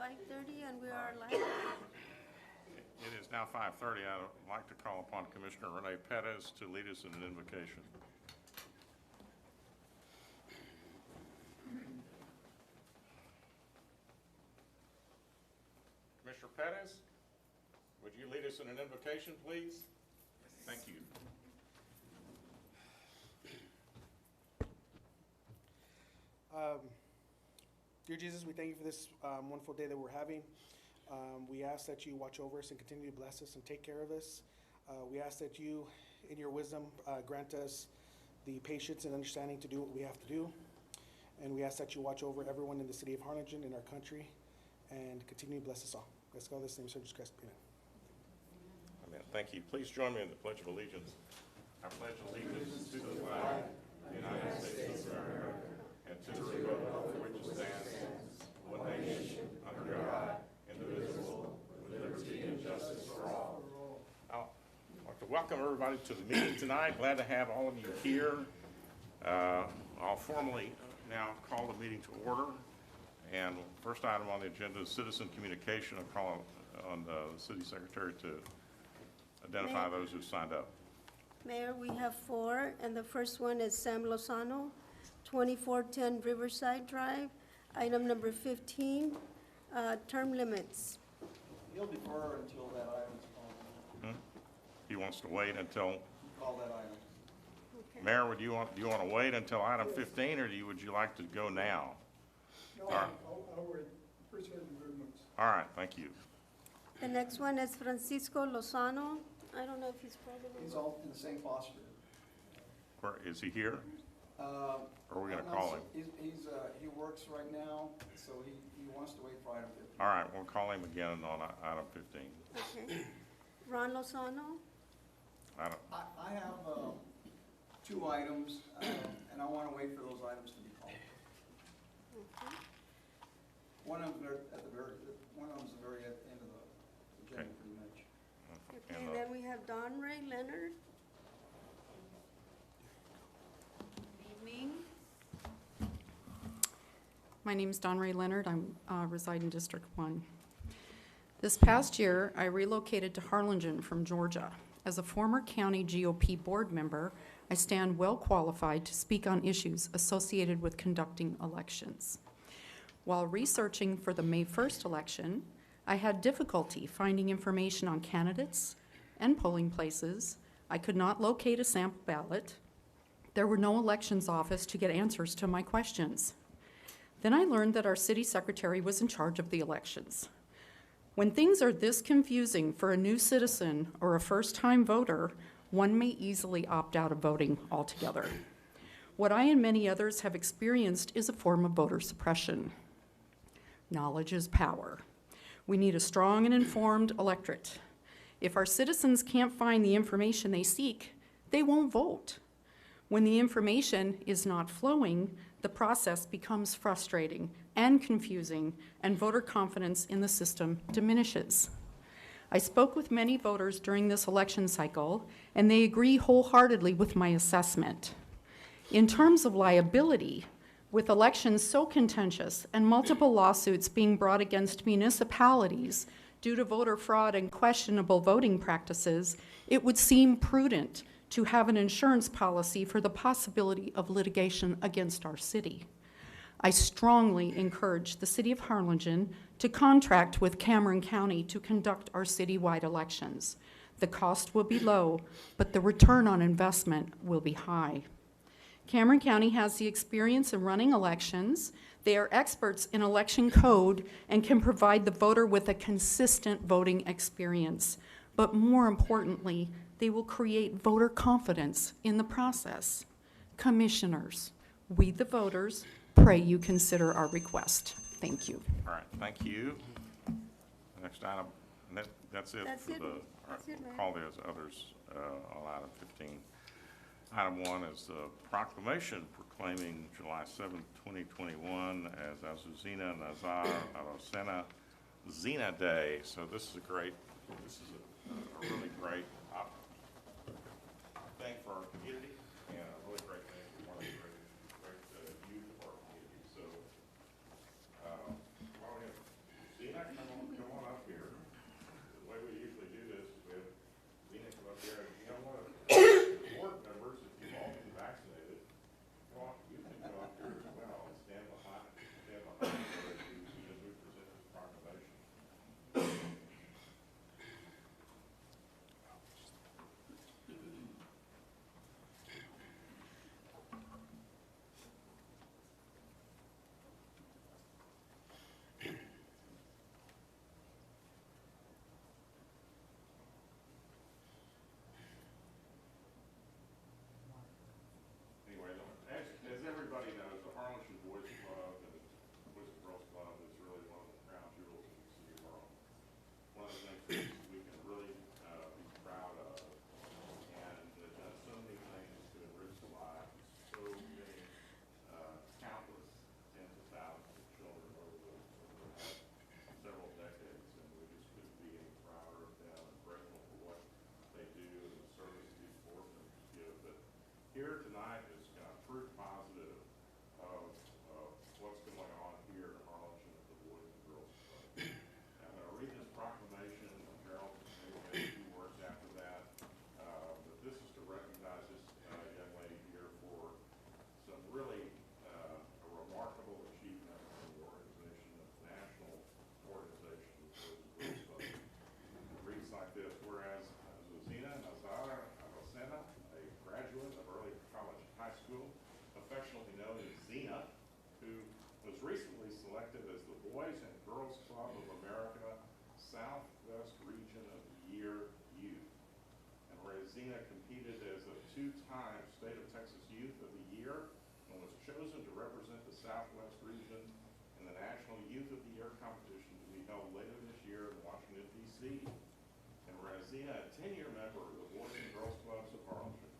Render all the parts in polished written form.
5:30 and we are live. It is now 5:30. I'd like to call upon Commissioner Renee Perez to lead us in an invocation. Commissioner Perez, would you lead us in an invocation, please? Thank you. Dear Jesus, we thank you for this wonderful day that we're having. We ask that you watch over us and continue to bless us and take care of us. We ask that you, in your wisdom, grant us the patience and understanding to do what we have to do. And we ask that you watch over everyone in the city of Harlingen, in our country, and continue to bless us all. Let's go this name, Jesus Christ. Amen. Amen. Thank you. Please join me in the Pledge of Allegiance. I pledge allegiance to the flag of the United States of America and to the republic for which it stands, one nation, under God, indivisible, with liberty and justice for all. I'd like to welcome everybody to the meeting tonight. Glad to have all of you here. I'll formally now call the meeting to order. And first item on the agenda is citizen communication. I'll call on the city secretary to identify those who signed up. Mayor, we have 4, and the first one is Sam Lozano, 2410 Riverside Drive. Item number 15, term limits. He'll defer until that item's called. He wants to wait until, Call that item. Okay. Mayor, do you want to wait until item 15, or would you like to go now? No, All right. I'll wait. Appreciate you very much. All right, thank you. The next one is Francisco Lozano. I don't know if he's present. He's all in the same posture. Where, is he here? Or are we going to No, call so him? he works right now, so he wants to wait for item 15. All right, we'll call him again on item 15. Okay. Ron Lozano. I have 2 items, and I want to wait for those items to be called. Okay. One of them at the very end of the agenda, Okay. pretty much. Okay, And, and then we have Don Ray Leonard. Evening. My name is Don Ray Leonard. I reside in District 1. This past year, I relocated to Harlingen from Georgia. As a former county GOP board member, I stand well qualified to speak on issues associated with conducting elections. While researching for the May 1st election, I had difficulty finding information on candidates and polling places. I could not locate a sample ballot. There were no elections office to get answers to my questions. Then I learned that our city secretary was in charge of the elections. When things are this confusing for a new citizen or a first-time voter, one may easily opt out of voting altogether. What I and many others have experienced is a form of voter suppression. Knowledge is power. We need a strong and informed electorate. If our citizens can't find the information they seek, they won't vote. When the information is not flowing, the process becomes frustrating and confusing, and voter confidence in the system diminishes. I spoke with many voters during this election cycle, and they agree wholeheartedly with my assessment. In terms of liability, with elections so contentious and multiple lawsuits being brought against municipalities due to voter fraud and questionable voting practices, it would seem prudent to have an insurance policy for the possibility of litigation against our city. I strongly encourage the City of Harlingen to contract with Cameron County to conduct our citywide elections. The cost will be low, but the return on investment will be high. Cameron County has the experience in running elections. They are experts in election code and can provide the voter with a consistent voting experience. But more importantly, they will create voter confidence in the process. Commissioners, we the voters pray you consider our request. Thank you. All right, thank you. Next item, that's it That's for it. the, all right, That's it, we'll Mayor. call those others on item 15. Item 1 is the proclamation proclaiming July 7, 2021 as Azuzina Nazar Arocena Zina Day. So this is a really great thing for our community, and a really great thing for one of the great youth of our community. So, why don't we have Zina here tonight is kind of proof positive of what's going on here in Harlingen at the Boys and Girls Club. I'm going to read this proclamation, and Harold maybe has a few words after that, but this is to recognize this young lady here for some really a remarkable achievement in the organization of national organization of the Boys and Girls Club. It reads like this: whereas Zuzina Nazara Avocena, a graduate of Early College High School, affectionately known as Zena, who was recently selected as the Boys and Girls Club of America Southwest Region of the Year Youth. And whereas Zena competed as a two-time State of Texas Youth of the Year and was chosen to represent the Southwest region in the National Youth of the Year competition to be held later this year in Washington, D.C. And whereas Zena, a 10-year member of the Boys and Girls Clubs of Harlingen,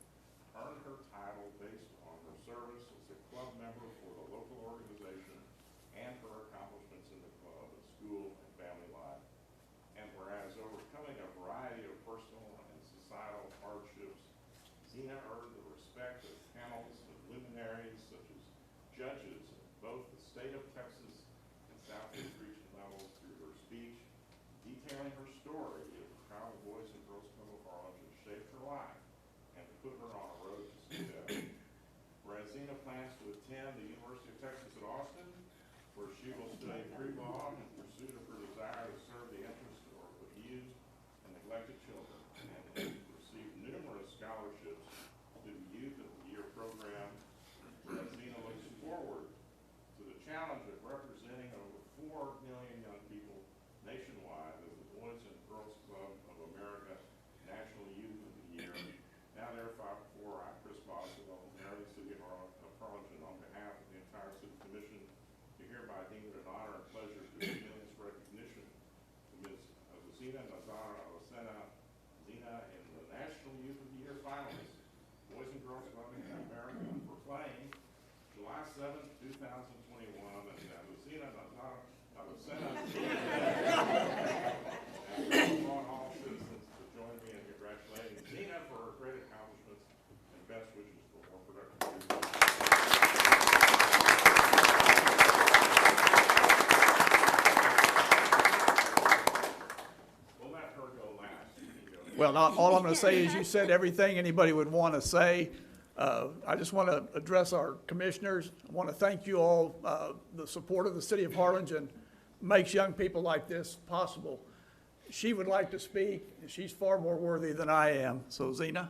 earned her title based on her service as a club member for the local organization and her accomplishments in the club and school and family life. And whereas overcoming a variety of personal and societal hardships, Zena earned the respect of panels of luminaries such as judges at both the state of Texas and Southeast region levels through her speech detailing her story of how the Boys and Girls Club of Harlingen shaped her life and put her on a road to success. Whereas Zena plans to attend the University of Texas at Austin, where she will study pre-law in pursuit of her desire to serve the interests of abused and neglected children, and receive numerous scholarships through the Youth of the Year program. Whereas Zena looks forward to the challenge of representing over 4 million young people nationwide as the Boys and Girls Club of America National Youth of the Year. Now therefore, I, Chris Boswell, Mayor of the City of Harlingen, on behalf of the entire City Commission, do hereby deem it an honor and pleasure to extend this recognition to Ms. Zuzina Nazara Avocena Zena in the National Youth of the Year finalists, Boys and Girls Club of America, proclaimed July 7th, 2021, as Zuzina Nazara Avocena Zena. And I want all citizens to join me in congratulating Zena for her great accomplishments and best wishes for more productive years. We'll let her go last. Well, all I'm going to say is you said everything anybody would want to say. I just want to address our commissioners. I want to thank you all. The support of the city of Harlingen makes young people like this possible. She would like to speak, and she's far more worthy than I am. So, Zena.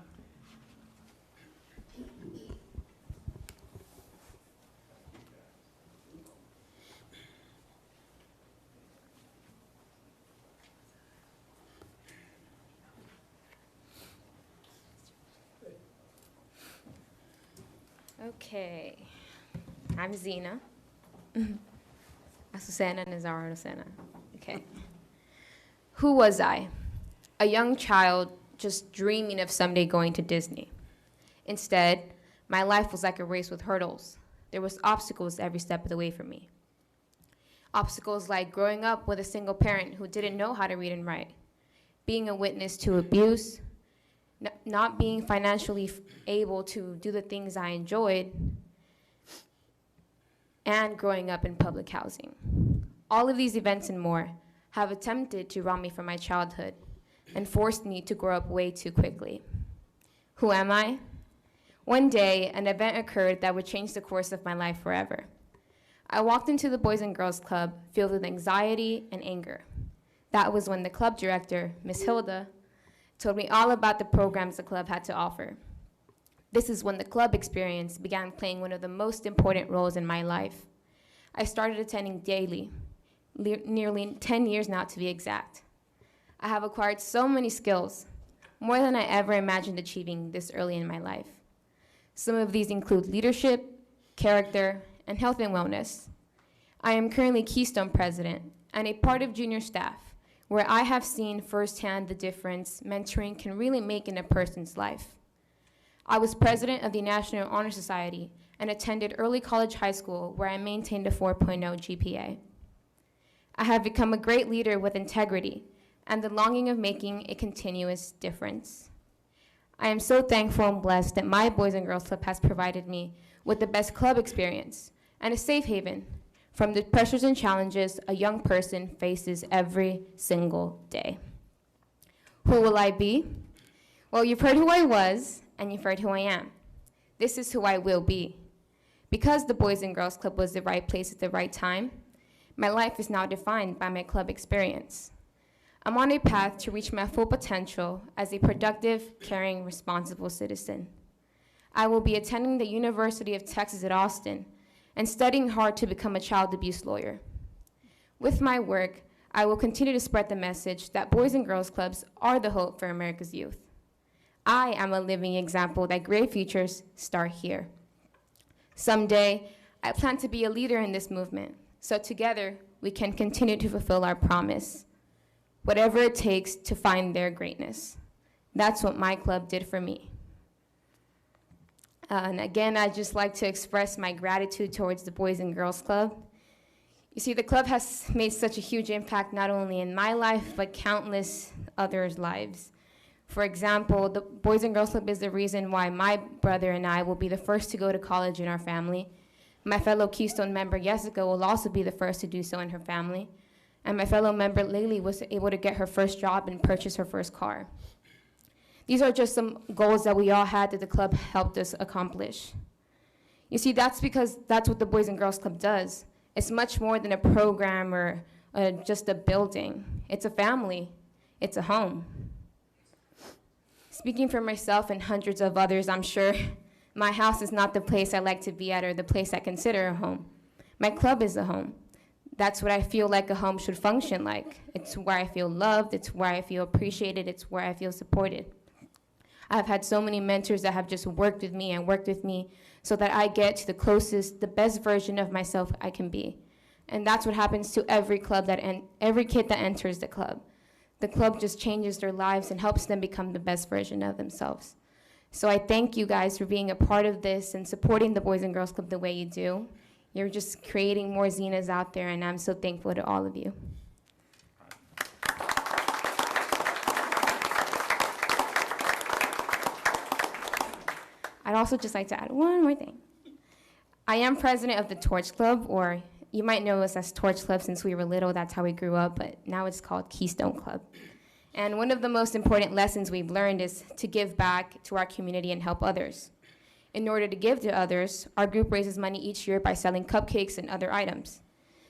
Okay, I'm Zena. Azucena Nazara Avocena. Okay. Who was I? A young child just dreaming of someday going to Disney. Instead, my life was like a race with hurdles. There was obstacles every step of the way for me. Obstacles like growing up with a single parent who didn't know how to read and write, being a witness to abuse, not being financially able to do the things I enjoyed, and growing up in public housing. All of these events and more have attempted to rob me from my childhood and forced me to grow up way too quickly. Who am I? One day, an event occurred that would change the course of my life forever. I walked into the Boys and Girls Club filled with anxiety and anger. That was when the club director, Miss Hilda, told me all about the programs the club had to offer. This is when the club experience began playing one of the most important roles in my life. I started attending daily, nearly 10 years now to be exact. I have acquired so many skills, more than I ever imagined achieving this early in my life. Some of these include leadership, character, and health and wellness. I am currently Keystone President and a part of junior staff, where I have seen firsthand the difference mentoring can really make in a person's life. I was president of the National Honor Society and attended Early College High School, where I maintained a 4.0 GPA. I have become a great leader with integrity and the longing of making a continuous difference. I am so thankful and blessed that my Boys and Girls Club has provided me with the best club experience and a safe haven from the pressures and challenges a young person faces every single day. Who will I be? Well, you've heard who I was, and you've heard who I am. This is who I will be. Because the Boys and Girls Club was the right place at the right time, my life is now defined by my club experience. I'm on a path to reach my full potential as a productive, caring, responsible citizen. I will be attending the University of Texas at Austin and studying hard to become a child abuse lawyer. With my work, I will continue to spread the message that Boys and Girls Clubs are the hope for America's youth. I am a living example that great futures start here. Someday, I plan to be a leader in this movement, so together we can continue to fulfill our promise, whatever it takes to find their greatness. That's what my club did for me. And again, I'd just like to express my gratitude towards the Boys and Girls Club. You see, the club has made such a huge impact not only in my life, but countless others' lives. For example, the Boys and Girls Club is the reason why my brother and I will be the first to go to college in our family. My fellow Keystone member, Jessica, will also be the first to do so in her family. And my fellow member, Laylee, was able to get her first job and purchase her first car. These are just some goals that we all had that the club helped us accomplish. You see, that's because that's what the Boys and Girls Club does. It's much more than a program or just a building. It's a family. It's a home. Speaking for myself and hundreds of others, I'm sure my house is not the place I like to be at or the place I consider a home. My club is a home. That's what I feel like a home should function like. It's where I feel loved, it's where I feel appreciated, it's where I feel supported. I've had so many mentors that have just worked with me so that I get to the best version of myself I can be. And that's what happens to every kid that enters the club. The club just changes their lives and helps them become the best version of themselves. So I thank you guys for being a part of this and supporting the Boys and Girls Club the way you do. You're just creating more Zenas out there, and I'm so thankful to all of you. I'd also just like to add one more thing. I am president of the Torch Club, or you might know us as Torch Club since we were little. That's how we grew up, but now it's called Keystone Club. And one of the most important lessons we've learned is to give back to our community and help others. In order to give to others, our group raises money each year by selling cupcakes and other items.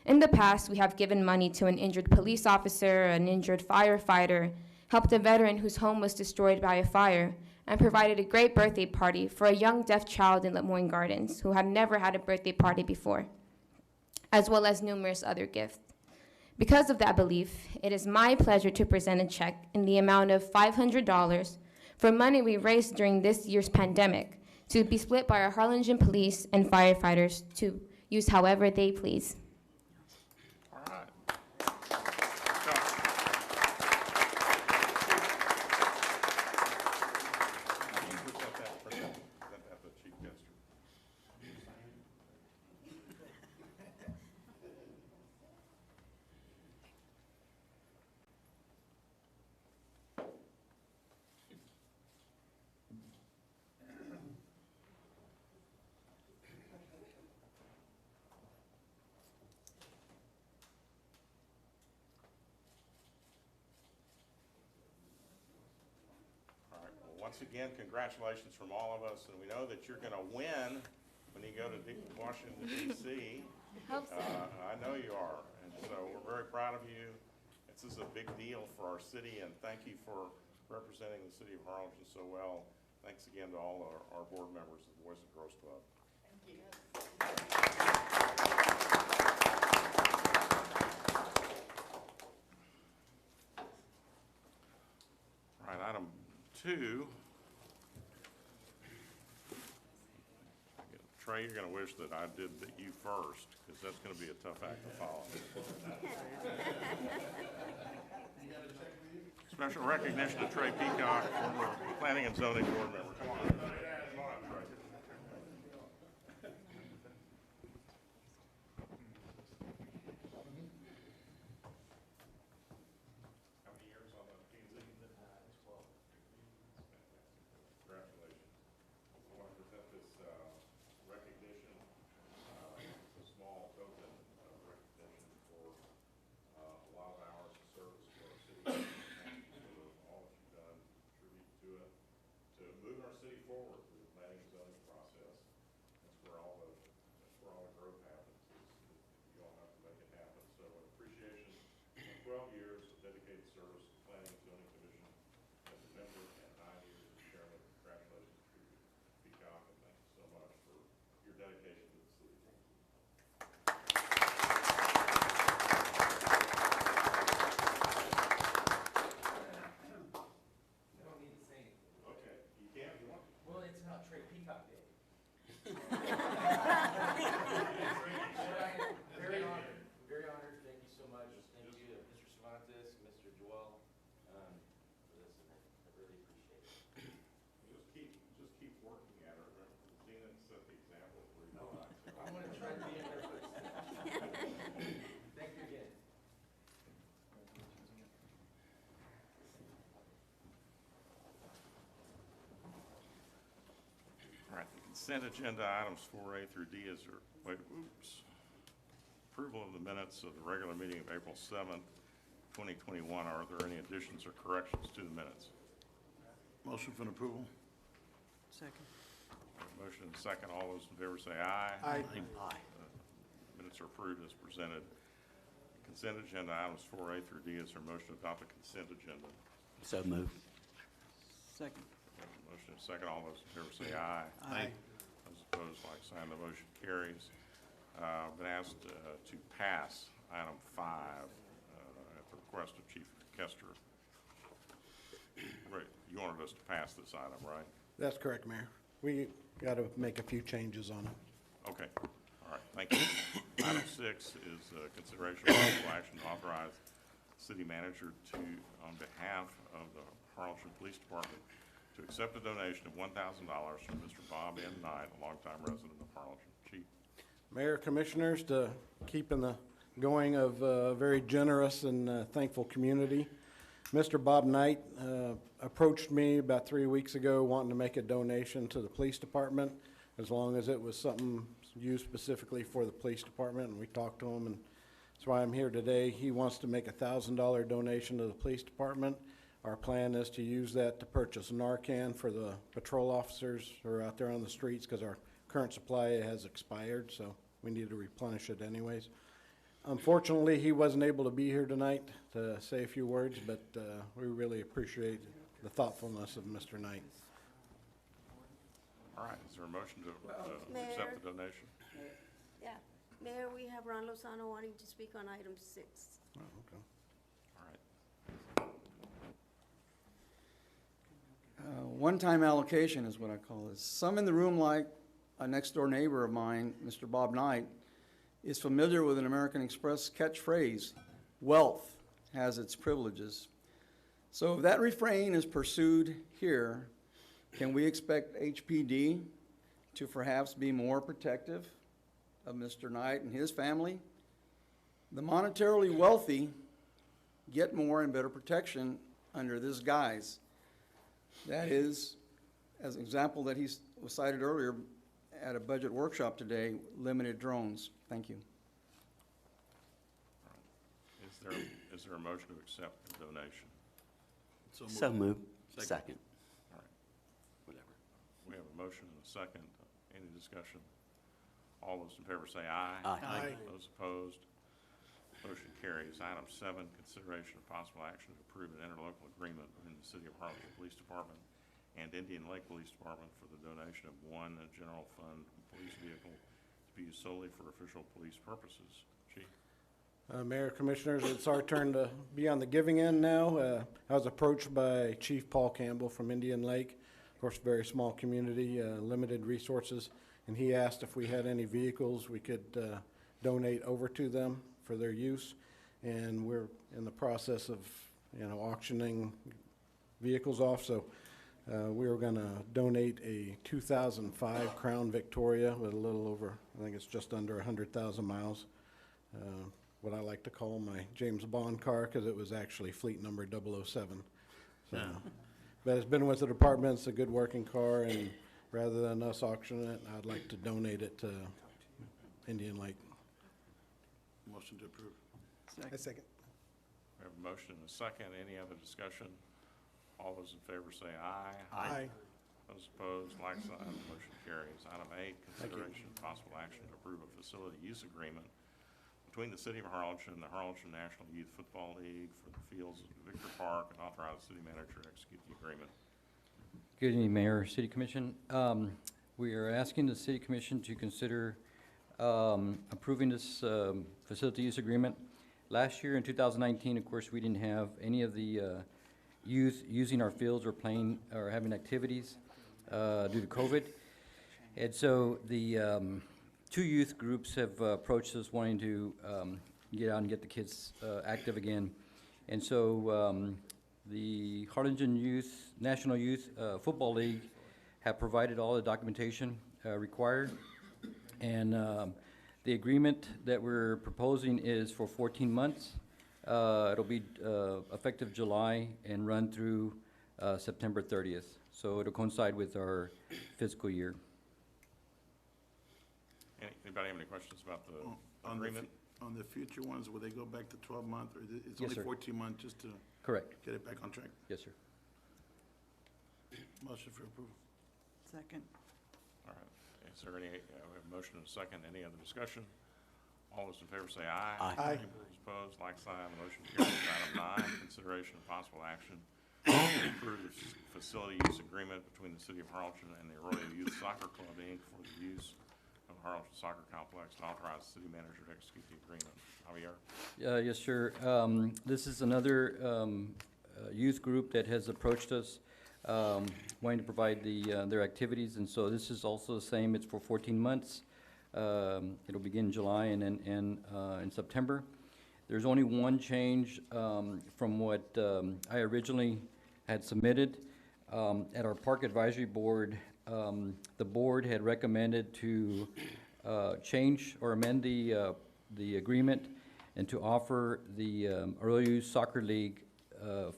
In the past, we have given money to an injured police officer, an injured firefighter, helped a veteran whose home was destroyed by a fire, and provided a great birthday party for a young deaf child in Lemoyne Gardens who had never had a birthday party before, as well as numerous other gifts. Because of that belief, it is my pleasure to present a check in the amount of $500 for money we raised during this year's pandemic to be split by our Harlingen police and firefighters to use however they please. All right. Present that to the Chief Guest. Once again, congratulations from all of us, and we know that you're going to win when you go to Washington, D.C. I know you are, and so we're very proud of you. This is a big deal for our city, and thank you for representing the city of Harlingen so well. Thanks again to all our board members of the Boys and Girls Club. Thank you. All right, item 2. Trey, you're going to wish that I did the you first, because that's going to be a tough act to follow. Special recognition to Trey Peacock, former Planning and Zoning Board member. Come on. Come on up, Trey. How many years on the P&Z? 12. forward with the planning and zoning process. That's where all the growth happens, is you all have to make it happen. So in appreciation of 12 years of dedicated service to the Planning and Zoning Commission as a member and 9 years as chairman, congratulations to you, Peacock, and thank you so much for your dedication to the city. I don't need to say anything. Okay, you can if you want. Well, it's not Trey Peacock Day. Very honored, thank you so much. Thank you to Mr. Cervantes, Mr. Joel, for this, I really appreciate it. Just keep working at it. Zena set the example for you. I'm gonna try to be in their footsteps. Thank you again. All right, the consent agenda items 4A through D is, approval of the minutes of the regular meeting of April 7th, 2021. Are there any additions or corrections to the minutes? Motion for approval. Second. Motion and second. All those in favor say aye. Aye. Minutes are approved as presented. Consent agenda items 4A through D. Is there a motion to adopt the consent agenda? So moved. Second. Motion and second. All those in favor say aye. Aye. Those opposed, like sign. The motion carries. I've been asked to pass item 5 at the request of Chief Kester. Right, you wanted us to pass this item, right? That's correct, Mayor. We got to make a few changes on it. Okay, all right, thank you. Item 6 is consideration of possible action to authorize city manager to, on behalf of the Harlingen Police Department, to accept a donation of $1,000 from Mr. Bob N. Knight, a longtime resident of Harlingen. Chief. Mayor, Commissioners, to keep in the going of a very generous and thankful community, Mr. Bob Knight approached me about 3 weeks ago wanting to make a donation to the police department, as long as it was something used specifically for the police department, and we talked to him, and that's why I'm here today. He wants to make a $1,000 donation to the police department. Our plan is to use that to purchase Narcan for the patrol officers who are out there on the streets, because our current supply has expired, so we need to replenish it anyways. Unfortunately, he wasn't able to be here tonight to say a few words, but we really appreciate the thoughtfulness of Mr. Knight. All right, is there a motion to Mayor. accept the donation? Yeah. Mayor, we have Ron Lozano wanting to speak on item 6. Oh, okay. All right. One-time allocation is what I call this. Some in the room, like a next-door neighbor of mine, Mr. Bob Knight, is familiar with an American Express catchphrase, wealth has its privileges. So if that refrain is pursued here, can we expect HPD to perhaps be more protective of Mr. Knight and his family? The monetarily wealthy get more and better protection under this guise. That is, as an example that was cited earlier at a budget workshop today, limited drones. Thank you. Is there a motion to accept the donation? So moved. Second. All right. Whatever. We have a motion and a second. Any discussion? All those in favor say aye. Aye. Those opposed? Motion carries. Item 7, consideration of possible action to approve an interlocal agreement between the City of Harlingen Police Department and Indian Lake Police Department for the donation of one general fund police vehicle to be used solely for official police purposes. Chief. Mayor, Commissioners, it's our turn to be on the giving end now. I was approached by Chief Paul Campbell from Indian Lake, of course, very small community, limited resources, and he asked if we had any vehicles we could donate over to them for their use, and we're in the process of, auctioning vehicles off, so we were going to donate a 2005 Crown Victoria with a little over, I think it's just under 100,000 miles. What I like to call my James Bond car, because it was actually fleet number 007. So, but it's been with the department. It's a good working car, and rather than us auctioning it, I'd like to donate it to Indian Lake. Motion to approve. A second. We have a motion and a second. Any other discussion? All those in favor say aye. Aye. Those opposed, like sign. Motion carries. Item 8, consideration of possible action to approve a facility use agreement between the City of Harlingen and the Harlingen National Youth Football League for the fields at Victor Park, and authorize the city manager to execute the agreement. Good evening, Mayor, City Commission. We are asking the City Commission to consider approving this facility use agreement. Last year in 2019, of course, we didn't have any of the youth using our fields or playing or having activities due to COVID. And so the two youth groups have approached us wanting to get out and get the kids active again. And so the Harlingen National Youth Football League have provided all the documentation required. And the agreement that we're proposing is for 14 months. It'll be effective July and run through September 30th. So it'll coincide with our fiscal year. Anybody have any questions about the On agreement? On the future ones, will they go back to 12-month, or it's Yes, only sir. 14 months just to Correct. get it back on track? Yes, sir. Motion for approval. Second. All right. Is there any, we have a motion and a second. Any other discussion? All those in favor say aye. Aye. Those opposed, like sign. The motion carries. Item 9, consideration of possible action to approve the facility use agreement between the City of Harlingen and the Arroyo Youth Soccer Club, Inc. for the use of Harlingen Soccer Complex, and authorize the city manager to execute the agreement. Javier? Yes, sir. This is another youth group that has approached us, wanting to provide their activities, and so this is also the same. It's for 14 months. It'll begin in July and then end in September. There's only one change from what I originally had submitted. At our Park Advisory Board, the board had recommended to change or amend the agreement and to offer the Arroyo Youth Soccer League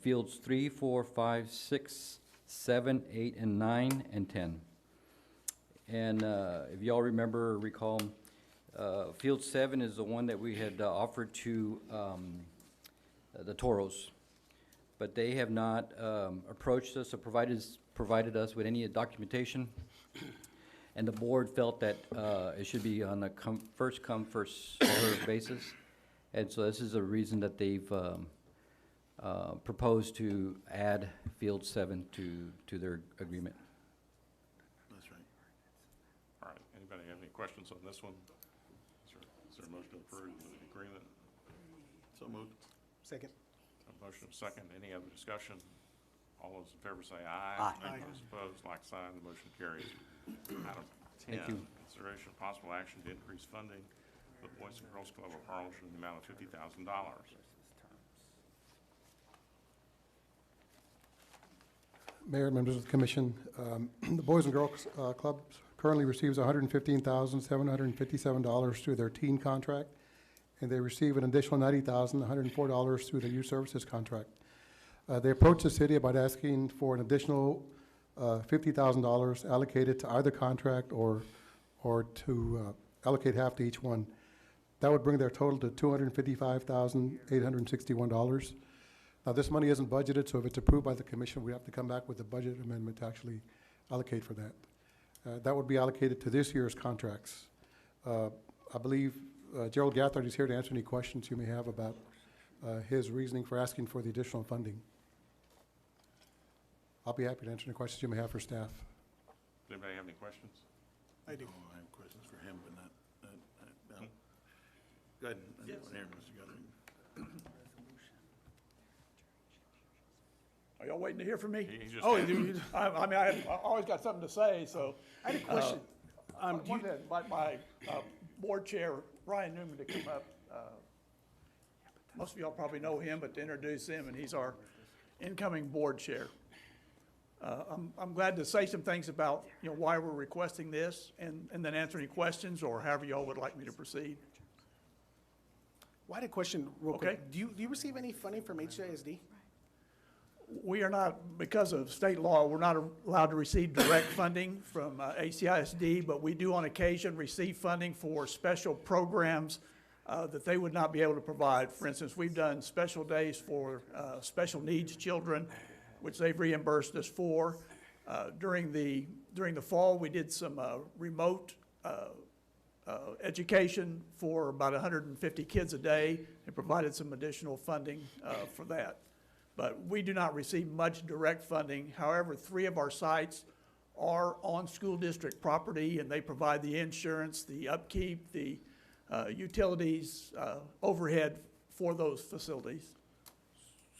fields 3, 4, 5, 6, 7, 8, and 9, and 10. And if y'all remember or recall, Field 7 is the one that we had offered to the Toros. But they have not approached us or provided us with any documentation. And the board felt that it should be on a first come, first served basis. And so this is a reason that they've proposed to add Field 7 to their agreement. That's right. All right. Anybody have any questions on this one? Is there a motion to approve the agreement? So moved. Second. A motion and a second. Any other discussion? All those in favor say aye. Aye. Those opposed, like sign. The motion carries. Item 10, Thank you. consideration of possible action to increase funding for the Boys and Girls Club of Harlingen in the amount of $50,000. Mayor, members of the commission, the Boys and Girls Club currently receives $115,757 through their teen contract, and they receive an additional $90,104 through the youth services contract. They approached the city about asking for an additional $50,000 allocated to either contract or to allocate half to each one. That would bring their total to $255,861. Now, this money isn't budgeted, so if it's approved by the commission, we have to come back with a budget amendment to actually allocate for that. That would be allocated to this year's contracts. I believe Gerald Gathard is here to answer any questions you may have about his reasoning for asking for the additional funding. I'll be happy to answer any questions you may have for staff. Does anybody have any questions? I do. Oh, I have questions for him, but not, no. Go ahead. Yes. There, Mr. Guthrie. Are y'all waiting to hear from me? He's just. I mean, I always got something to say, so. I had a question. I wanted to invite my board chair, Ryan Newman, to come up. Most of y'all probably know him, but to introduce him, and he's our incoming board chair. I'm glad to say some things about, why we're requesting this, and then answer any questions, or however y'all would like me to proceed. Well, I had a question real Okay. quick. Do you receive any funding from HISD? We are not, because of state law, we're not allowed to receive direct funding from ACISD, but we do on occasion receive funding for special programs that they would not be able to provide. For instance, we've done special days for special needs children, which they've reimbursed us for. During the fall, we did some remote education for about 150 kids a day and provided some additional funding for that. But we do not receive much direct funding. However, 3 of our sites are on school district property, and they provide the insurance, the upkeep, the utilities, overhead for those facilities.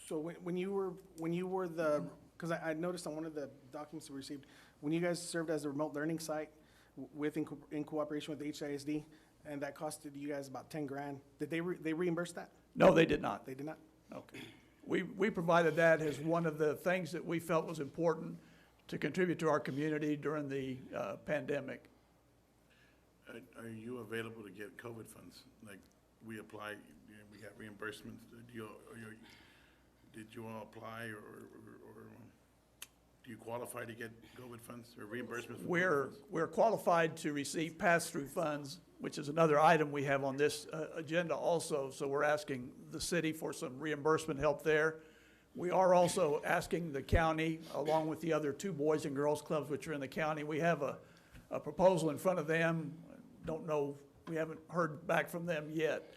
So when you were the, because I noticed on one of the documents we received, when you guys served as a remote learning site in cooperation with HISD, and that costed you guys about 10 grand, did they reimburse that? No, they did not. They did not? Okay. We provided that as one of the things that we felt was important to contribute to our community during the pandemic. Are you available to get COVID funds? Like, we apply, we got reimbursements, did you all apply, or do you qualify to get COVID funds or reimbursements? We're qualified to receive pass-through funds, which is another item we have on this agenda also, so we're asking the city for some reimbursement help there. We are also asking the county, along with the other 2 boys and girls clubs which are in the county, we have a proposal in front of them. Don't know, we haven't heard back from them yet.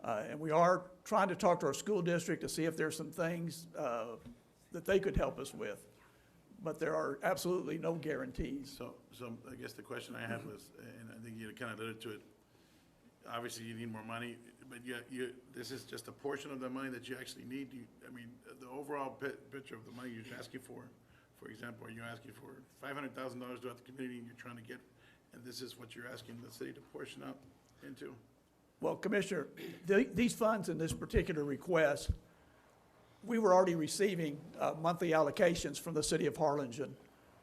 And we are trying to talk to our school district to see if there's some things that they could help us with. But there are absolutely no guarantees. So I guess the question I had was, and I think you kind of alluded to it, obviously you need more money, but this is just a portion of the money that you actually need. I mean, the overall picture of the money you're asking for example, are you asking for $500,000 throughout the community and you're trying to get, and this is what you're asking the city to portion up into? Well, Commissioner, these funds in this particular request, we were already receiving monthly allocations from the city of Harlingen.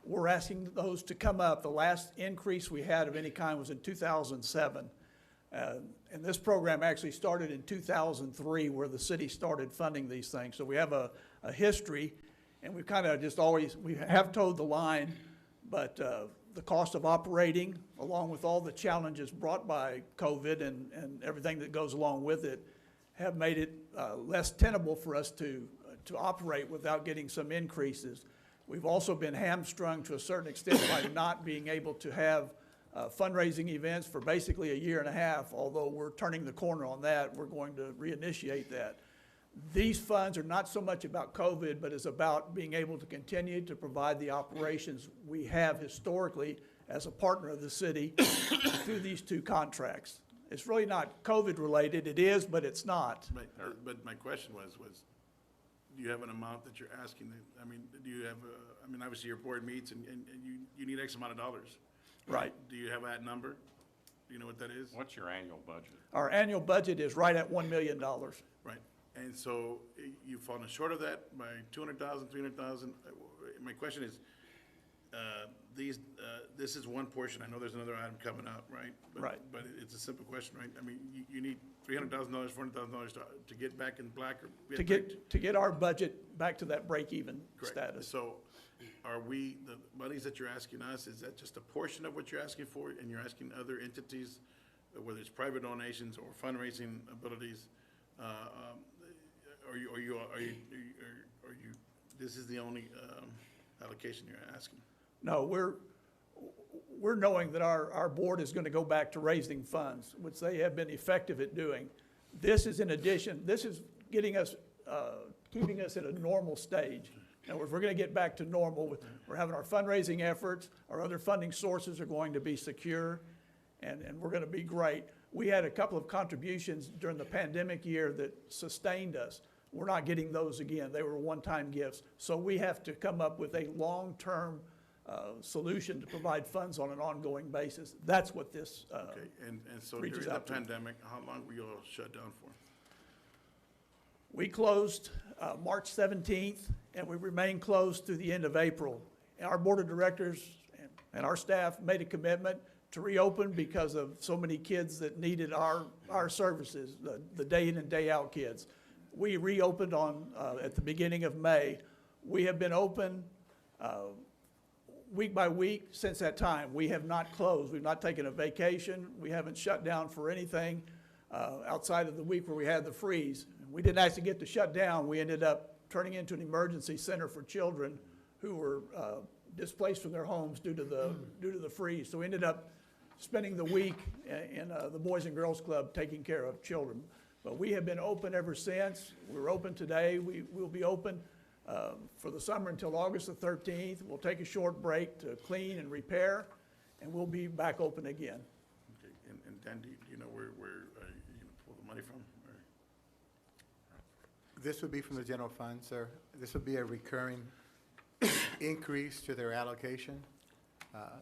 We're asking those to come up. The last increase we had of any kind was in 2007. And this program actually started in 2003, where the city started funding these things. So we have a history, and we've kind of just always, we have towed the line, but the cost of operating, along with all the challenges brought by COVID and everything that goes along with it, have made it less tenable for us to operate without getting some increases. We've also been hamstrung to a certain extent by not being able to have fundraising events for basically a year and a half. Although we're turning the corner on that, we're going to reinitiate that. These funds are not so much about COVID, but it's about being able to continue to provide the operations we have historically as a partner of the city through these 2 contracts. It's really not COVID related. It is, but it's not. But my question was, do you have an amount that you're asking? I mean, do you have, I mean, obviously your board meets and you need X amount of dollars. Right. Do you have that number? Do you know what that is? What's your annual budget? Our annual budget is right at $1 million. Right. And so you've fallen short of that by 200,000, 300,000. My question is, this is one portion. I know there's another item coming up, right? Right. But it's a simple question, right? I mean, you need $300,000, $400,000 to get back in black or To get our budget back to that break-even status. So are we, the monies that you're asking us, is that just a portion of what you're asking for, and you're asking other entities, whether it's private donations or fundraising abilities, this is the only allocation you're asking? No, we're knowing that our board is going to go back to raising funds, which they have been effective at doing. This is in addition, this is getting us, keeping us at a normal stage. In other words, we're going to get back to normal. We're having our fundraising efforts, our other funding sources are going to be secure, and we're going to be great. We had a couple of contributions during the pandemic year that sustained us. We're not getting those again. They were one-time gifts. So we have to come up with a long-term solution to provide funds on an ongoing basis. That's what this Okay, and so during reaches the out to. pandemic, how long were you all shut down for? We closed March 17th, and we remain closed through the end of April. And our board of directors and our staff made a commitment to reopen because of so many kids that needed our services, the day in and day out kids. We reopened at the beginning of May. We have been open week by week since that time. We have not closed. We've not taken a vacation. We haven't shut down for anything outside of the week where we had the freeze. We didn't actually get to shut down. We ended up turning into an emergency center for children who were displaced from their homes due to the freeze. So we ended up spending the week in the Boys and Girls Club taking care of children. But we have been open ever since. We're open today. We will be open for the summer until August the 13th. We'll take a short break to clean and repair, and we'll be back open again. Okay, and Dan, do you know where you gonna pull the money from? Or- This would be from the general fund, sir. This would be a recurring increase to their allocation.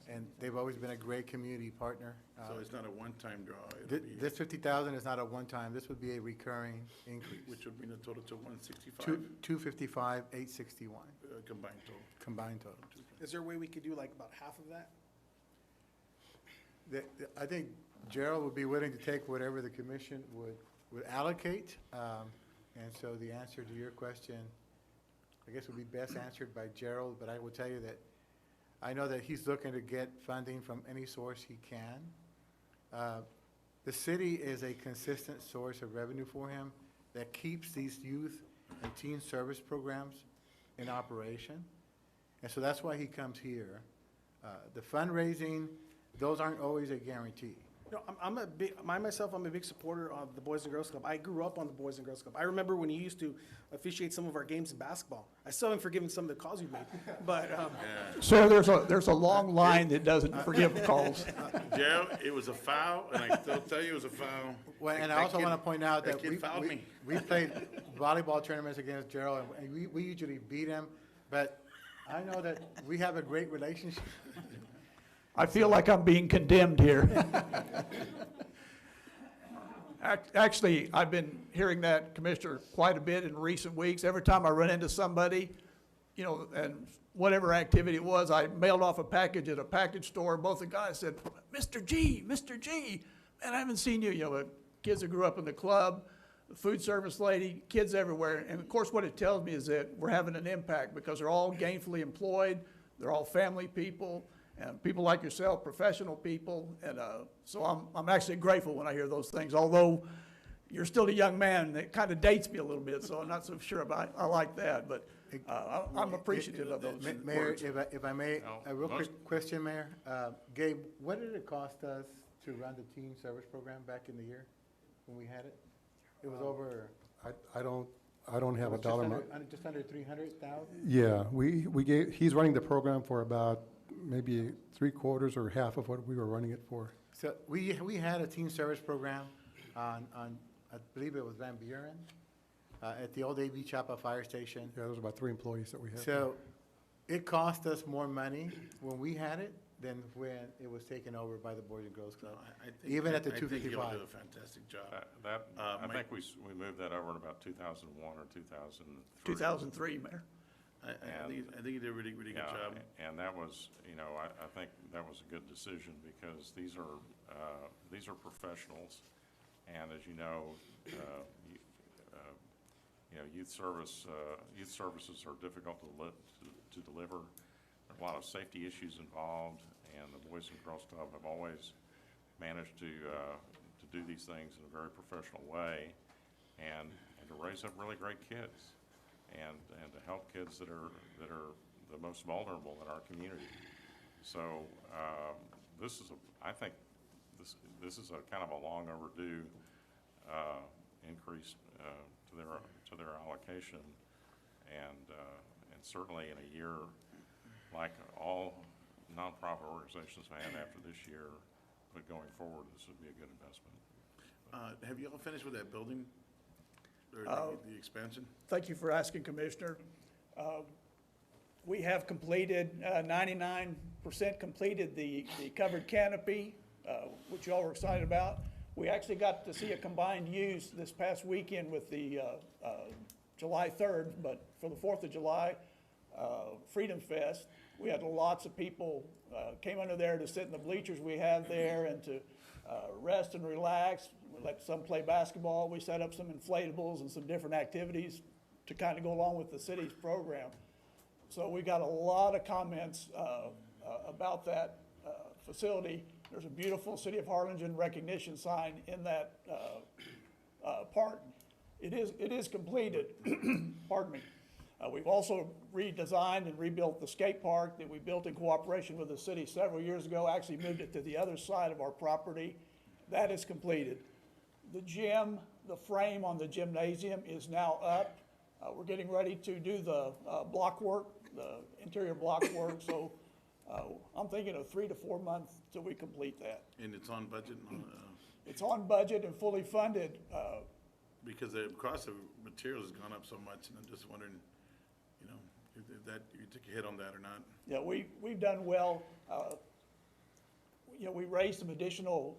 And they've always been a great community partner. So it's not a one-time draw, it'll be, This 50,000 is not a one-time, this would be a recurring increase. which would bring the total to 165, 255, 861, combined total. combined total. Is there a way we could do like about half of that? I think Gerald would be willing to take whatever the commission would allocate. And so the answer to your question, I guess, would be best answered by Gerald, but I will tell you that I know that he's looking to get funding from any source he can. The city is a consistent source of revenue for him that keeps these youth and teen service programs in operation. And so that's why he comes here. The fundraising, those aren't always a guarantee. No, I'm a big supporter of the Boys and Girls Club. I grew up on the Boys and Girls Club. I remember when you used to officiate some of our games in basketball. I still haven't forgiven some of the calls you made, but, Sir, there's a long line that doesn't forgive calls. Gerald, it was a foul, and I still tell you it was a foul. Well, and I That also kid- want to point out that kid fouled me. we played volleyball tournaments against Gerald, and we usually beat him, but I know that we have a great relationship. I feel like I'm being condemned here. Actually, I've been hearing that, Commissioner, quite a bit in recent weeks. Every time I run into somebody, you know, and whatever activity it was, I mailed off a package at a package store. Both the guys said, Mr. G, man, I haven't seen you. You know, the kids that grew up in the club, the food service lady, kids everywhere. And of course, what it tells me is that we're having an impact because they're all gainfully employed. They're all family people. And people like yourself, professional people, and so I'm actually grateful when I hear those things. Although you're still a young man, it kind of dates me a little bit, so I'm not so sure about I like that. But I'm appreciative of those Mayor, words. if I may, No, a real most- quick question, Mayor. Gabe, what did it cost us to run the teen service program back in the year when we had it? It was over. I don't have a dollar amount. Just under 300,000? Yeah, he's running the program for about maybe 3/4 or half of what we were running it for. So we had a teen service program on I believe it was Van Buren, at the old A.B. Chapa Fire Station. Yeah, there was about 3 employees that we had. So it cost us more money when we had it than when it was taken over by the Boys and Girls So Club. I think. Even at the I think you'll 255. do a fantastic job. I Mike- think we moved that over in about 2001 or 2003. 2003, Mayor. I think you did a really, really good Yeah, job. and that was, you know, I think that was a good decision because these are professionals. And as you know, youth services are difficult to deliver. There are a lot of safety issues involved, and the Boys and Girls Club have always managed to do these things in a very professional way and to raise up really great kids. And to help kids that are the most vulnerable in our community. So I think this is a kind of a long overdue increase to their allocation, and certainly in a year like all nonprofit organizations have had after this year, but going forward, this would be a good investment. Have you all finished with that building? Or the expansion? Thank you for asking, Commissioner. We have completed, 99% completed the covered canopy, which you all were excited about. We actually got to see a combined use this past weekend with the July 3rd, but for the 4th of July, Freedom Fest, we had lots of people came under there to sit in the bleachers we have there and to rest and relax. We let some play basketball. We set up some inflatables and some different activities to kind of go along with the city's program. So we got a lot of comments about that facility. There's a beautiful City of Harlingen recognition sign in that part. It is completed, pardon me. We've also redesigned and rebuilt the skate park that we built in cooperation with the city several years ago, actually moved it to the other side of our property. That is completed. The gym, the frame on the gymnasium is now up. We're getting ready to do the block work, the interior block work, so I'm thinking of 3 to 4 months till we complete that. And it's on budget, It's on budget and fully funded. because the cost of materials has gone up so much, and I'm just wondering, you know, if that, you took a hit on that or not. Yeah, we've done well. You know, we raised some additional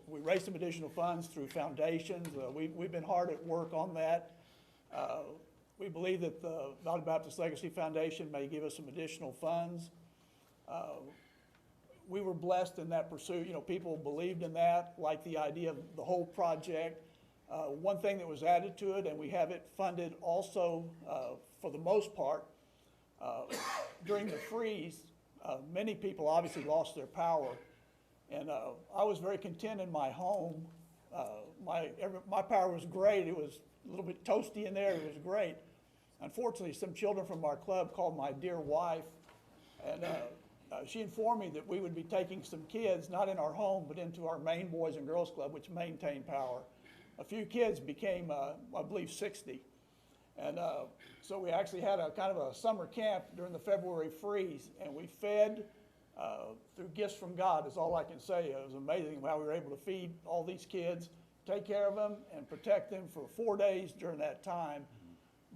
funds through foundations. We've been hard at work on that. We believe that the Valley Baptist Legacy Foundation may give us some additional funds. We were blessed in that pursuit. You know, people believed in that, liked the idea of the whole project. One thing that was added to it, and we have it funded also for the most part, during the freeze, many people obviously lost their power. And I was very content in my home. My power was great. It was a little bit toasty in there. It was great. Unfortunately, some children from our club called my dear wife, and she informed me that we would be taking some kids, not in our home, but into our main Boys and Girls Club, which maintained power. A few kids became, I believe, 60. And so we actually had a kind of a summer camp during the February freeze, and we fed through gifts from God is all I can say. It was amazing how we were able to feed all these kids, take care of them, and protect them for 4 days during that time.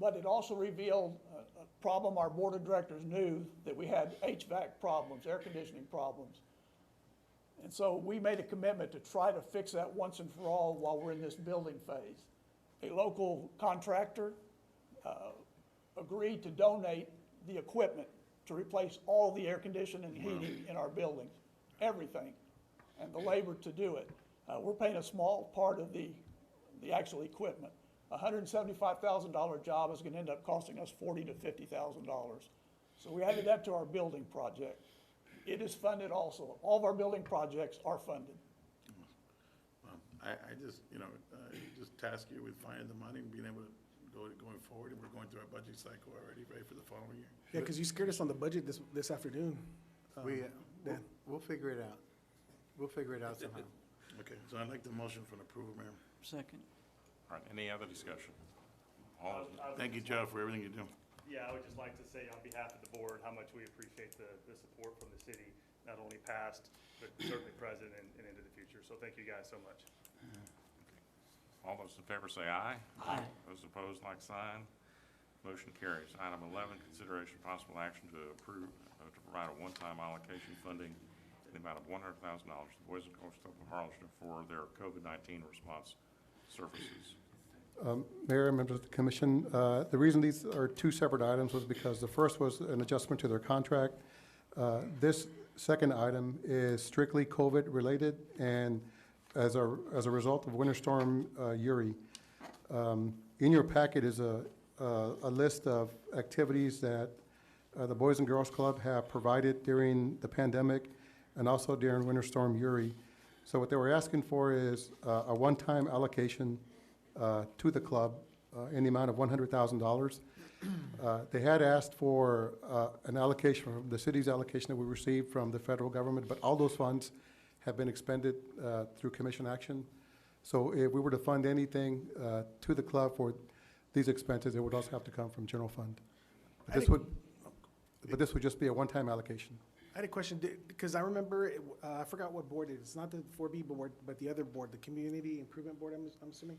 But it also revealed a problem our board of directors knew, that we had HVAC problems, air conditioning problems. And so we made a commitment to try to fix that once and for all while we're in this building phase. A local contractor agreed to donate the equipment to replace all the air conditioning and heating in our buildings, everything, and the labor to do it. We're paying a small part of the actual equipment. A $175,000 job is gonna end up costing us $40,000 to $50,000. So we added that to our building project. It is funded also. All of our building projects are funded. Well, I just, you know, just task you with finding the money and being able to going forward, and we're going through our budget cycle already, ready for the following year. Yeah, because you scared us on the budget this afternoon. We'll figure it out. We'll figure it out somehow. Okay, so I'd like the motion for approval, Mayor. Second. All right, any other discussion? Thank you, Joe, for everything you do. Yeah, I would just like to say on behalf of the board, how much we appreciate the support from the city, not only past, but certainly present and into the future. So thank you guys so much. All those in favor say aye. Aye. Those opposed, like sign. Motion carries. Item 11, consideration possible action to approve, to provide a one-time allocation funding in the amount of $100,000 to the Boys and Girls Club of Harlingen for their COVID-19 response services. Mayor, members of the commission, the reason these are two separate items was because the first was an adjustment to their contract. This second item is strictly COVID-related, and as a result of Winter Storm Uri. In your packet is a list of activities that the Boys and Girls Club have provided during the pandemic and also during Winter Storm Uri. So what they were asking for is a one-time allocation to the club in the amount of $100,000. They had asked for an allocation, from the city's allocation that we received from the federal government, but all those funds have been expended through commission action. So if we were to fund anything to the club for these expenses, it would also have to come from general fund. But this would just be a one-time allocation. I had a question, because I remember, I forgot what board it is. It's not the 4B board, but the other board, the Community Improvement Board, I'm assuming,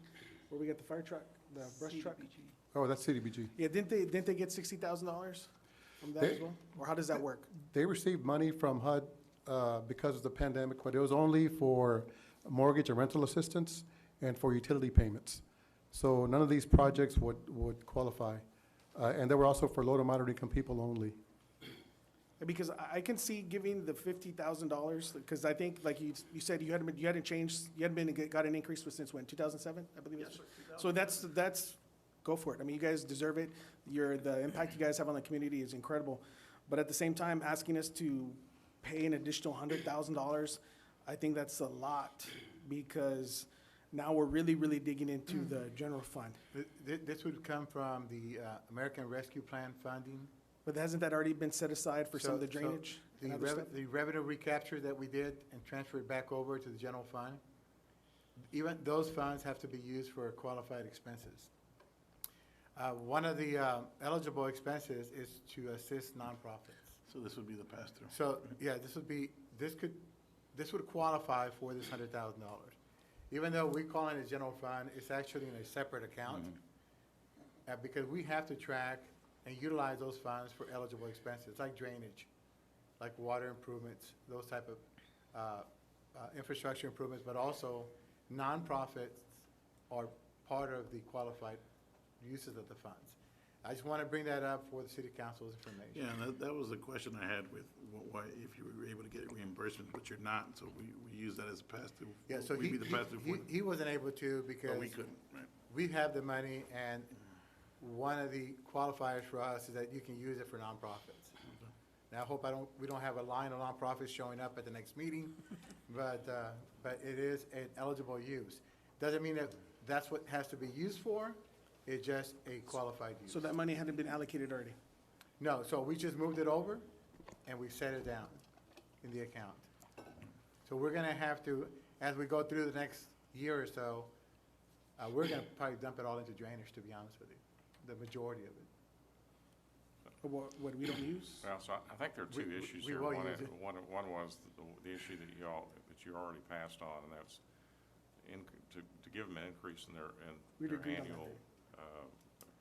where we got the fire truck, the brush truck. Oh, that's CDBG. Yeah, didn't they get $60,000 from that as well? Or how does that work? They received money from HUD because of the pandemic, but it was only for mortgage and rental assistance and for utility payments. So none of these projects would qualify. And they were also for low to moderate income people only. Because I can see giving the $50,000, because I think, like you said, you hadn't got an increase since when, 2007, I believe? Yes, so that's, go for it. I mean, you guys deserve it. The impact you guys have on the community is incredible. But at the same time, asking us to pay an additional $100,000, I think that's a lot, because Now we're really, really digging into the general fund. This would come from the American Rescue Plan funding. But hasn't that already been set aside for some of the So drainage and other stuff? The revenue recapture that we did and transferred back over to the general fund, even those funds have to be used for qualified expenses. One of the eligible expenses is to assist nonprofits. So this would be the pass-through. So, yeah, this would qualify for this $100,000. Even though we call it a general fund, it's actually in a separate account. Because we have to track and utilize those funds for eligible expenses, like drainage, like water improvements, those type of infrastructure improvements, but also nonprofits are part of the qualified uses of the funds. I just want to bring that up for the city council's information. Yeah, and that was the question I had with why, if you were able to get reimbursement, but you're not, so we use that as a pass-through. Yeah, so We'd be the pass-through for them. he wasn't able to because But we couldn't, right? we have the money, and one of the qualifiers for us is that you can use it for nonprofits. Now, I hope we don't have a line of nonprofits showing up at the next meeting, but it is an eligible use. Doesn't mean that that's what has to be used for, it's just a qualified use. So that money hadn't been allocated already? No, so we just moved it over, and we set it down in the account. So we're gonna have to, as we go through the next year or so, we're gonna probably dump it all into drainage, to be honest with you, the majority of it. What we don't use? Well, so I think there are two issues we here. will One use it. one was the issue that you already passed on, and that's to give them an increase in their We'd agreed on that annual day.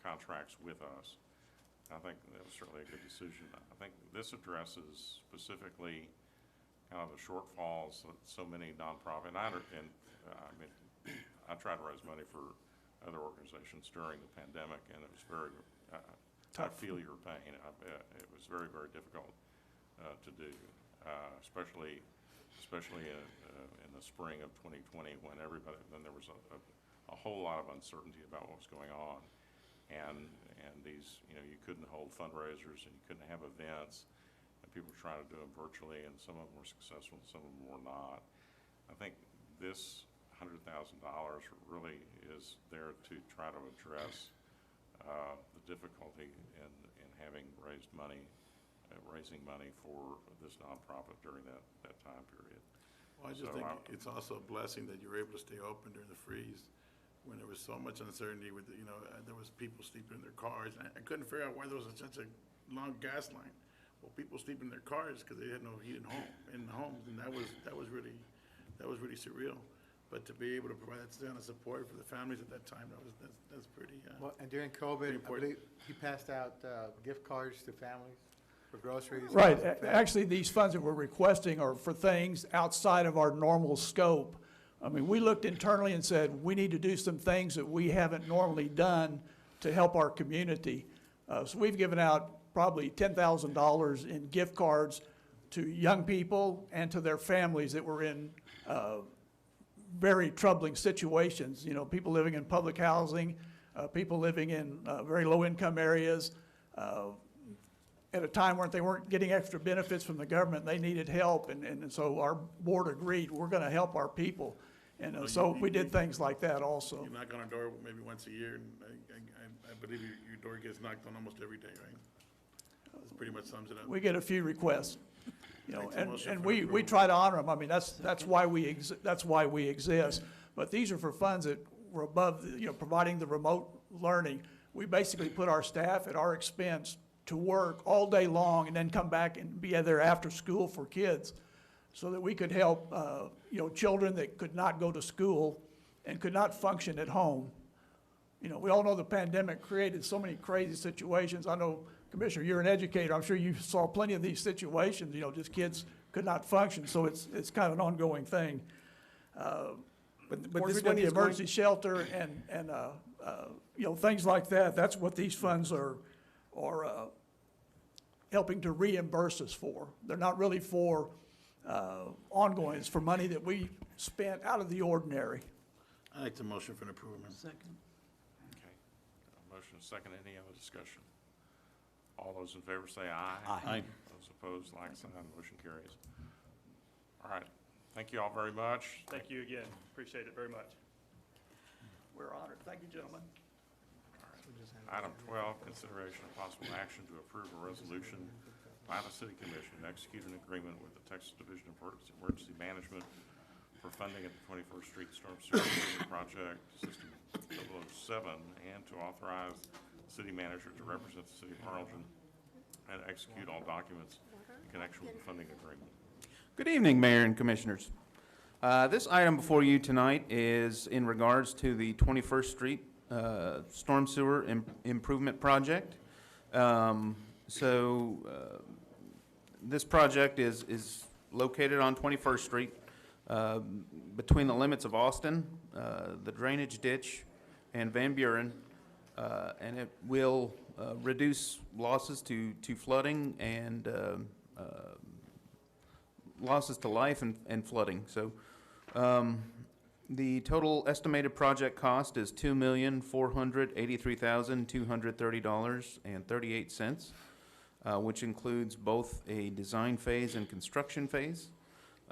contracts with us. I think that was certainly a good decision. I think this addresses specifically kind of the shortfalls that so many nonprofit, I mean, I tried to raise money for other organizations during the pandemic, and it was very, I feel your pain. It was very, very difficult to do, especially in the spring of 2020 when there was a whole lot of uncertainty about what was going on. And these, you couldn't hold fundraisers and you couldn't have events, and people were trying to do them virtually, and some of them were successful and some of them were not. I think this $100,000 really is there to try to address the difficulty in having raising money for this nonprofit during that time period. Well, I just think it's also a blessing that you were able to stay open during the freeze when there was so much uncertainty with, there was people sleeping in their cars. And I couldn't figure out why there was such a long gas line. Well, people sleep in their cars because they had no heat in the homes, and that was really surreal. But to be able to provide that kind of support for the families at that time, that's pretty. Well, and during COVID, I believe he passed out gift cards to families for groceries. Right. Actually, these funds that we're requesting are for things outside of our normal scope. I mean, we looked internally and said, we need to do some things that we haven't normally done to help our community. So we've given out probably $10,000 in gift cards to young people and to their families that were in very troubling situations. People living in public housing, people living in very low-income areas, at a time when they weren't getting extra benefits from the government. They needed help, and so our board agreed, we're going to help our people. And so we did things like that also. You knock on our door maybe once a year, and I believe your door gets knocked on almost every day, right? That pretty much sums it up. We get a few requests, Makes a and motion for we approval. try to honor them. I mean, that's why we exist. But these are for funds that were above, providing the remote learning. We basically put our staff at our expense to work all day long and then come back and be there after school for kids, so that we could help, children that could not go to school and could not function at home. We all know the pandemic created so many crazy situations. I know, Commissioner, you're an educator. I'm sure you saw plenty of these situations, just kids could not function. So it's kind of an ongoing thing. But this money, the emergency shelter and things like that, that's what these funds are helping to reimburse us for. They're not really for ongoing. It's for money that we spent out of the ordinary. I like the motion for an approval. Second. Okay. Motion is second. Any other discussion? All those in favor say aye. Aye. Those opposed, like sign. Motion carries. All right. Thank you all very much. Thank you again. Appreciate it very much. We're honored. Thank you, gentlemen. Item 12, consideration of possible action to approve a resolution by the City Commission to execute an agreement with the Texas Division of Emergency Management for funding at the 21st Street Storm Sewer Improvement Project System 007, and to authorize the city manager to represent the City of Harlingen and execute all documents in connection with the funding agreement. Good evening, Mayor and Commissioners. This item before you tonight is in regards to the 21st Street Storm Sewer Improvement Project. This project is located on 21st Street between the limits of Austin, the drainage ditch, and Van Buren, and it will reduce losses to flooding and losses to life and flooding. So the total estimated project cost is $2,483,230.38, which includes both a design phase and construction phase.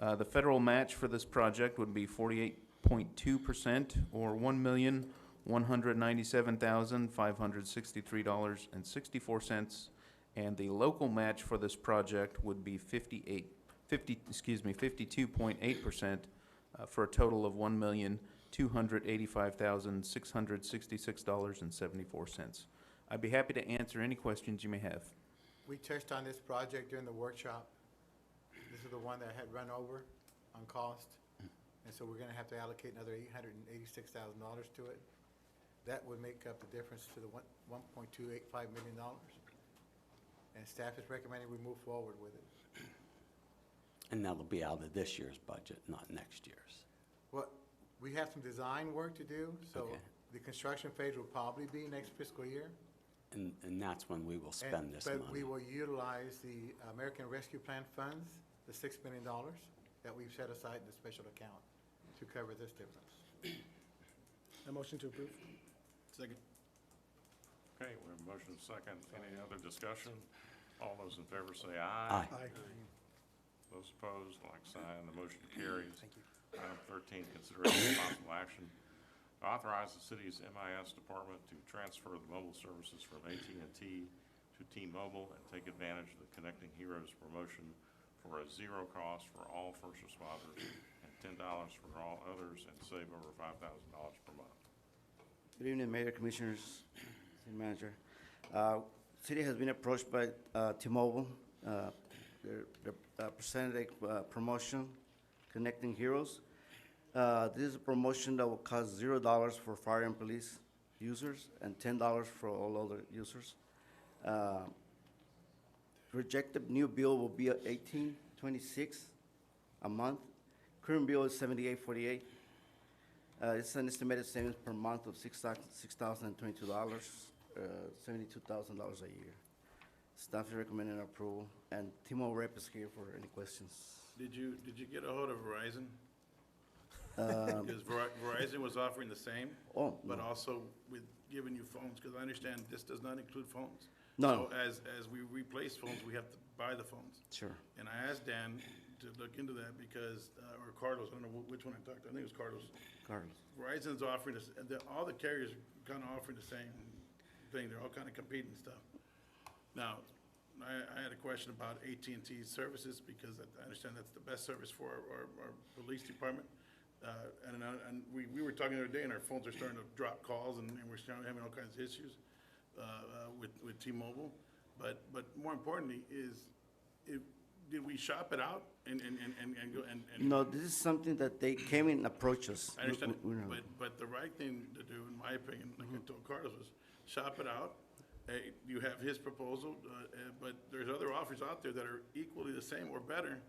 The federal match for this project would be 48.2%, or $1,197,563.64, and the local match for this project would be 52.8%, for a total of $1,285,666.74. I'd be happy to answer any questions you may have. We touched on this project during the workshop. This is the one that had run over on cost, and so we're gonna have to allocate another $886,000 to it. That would make up the difference to the $1.285 million. And staff is recommending we move forward with it. And that'll be out of this year's budget, not next year's. Well, we have some design work to do, so Okay. the construction phase will probably be next fiscal year. And that's when we will spend this money. But we will utilize the American Rescue Plan funds, the $6 million that we've set aside in the special account to cover this difference. A motion to approve? Second. Okay, we have a motion second. Any other discussion? All those in favor say aye. Aye. Those opposed, like sign. The motion carries. Thank you. Item 13, consideration of possible action to authorize the city's MIS department to transfer the mobile services from AT&T to T-Mobile and take advantage of the Connecting Heroes promotion for a zero cost for all first responders and $10 for all others, and save over $5,000 per month. Good evening, Mayor, Commissioners, City Manager. City has been approached by T-Mobile. They're presented a promotion, Connecting Heroes. This is a promotion that will cost $0 for fire and police users and $10 for all other users. Projected new bill will be $18.26 a month. Current bill is $78.48. It's an estimated savings per month of $6,022, $72,000 a year. Staff is recommending approval, and T-Mobile rep is here for any questions. Did you get a hold of Verizon? Because Verizon was offering the same, but also with giving you phones, because I understand this does not include phones. No. So as we replace phones, we have to buy the phones. Sure. And I asked Dan to look into that because, or Carlos, I don't know which one I talked to, I think it was Carlos. Carlos. Verizon's offering us, all the carriers are kind of offering the same thing, they're all kind of competing stuff. Now, I had a question about AT&T services because I understand that's the best service for our police department. And we were talking the other day, and our phones are starting to drop calls, and we're starting having all kinds of issues with T-Mobile. But more importantly did we shop it out and go and? No, this is something that they came in and approached us. I understand, but the right thing to do, in my opinion, like I told Carlos, was shop it out. You have his proposal, but there's other offers out there that are equally the same or better.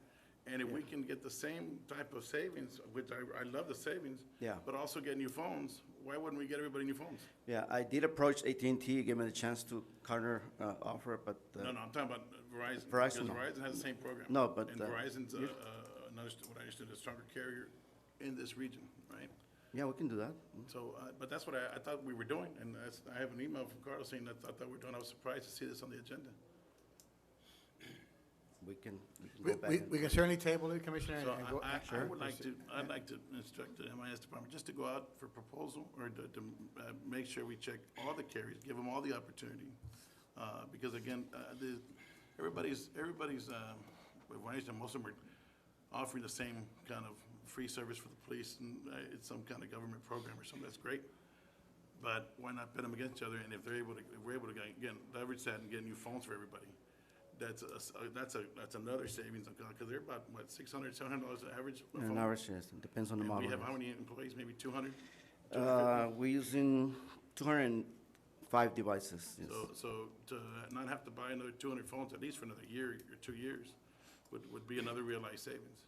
And if we can get the same type of savings, which I love the savings, Yeah. but also get new phones, why wouldn't we get everybody new phones? Yeah, I did approach AT&T, give me the chance to counter offer, but. No, I'm talking about Verizon. Verizon, Because no. Verizon has the same program. No, but, And Verizon's, what I understood, a stronger carrier in this region, right? Yeah, we can do that. So, but that's what I thought we were doing, and I have an email from Carlos saying that I thought we were doing. I was surprised to see this on the agenda. we can go back. We can certainly table it, Commissioner, So and go. I would like to, I'd like to instruct the MIS department just to go out for proposal or to make sure we check all the carriers, give them all the opportunity. Because again, everybody's, most of them are offering the same kind of free service for the police, and it's some kind of government program or something, that's great. But why not pit them against each other, and if we're able to, again, leverage that and get new phones for everybody, that's another savings, because they're about, what, $600, $700 an average? a On phone? average, yes, it depends on the And model. we have how many employees, maybe 200? We're using 205 devices, yes. So to not have to buy another 200 phones, at least for another year or 2 years, would be another realized savings.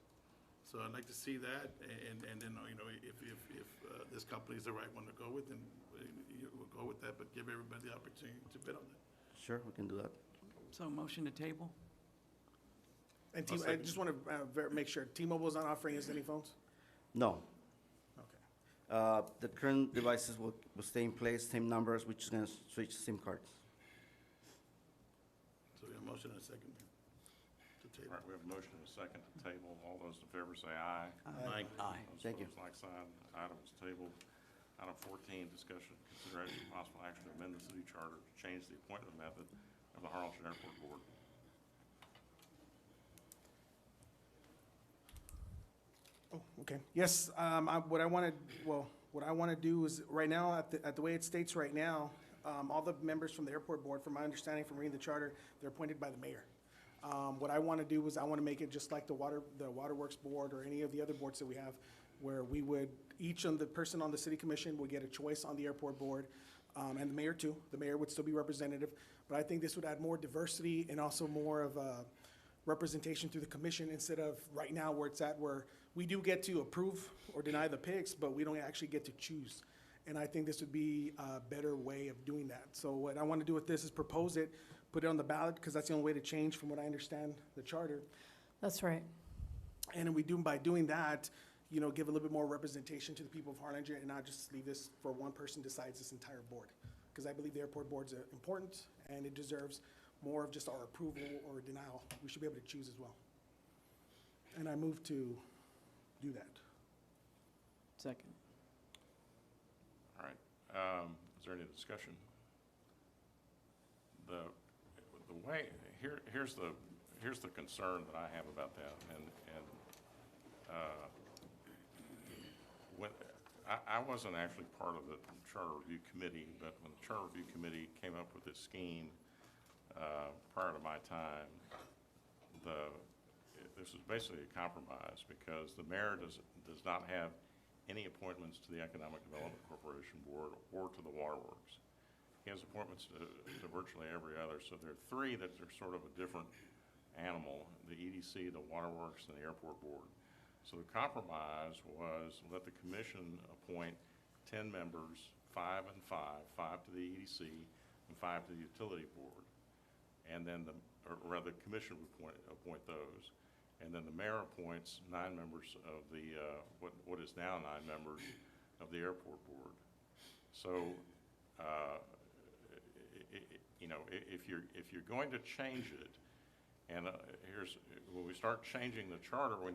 So I'd like to see that, and then, you know, if this company is the right one to go with, then we'll go with that, but give everybody the opportunity to bid on that. Sure, we can do that. So motion to table? And I just want to make sure, T-Mobile's not offering us any phones? No. Okay. The current devices will stay in place, same numbers, we're just gonna switch SIM cards. So we have a motion and a second to All table. right, we have a motion and a second to table. All those in favor say aye. Aye. Aye. Those Thank you. opposed, like sign. Item is tabled. Item 14, discussion, consideration, and possible action to amend the city charter to change the appointment method of the Harlingen Airport Board. Oh, okay. Yes, what I want to do is, right now, at the way it states right now, all the members from the airport board, from my understanding from reading the charter, they're appointed by the mayor. What I want to do is I want to make it just like the Waterworks Board or any of the other boards that we have, where we would, each of the person on the city commission would get a choice on the airport board, and the mayor too. The mayor would still be representative, but I think this would add more diversity and also more of a representation through the commission instead of right now where it's at, where we do get to approve or deny the picks, but we don't actually get to choose. And I think this would be a better way of doing that. So what I want to do with this is propose it, put it on the ballot, because that's the only way to change from what I understand the charter. That's right. And we do, by doing that, you know, give a little bit more representation to the people of Harlingen and not just leave this for one person decides this entire board. Because I believe the airport board's important and it deserves more of just our approval or denial. We should be able to choose as well. And I move to do that. Second. All right, is there any discussion? The way, here's the concern that I have about that, and when, I wasn't actually part of the Charter Review Committee, but when the Charter Review Committee came up with this scheme, prior to my time, this was basically a compromise, because the mayor does not have any appointments to the Economic Development Corporation Board or to the Waterworks. He has appointments to virtually every other, so there are three that are sort of a different animal, the EDC, the Waterworks, and the Airport Board. So the compromise was let the commission appoint 10 members, 5 and 5 to the EDC and 5 to the Utility Board. And then or rather, the commission would appoint those. And then the mayor appoints 9 members of the, what is now 9 members of the Airport Board. So, you know, if you're going to change it, and when we start changing the charter, we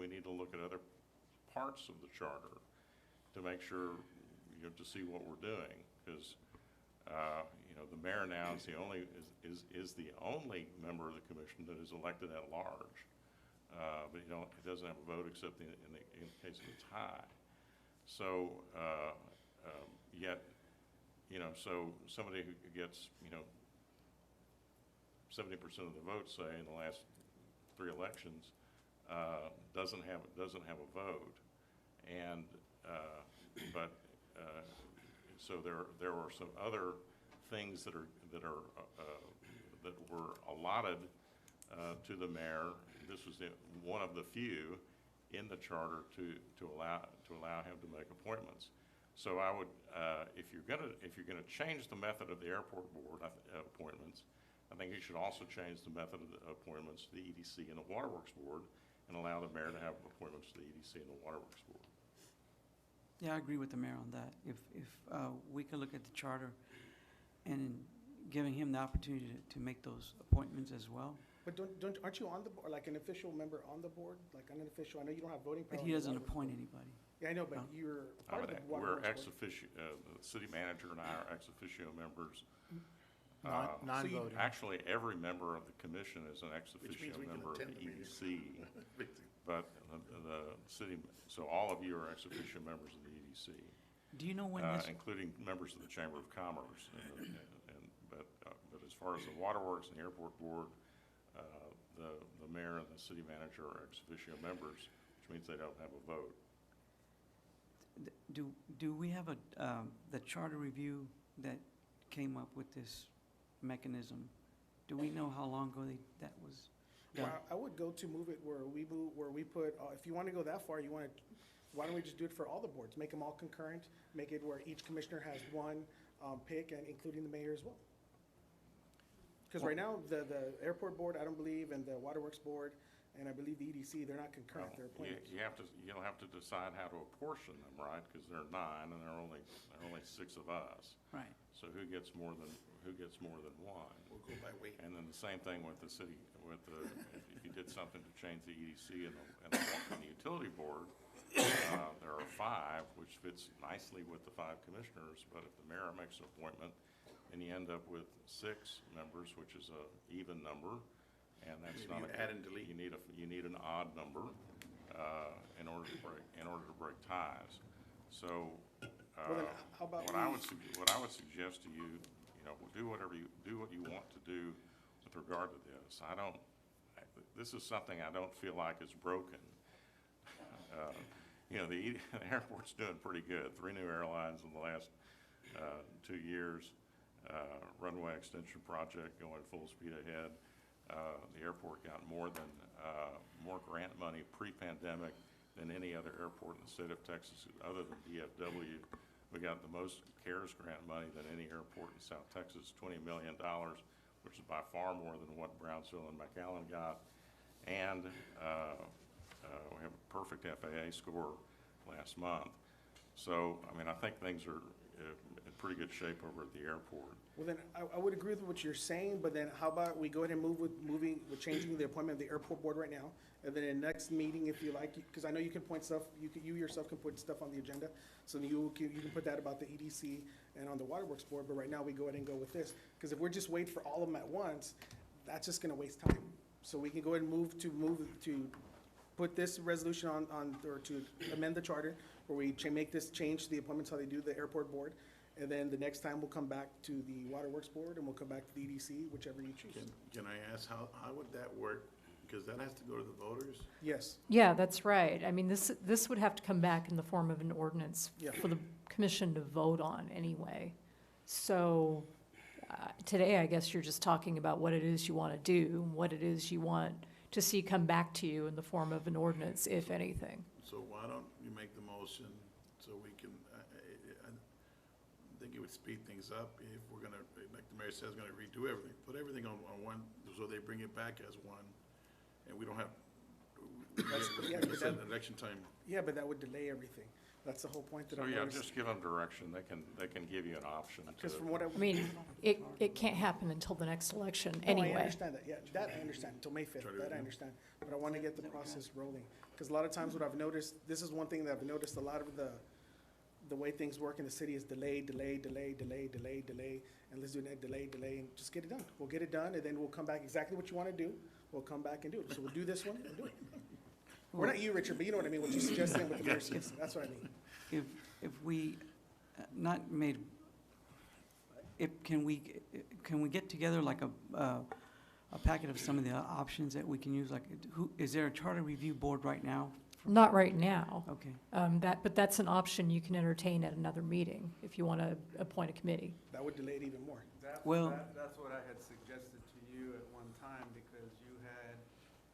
need to look at other parts of the charter to make sure, you know, to see what we're doing, because you know, the mayor now is the only member of the commission that is elected at large, but he doesn't have a vote except in the case of a tie. So yet, you know, so somebody who gets, you know, 70% of the votes, say, in the last 3 elections, doesn't have a vote, and but so there were some other things that were allotted to the mayor. This was one of the few in the charter to allow him to make appointments. So I would, if you're gonna change the method of the airport board appointments, I think you should also change the method of the appointments to the EDC and the Waterworks Board, and allow the mayor to have appointments to the EDC and the Waterworks Board. Yeah, I agree with the mayor on that. If we could look at the charter and, giving him the opportunity to make those appointments as well. But aren't you on the, board, like an official member on the board? Like unofficial, I know you don't have voting power. But on he the doesn't Water Works appoint Board. anybody. Yeah, I know, but No. you're part of the Water We're Works ex Board. officio, the city manager and I are ex officio members. Non-voting. Actually, every member of the commission is an ex Which means officio we can member of the attend the meeting. EDC. But the city, so all of you are ex officio members of the EDC. Do you know when this, Including members of the Chamber of Commerce. But as far as the waterworks and the airport board, the mayor and the city manager are ex officio members, which means they don't have a vote. do we have the charter review that came up with this mechanism? Do we know how long ago that was done? Well, I would go to move it where we put, if you want to go that far, why don't we just do it for all the boards? Make them all concurrent, make it where each commissioner has one pick, and including the mayor as well. Because right now, the airport board, I don't believe, and the waterworks board, and I believe the EDC, they're not concurrent, they're appointed. You'll have to decide how to apportion them, right? Because there are 9 and there are only 6 of us. Right. So who gets more than one? We'll go by weight. And then the same thing with the city, if you did something to change the EDC and the utility board, there are 5, which fits nicely with the 5 commissioners, but if the mayor makes an appointment, and you end up with 6 members, which is a even number, and that's You not need a. add and delete. You need an odd number, in order to break ties. So, Well, then how about what I would suggest to you, do what you want to do with regard to this. This is something I don't feel like is broken. The airport's doing pretty good. 3 new airlines in the last 2 years. Runway extension project going full speed ahead. The airport got more grant money pre-pandemic than any other airport in the state of Texas, other than DFW. We got the most CARES grant money than any airport in South Texas, $20 million, which is by far more than what Brownsville and McAllen got. And we have a perfect FAA score last month. So, I think things are in pretty good shape over at the airport. Well, then, I would agree with what you're saying, but then how about we go ahead and move with changing the appointment of the airport board right now? And then in the next meeting, if you like, because I know you can point stuff, you yourself can put stuff on the agenda. So then you can put that about the EDC and on the waterworks board, but right now we go ahead and go with this. Because if we're just waiting for all of them at once, that's just gonna waste time. So we can go ahead and move to put this resolution or to amend the charter, where we make this change to the appointments how they do the airport board. And then the next time we'll come back to the waterworks board and we'll come back to the EDC, whichever you choose. Can I ask, how would that work? Because that has to go to the voters? Yes. Yeah, that's right. I mean, this would have to come back in the form of an ordinance Yeah. for the commission to vote on anyway. So today, I guess you're just talking about what it is you want to do, what it is you want to see come back to you in the form of an ordinance, if anything. So why don't you make the motion so we can, I think it would speed things up if we're gonna, like the mayor says, gonna redo everything, put everything on one, so they bring it back as one, and we don't have, election time. Yeah, but that would delay everything. That's the whole point that So I'm. yeah, just give them direction. They can give you an option to. Because from what I mean, it can't happen until the next election No, I anyway. understand that, yeah, that I understand, until May 5th, that I understand. But I want to get the process rolling. Because a lot of times what I've noticed, this is one thing that I've noticed, a lot of the way things work in the city is delay, and let's do that, delay, and just get it done. We'll get it done, and then we'll come back, exactly what you want to do, we'll come back and do it. So we'll do this one and do it. We're not you, Richard, but you know what I mean, what you're suggesting with the mayor's case, that's what I mean. If we, not made, can we get together like a packet of some of the options that we can use, like, is there a charter review board right now? Not right now. Okay. But that's an option you can entertain at another meeting if you want to appoint a committee. That would delay it even more. That's what I had suggested to you at one time, because you had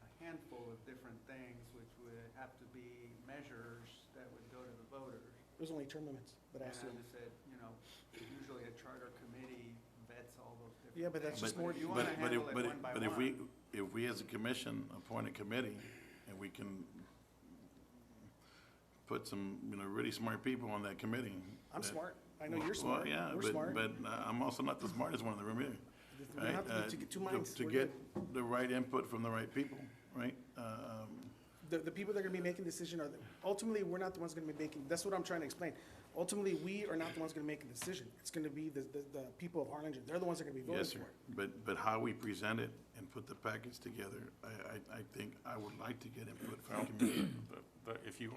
a handful of different things which would have to be measures that would go to the voters. There's only term limits, but I And assume. I just said, usually a charter committee vets all those different things. Yeah, but that's just more. You want to handle it one by one. But if we as a commission appoint a committee, and we can put some, really smart people on that committee. I'm smart. I know you're smart. Well, yeah, We're smart. but I'm also not the smartest one in the room either. We don't have to be right? two minds. To We're get the right input from the right people, right? The people that are gonna be making the decision are, ultimately, we're not the ones gonna be making, that's what I'm trying to explain. Ultimately, we are not the ones gonna make a decision. It's gonna be the people of Harlingen. They're the ones that are gonna be voting Yes, for sir. it. But how we present it and put the package together, I think I would like to get input from the community. If you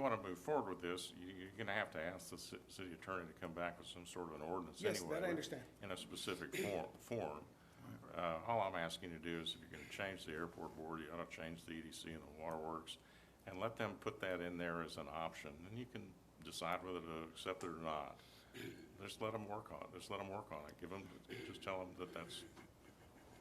want to move forward with this, you're going to have to ask the city attorney to come back with some sort of an ordinance anyway. Yes, that I understand. In a specific form. All I'm asking you to do is if you're going to change the airport board, you ought to change the EDC and the waterworks and let them put that in there as an option. And you can decide whether to accept it or not. Just let them work on it. Just let them work on it. Just tell them that that's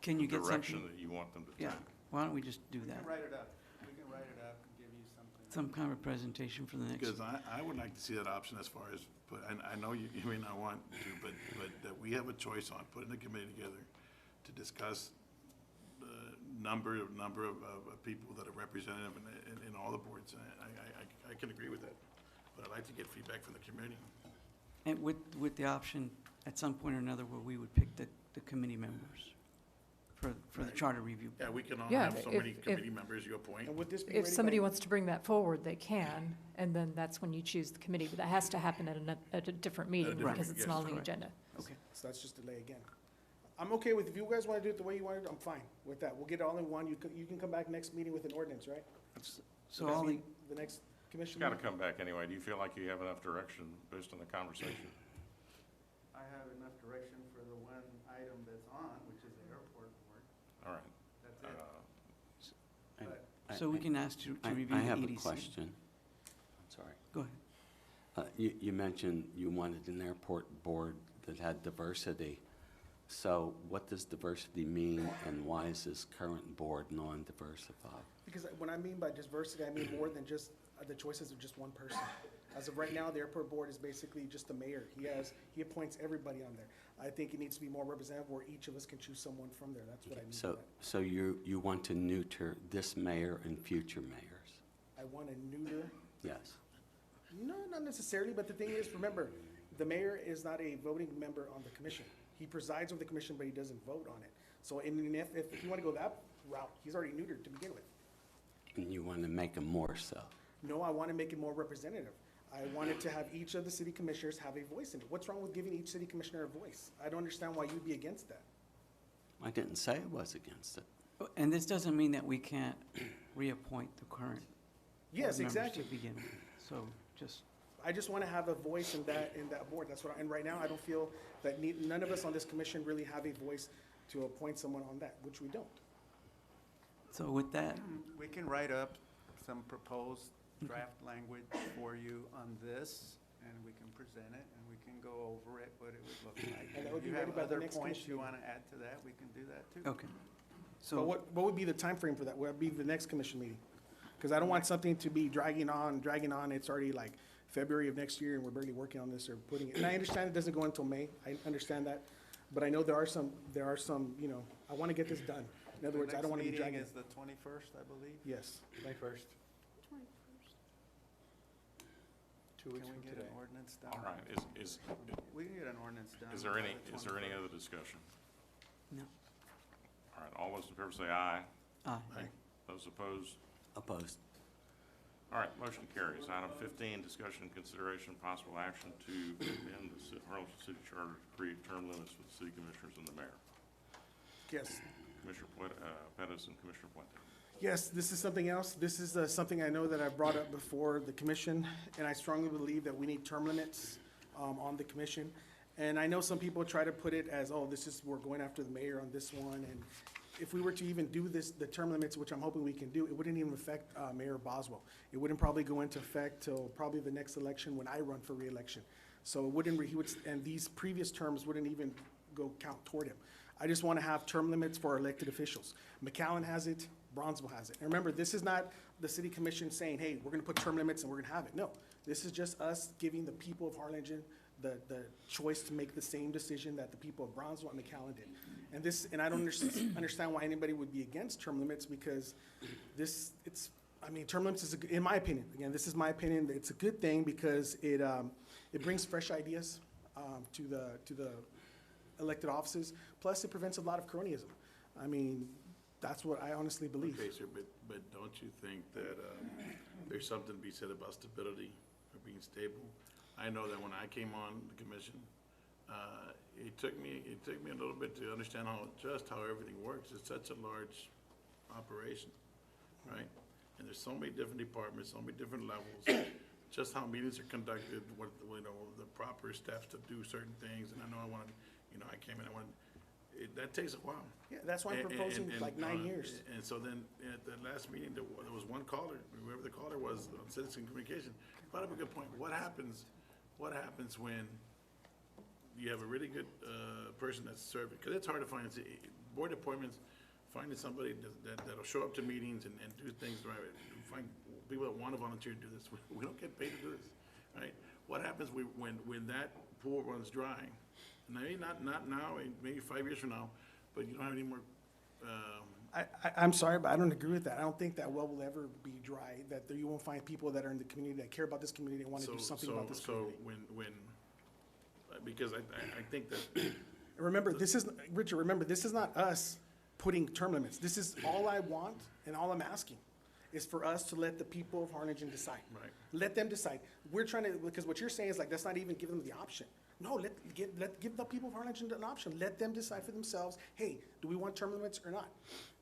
Can you the get direction something? that you want them to Yeah, take. why don't we just do We that? can write it up. We can write it up and give you something. Some kind of presentation for the next. Because I would like to see that option as far as, but I know you may not want to, but that we have a choice on putting the committee together to discuss the number of people that are representative in all the boards. I can agree with that, but I'd like to get feedback from the community. And with the option, at some point or another, where we would pick the committee members for the Right. charter review. Yeah, we can all Yeah, have so if- many committee members you appoint. And would this be If ready somebody by- wants to bring that forward, they can, and then that's when you choose the committee, but that has to happen at a different meeting different because meeting, it's yes, not on the correct. agenda. Okay, so that's just delay again. I'm okay with, if you guys wanna do it the way you want it, I'm fine with that. We'll get it all in one. You can come back next meeting with an ordinance, right? So all the, The next It's commission got to meeting? come back anyway. Do you feel like you have enough direction based on the conversation? I have enough direction for the one item that's on, which is the airport board. All right. That's it. so we can ask to review the I have a EDC. question. I'm sorry. Go ahead. You mentioned you wanted an airport board that had diversity. So what does diversity mean, and why is this current board non-diversified? Because when I mean by diversity, I mean more than just the choices of just one person. As of right now, the airport board is basically just the mayor. He appoints everybody on there. I think it needs to be more representative where each of us can choose someone from there. That's what I mean by that. So you want to neuter this mayor and future mayors? I want a neuter. Yes. No, not necessarily, but the thing is, remember, the mayor is not a voting member on the commission. He presides over the commission, but he doesn't vote on it. So if you want to go that route, he's already neutered to begin with. And you want to make them more so? No, I want to make it more representative. I wanted to have each of the city commissioners have a voice in it. What's wrong with giving each city commissioner a voice? I don't understand why you'd be against that. I didn't say I was against it. And this doesn't mean that we can't reappoint the current Yes, board members exactly. to begin with. So just, I just want to have a voice in that board. That's what, and right now, I don't feel that none of us on this commission really have a voice to appoint someone on that, which we don't. so with that, We can write up some proposed draft language for you on this, and we can present it, and we can go over it, what it would look like. And that would If be you ready have by the other next points commission you meeting. want to add to that, we can do that too. okay. So So, what would be the time frame for that? Would it be the next commission meeting? Because I don't want something to be dragging on. It's already like February of next year, and we're barely working on this or putting it. And I understand it doesn't go until May. I understand that. But I know there are some, I want to get this done. In other words, I don't want to be dragging. The next meeting is the 21st, I believe. Yes. 21st. 2 weeks Can we from get today. an ordinance done? All right. We can get an ordinance done. Is there by any the 21st. other discussion? no. All right. All those in favor say aye. Aye. Those opposed? Opposed? All right, motion carries. Item 15, discussion and consideration, possible action to amend the Harlingen City Charter to create term limits for the city commissioners and the mayor. Yes. Commissioner Pettis and Commissioner Puente. Yes, this is something else. This is something I know that I've brought up before the commission, and I strongly believe that we need term limits on the commission. And I know some people try to put it as, oh, we're going after the mayor on this one, and if we were to even do this, the term limits, which I'm hoping we can do, it wouldn't even affect Mayor Boswell. It wouldn't probably go into effect till probably the next election when I run for reelection. So it wouldn't, and these previous terms wouldn't even count toward him. I just want to have term limits for our elected officials. McAllen has it, Bronzeville has it. And remember, this is not the city commission saying, hey, we're going to put term limits and we're going to have it. No, this is just us giving the people of Harlingen the choice to make the same decision that the people of Bronzeville and McAllen did. And I don't understand why anybody would be against term limits, because term limits is, in my opinion, again, this is my opinion, it's a good thing because it brings fresh ideas. to the elected offices. Plus, it prevents a lot of cronyism. I mean, that's what I honestly believe. Okay, sir, but don't you think that there's something to be said about stability or being stable? I know that when I came on the commission, it took me a little bit to understand how everything works. It's such a large operation, right? And there's so many different departments, so many different levels, just how meetings are conducted, what, you know, the proper steps to do certain things. And I know I came in, that takes a while. Yeah, that's why I'm proposing like 9 years. And so then at the last meeting, there was one caller, whoever the caller was on citizen communication, brought up a good point. What happens when you have a really good person that's serving? Because it's hard to find board appointments, finding somebody that'll show up to meetings and do things the right way. Find people that want to volunteer to do this. We don't get paid to do this, right? What happens when that pool runs dry? Maybe not now, maybe 5 years from now, but you don't have any more. I'm sorry, but I don't agree with that. I don't think that well will ever be dry, that you won't find people that are in the community that care about this community and want to do something about this community. Because I think that. Remember, Richard, this is not us putting term limits. This is all I want and all I'm asking is for us to let the people of Harlingen decide. Right. Let them decide. We're trying to, because what you're saying is like, let's not even give them the option. No, give the people of Harlingen an option. Let them decide for themselves, hey, do we want term limits or not?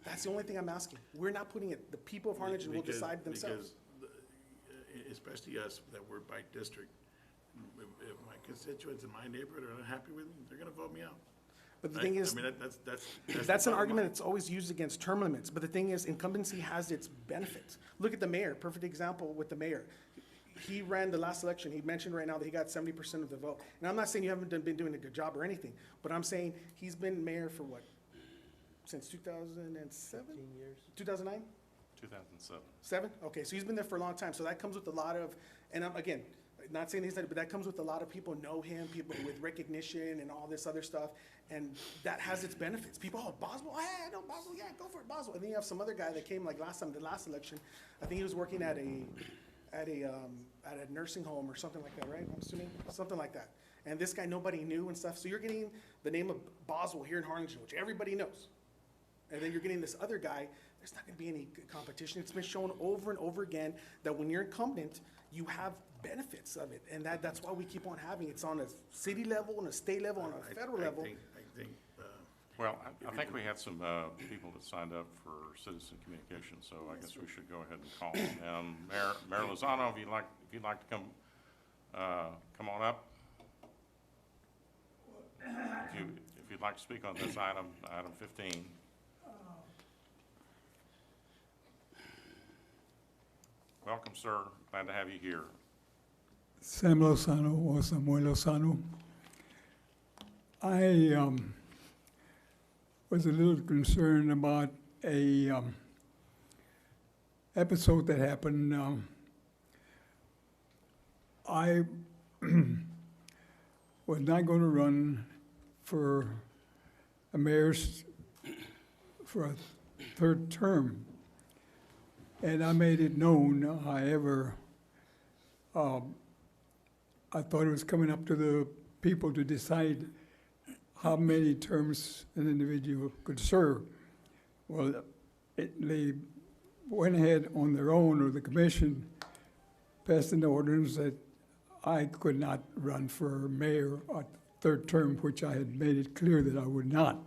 That's the only thing I'm asking. We're not putting it, the people of Harlingen will decide themselves. Because especially us that we're by district, if my constituents in my neighborhood are unhappy with me, they're gonna vote me out. But the thing is, I mean, that's an argument that's always used against term limits. But the thing is, incumbency has its benefits. Look at the mayor, perfect example with the mayor. He ran the last election. He mentioned right now that he got 70% of the vote. And I'm not saying you haven't been doing a good job or anything, but I'm saying he's been mayor for what? Since 2007? 15 years. 2009? 2007. 7? Okay, so he's been there for a long time. So that comes with a lot of, and I'm, again, not saying he's not, but that comes with a lot of people know him, people with recognition and all this other stuff. And that has its benefits. People, oh, Boswell, I know Boswell, yeah, go for it, Boswell. And then you have some other guy that came like last time, the last election. I think he was working at a nursing home or something like that, right? I'm assuming, something like that. And this guy, nobody knew and stuff. So you're getting the name of Boswell here in Harlingen, which everybody knows. And then you're getting this other guy, there's not gonna be any competition. It's been shown over and over again that when you're incumbent, you have benefits of it. And that's why we keep on having it. It's on a city level, on a state level, on a federal level. I think, well, I think we had some people that signed up for citizen communication, so I guess we should go ahead and call them. Mayor Lozano, if you'd like to come on up. If you'd like to speak on this item 15. Welcome, sir. Glad to have you here. Sam Lozano or Samuel Lozano. I was a little concerned about a episode that happened. I was not going to run for a mayor's for a third term, and I made it known. However, I thought it was coming up to the people to decide how many terms an individual could serve. Well, they went ahead on their own, or the commission passed an ordinance that I could not run for mayor a third term, which I had made it clear that I would not.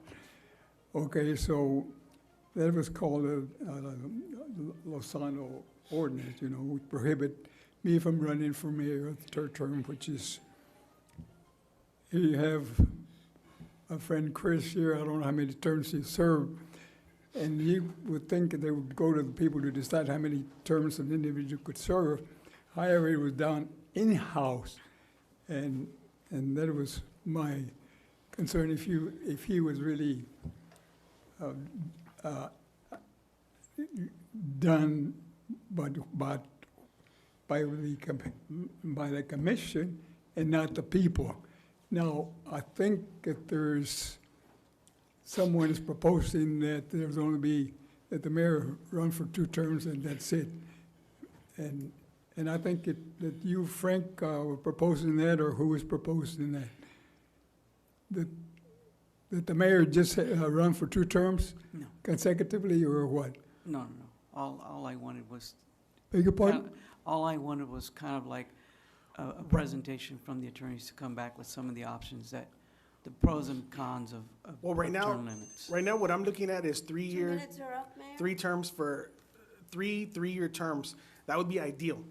Okay, so that was called a Lozano ordinance, which prohibit me from running for mayor a third term, which is, here you have a friend Chris here, I don't know how many terms he served, and you would think that they would go to the people to decide how many terms an individual could serve. However, it was done in-house, and that was my concern. If he was really done by the commission and not the people. Now, I think that someone is proposing that that the mayor run for 2 terms and that's it. And I think that you, Frank, were proposing that, or who was proposing that? that the mayor just run for 2 terms No. consecutively, or what? No, no, no. All I wanted was. Beg your pardon? All I wanted was kind of like a presentation from the attorneys to come back with some of the options that, the pros and cons of Well, right of now, term limits. right now, what I'm looking at is 3 2 year, minutes are up, Mayor? 3 terms for, 3-year terms. That would be ideal.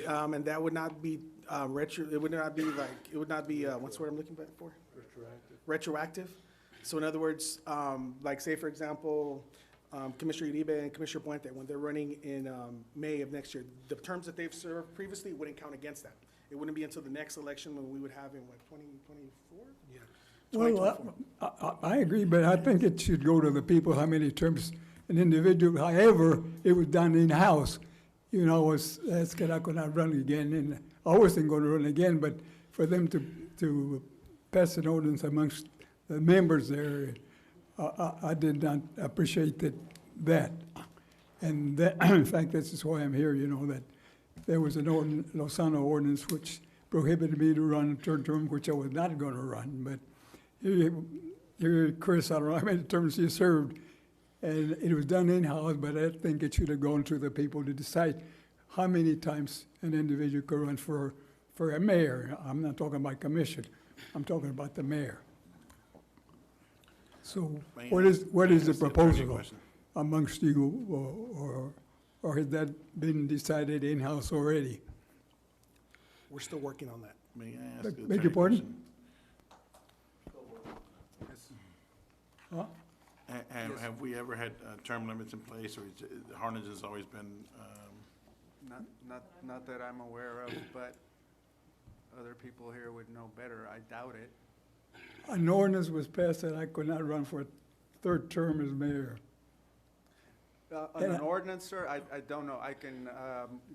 And that would not be, it would not be like, it would not be, what's the word I'm looking for? Retroactive. So in other words, like say, for example, Commissioner Uribe and Commissioner Puente, when they're running in, May of next year, the terms that they've served previously wouldn't count against that. It wouldn't be until the next election when we would have in, what, 2024? Yeah. Well, I agree, but I think it should go to the people, how many terms an individual, however, it was done in-house. You know, that's que I could not run again, and I wasn't gonna run again, but for them to pass an ordinance amongst the members there, I did not appreciate that. And that, in fact, this is why I'm here, you know, that there was an Lozano ordinance which prohibited me to run a third term, which I was not gonna run, but here, Chris, I don't know how many terms you served, and it was done in-house, but I think it should have gone to the people to decide how many times an individual could run for a mayor. I'm not talking about commission, I'm talking about the mayor. So what is the proposal amongst you, or has that been decided in-house already? We're still working on that. May I ask the Beg your attorney pardon? question? Huh? Have we ever had term limits in place, or Harlingen's always been, Not that I'm aware of, but other people here would know better. I doubt it. An ordinance was passed that I could not run for a third term as mayor. On an ordinance, sir, I don't know. I can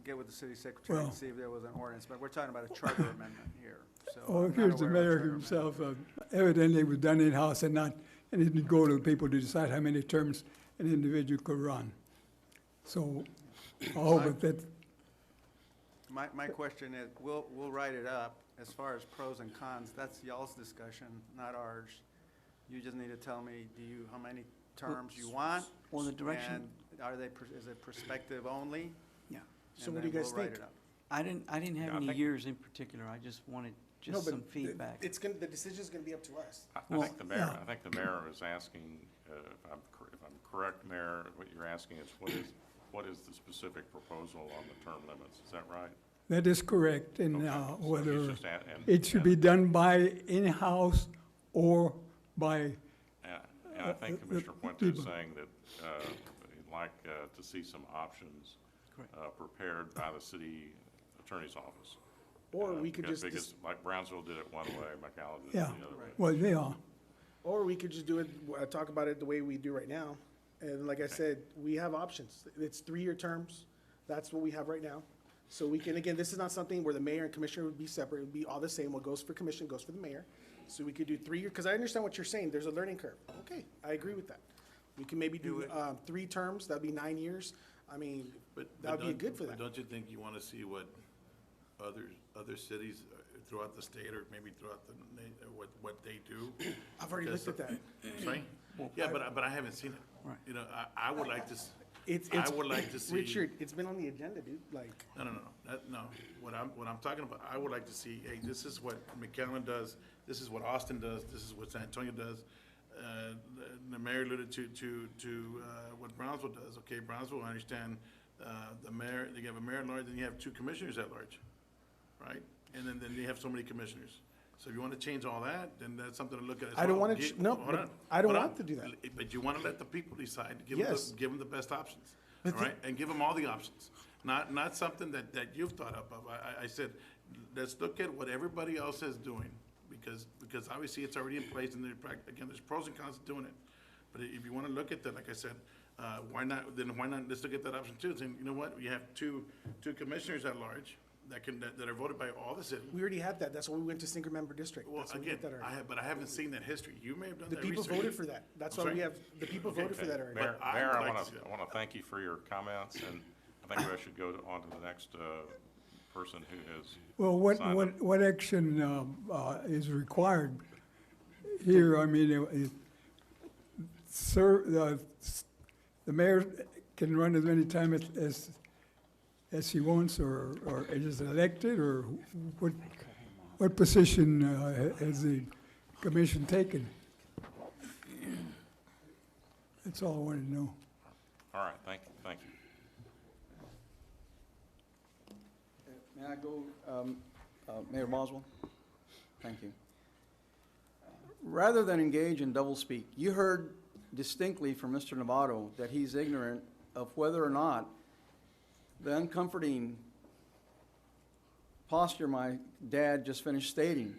get with the city secretary and Well- see if there was an ordinance, but we're talking about a charter amendment here, so. Oh, I'm not here's the aware of a mayor charter himself. Evidently, it was done in-house and it didn't go to the people to decide how many terms an individual could run. So I hope that, My question is, we'll write it up. As far as pros and cons, that's y'all's discussion, not ours. You just need to tell me, how many terms you want? Well, the direction. And is it prospective only? Yeah. So And what do you then guys we'll write think? it up. I didn't have Yeah, I any think- years in particular. I just wanted No, just but some feedback. the decision's gonna be up to us. I Well, think the mayor is asking, if I'm correct, Mayor, what you're asking is what is the specific proposal on the term limits? Is that right? that is correct, and Okay, so he's whether just it should be done by in-house or by, And I think Commissioner Puente is saying that he'd like to see some options prepared by the city attorney's office. Or we could just, Because like Brownsville did it one way, McAllen did it the yeah, other way. well, they are. or we could just do it, talk about it the way we do right now. And like I said, we have options. It's 3-year terms. That's what we have right now. So we can, again, this is not something where the mayor and commissioner would be separate. It would be all the same. What goes for commission goes for the mayor. So we could do 3 year, because I understand what you're saying. There's a learning curve. Okay, I agree with that. We can maybe do 3 terms. That'd be 9 years. I mean, that would be good for that. Don't you think you want to see what other cities throughout the state, or maybe throughout what they do? I've already looked at that. Sorry? Yeah, but I haven't seen it. Right. You know, I would like to, I would like to see. Richard, it's been on the agenda, dude, like. No. What I'm talking about, I would like to see, hey, this is what McAllen does, this is what Austin does, this is what San Antonio does. The mayor alluded to what Brownsville does. Okay, Brownsville, I understand, the mayor, they have a mayor at large, then you have 2 commissioners at large, right? And then you have so many commissioners. So if you want to change all that, then that's something to look at as well. I don't want to, no, Hold on, I don't hold on. want to do that. But you want to let the people decide, Yes. give them the best options, But all right? And give them all the options, not something that you've thought up of. I said, let's look at what everybody else is doing, because obviously it's already in place, and again, there's pros and cons to doing it. But if you want to look at that, like I said, why not, let's look at that option too, saying, you know what, we have two commissioners at large that are voted by all the cities. We already had that. That's why we went to single member district. Well, That's why we again, did that already. but I haven't seen that history. You may have done The that people research. voted for that. That's I'm why we sorry? have, the people voted for that already. Mayor, But I Mayor, would I like want to see that. to thank you for your comments, and I think I should go on to the next person who has Well, signed up. what action is required here, I mean, the mayor can run as many times as he wants, or is elected, or what position has the commission taken? That's all I wanted to know. All right, thank you. May I go, Mayor Boswell? Thank you. Rather than engage in doublespeak, you heard distinctly from Mr. Novato that he's ignorant of whether or not the uncomforting posture my dad just finished stating,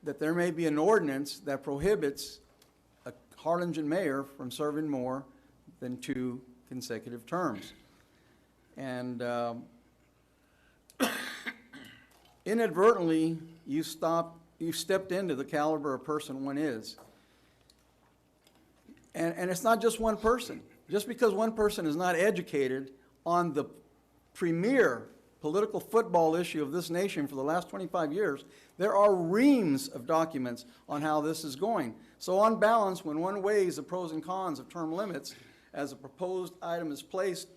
that there may be an ordinance that prohibits a Harlingen mayor from serving more than 2 consecutive terms. And inadvertently, you stepped into the caliber of person one is. And it's not just one person. Just because one person is not educated on the premier political football issue of this nation for the last 25 years, there are reams of documents on how this is going. So on balance, when one weighs the pros and cons of term limits as a proposed item is placed,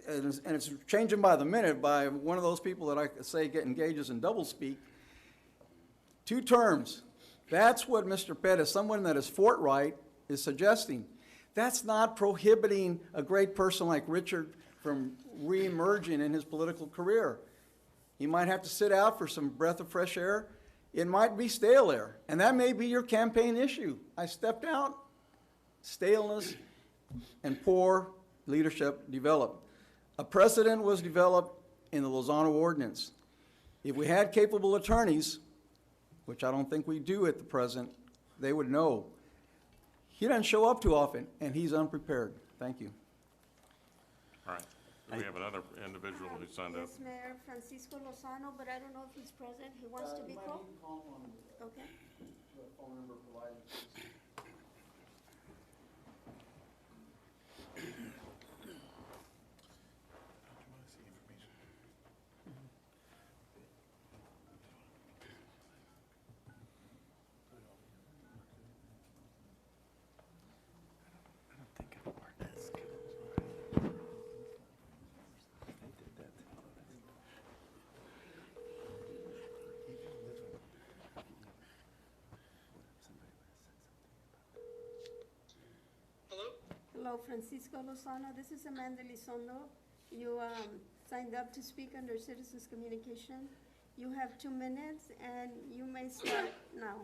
and it's changing by the minute by one of those people that I say engages in doublespeak, 2 terms. That's what Mr. Pettis, someone that is forthright, is suggesting. That's not prohibiting a great person like Richard from re-emerging in his political career. He might have to sit out for some breath of fresh air. It might be stale air, and that may be your campaign issue. I stepped out, staleness and poor leadership developed. A precedent was developed in the Lozano Ordinance. If we had capable attorneys, which I don't think we do at the present, they would know. He doesn't show up too often, and he's unprepared. Thank you. All right, we have another individual who signed up. Yes, Mayor Francisco Lozano, but I don't know if he's present. He wants to be called? Okay. Phone number provided. Hello, Francisco Lozano. This is Amanda Lizondo. You signed up to speak under Citizens Communication. You have 2 minutes, and you may start now.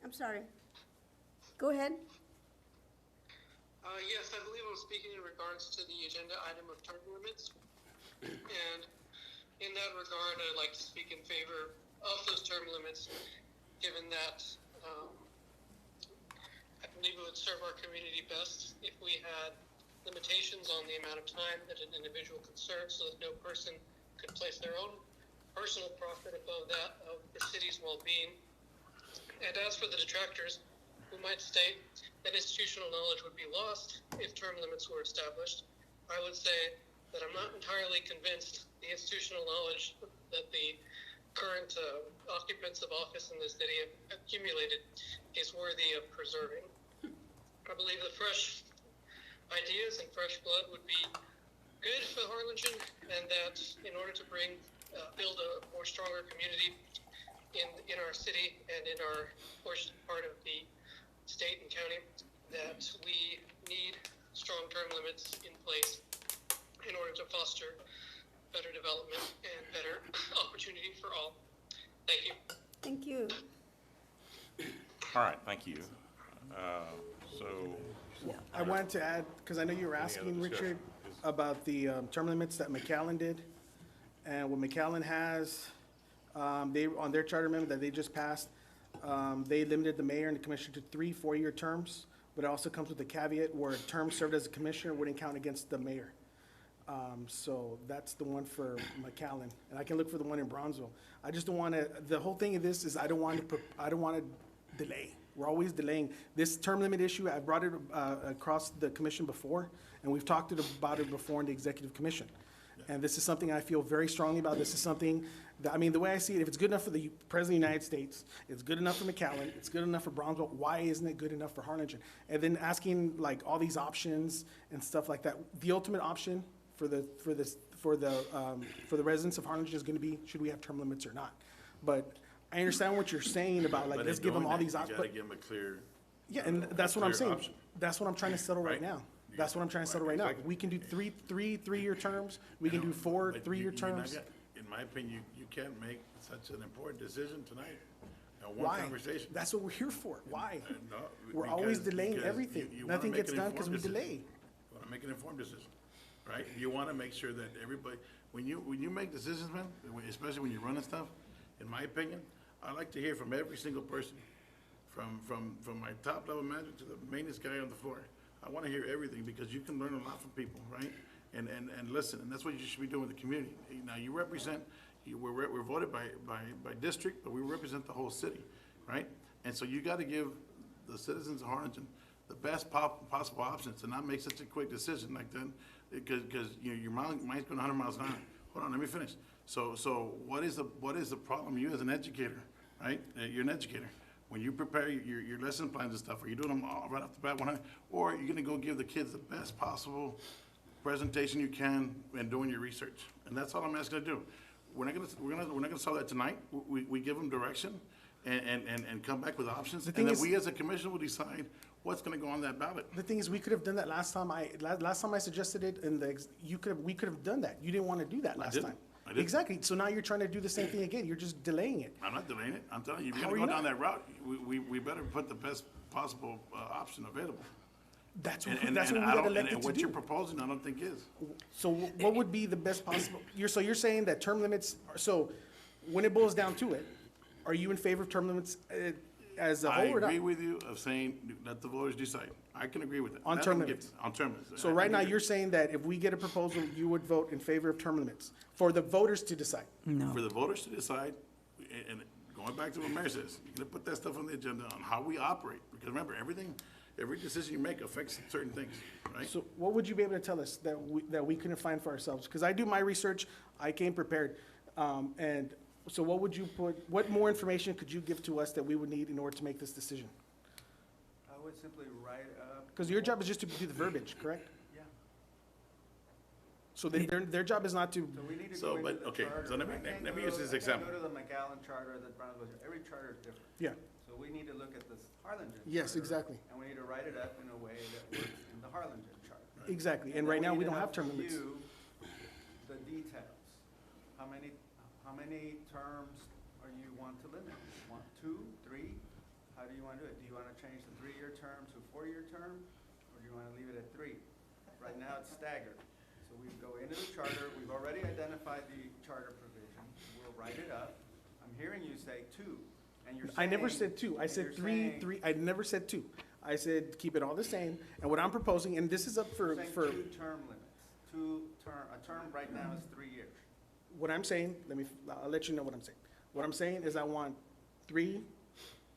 I'm sorry. Go ahead. Yes, I believe I'm speaking in regards to the agenda item of term limits. And in that regard, I'd like to speak in favor of those term limits, given that I believe it would serve our community best if we had limitations on the amount of time that an individual could serve, so that no person could place their own personal profit above that of the city's well-being. And as for the detractors, who might state that institutional knowledge would be lost if term limits were established, I would say that I'm not entirely convinced the institutional knowledge that the current occupants of office in the city have accumulated is worthy of preserving. I believe the fresh ideas and fresh blood would be good for Harlingen, and that in order to build a more stronger community in our city and in our portion part of the state and county, that we need strong term limits in place in order to foster better development and better opportunity for all. Thank you. Thank you. All right, thank you. I wanted to add, because I know you were asking, Richard, about the term limits that McAllen did. And what McAllen has, they, on their charter amendment that they just passed, they limited the mayor and the commissioner to 3 4-year terms, but it also comes with a caveat where a term served as a commissioner wouldn't count against the mayor. So that's the one for McAllen, and I can look for the one in Bronzeville. I just don't want to, the whole thing of this is I don't want to delay. We're always delaying. This term limit issue, I brought it across the commission before, and we've talked about it before in the executive commission. And this is something I feel very strongly about. This is something that, I mean, the way I see it, if it's good enough for the President of the United States, it's good enough for McAllen, it's good enough for Brownsville, why isn't it good enough for Harlingen? And then asking like all these options and stuff like that. The ultimate option for the residents of Harlingen is gonna be, should we have term limits or not? But I understand what you're saying about, like, But let's in give them doing all that, these you options. gotta give them a clear. Yeah, and that's what I'm clear saying. option. That's what I'm trying to settle right Right. now. That's what I'm trying to settle right now. We can do three-year terms, we can do four But three-year you're not terms. gonna- In my opinion, you can't make such an important decision tonight. In one Why? conversation. That's what we're here for. Why? No, We're always because- delaying because everything. you wanna Nothing make gets an done because we informed delay. decision. You wanna make an informed decision, right? You wanna make sure that everybody, when you make decisions, man, especially when you're running stuff, in my opinion, I like to hear from every single person, from my top level manager to the maintenance guy on the floor. I wanna hear everything, because you can learn a lot from people, right? And listen, and that's what you should be doing with the community. Now, you represent, we're voted by district, but we represent the whole city, right? And so you gotta give the citizens of Harlingen the best possible options, and not make such a quick decision like that, because, you know, your mind's going 100 miles an hour. Hold on, let me finish. So what is the problem, you as an educator, right? You're an educator. When you prepare your lesson plans and stuff, are you doing them all right off the bat, or are you gonna go give the kids the best possible presentation you can and doing your research? And that's all I'm asking to do. We're not gonna solve that tonight. We give them direction and come back with options. The And thing then is- we as a commission will decide what's gonna go on that ballot. The thing is, we could have done that last time I suggested it, and we could have done that. You didn't want to do that last didn't. time. I didn't. Exactly. So now you're trying to do the same thing again. You're just delaying it. I'm not delaying it. I'm telling you, if How you're are gonna you go down not? that route, we better put the best possible option available. That's And- what, and- that's what and we I got don't- elected and to what you're do. proposing, I don't think is. So what would be the best possible, so you're saying that term limits, so when it boils down to it, are you in favor of term limits as a I whole or not? agree with you of saying, let the voters decide. I can agree with that. On That term I can limits. get- On term limits. So I right can now, agree. you're saying that if we get a proposal, you would vote in favor of term limits for the voters to decide? No. For the voters to decide, and going back to what Mayor says, you're gonna put that stuff on the agenda on how we operate. Because remember, every decision you make affects certain things, right? So what would you be able to tell us that we couldn't find for ourselves? Because I do my research, I came prepared. And so what more information could you give to us that we would need in order to make this decision? I would simply write up. Because your job is just to do the verbiage, correct? Yeah. So their job is not to, So we need to So, go but, into the okay, charter. so let me use this I example. can't go to the McAllen charter, the Brownsville, every charter is different. yeah, So we need to look at this Harlingen. Yes, charter, exactly. And we need to write it up in a way that works in the Harlingen charter. exactly. And then right now, we need don't to have term limits. review the details. How many terms are you want to limit? Want 2, 3? How do you want to do it? Do you want to change the 3-year term to a 4-year term? Or do you want to leave it at 3? Right now, it's staggered. So we go into the charter, we've already identified the charter provision, we'll write it up. I'm hearing you say 2, and you're saying. I never said 2. I and said you're 3, saying- 3. I never said 2. I said keep it all the same. And what I'm proposing, and this is up You're saying for 2 term limits. A term right now is 3 years. what I'm saying, I'll let you know what I'm saying. What I'm saying is I want 3,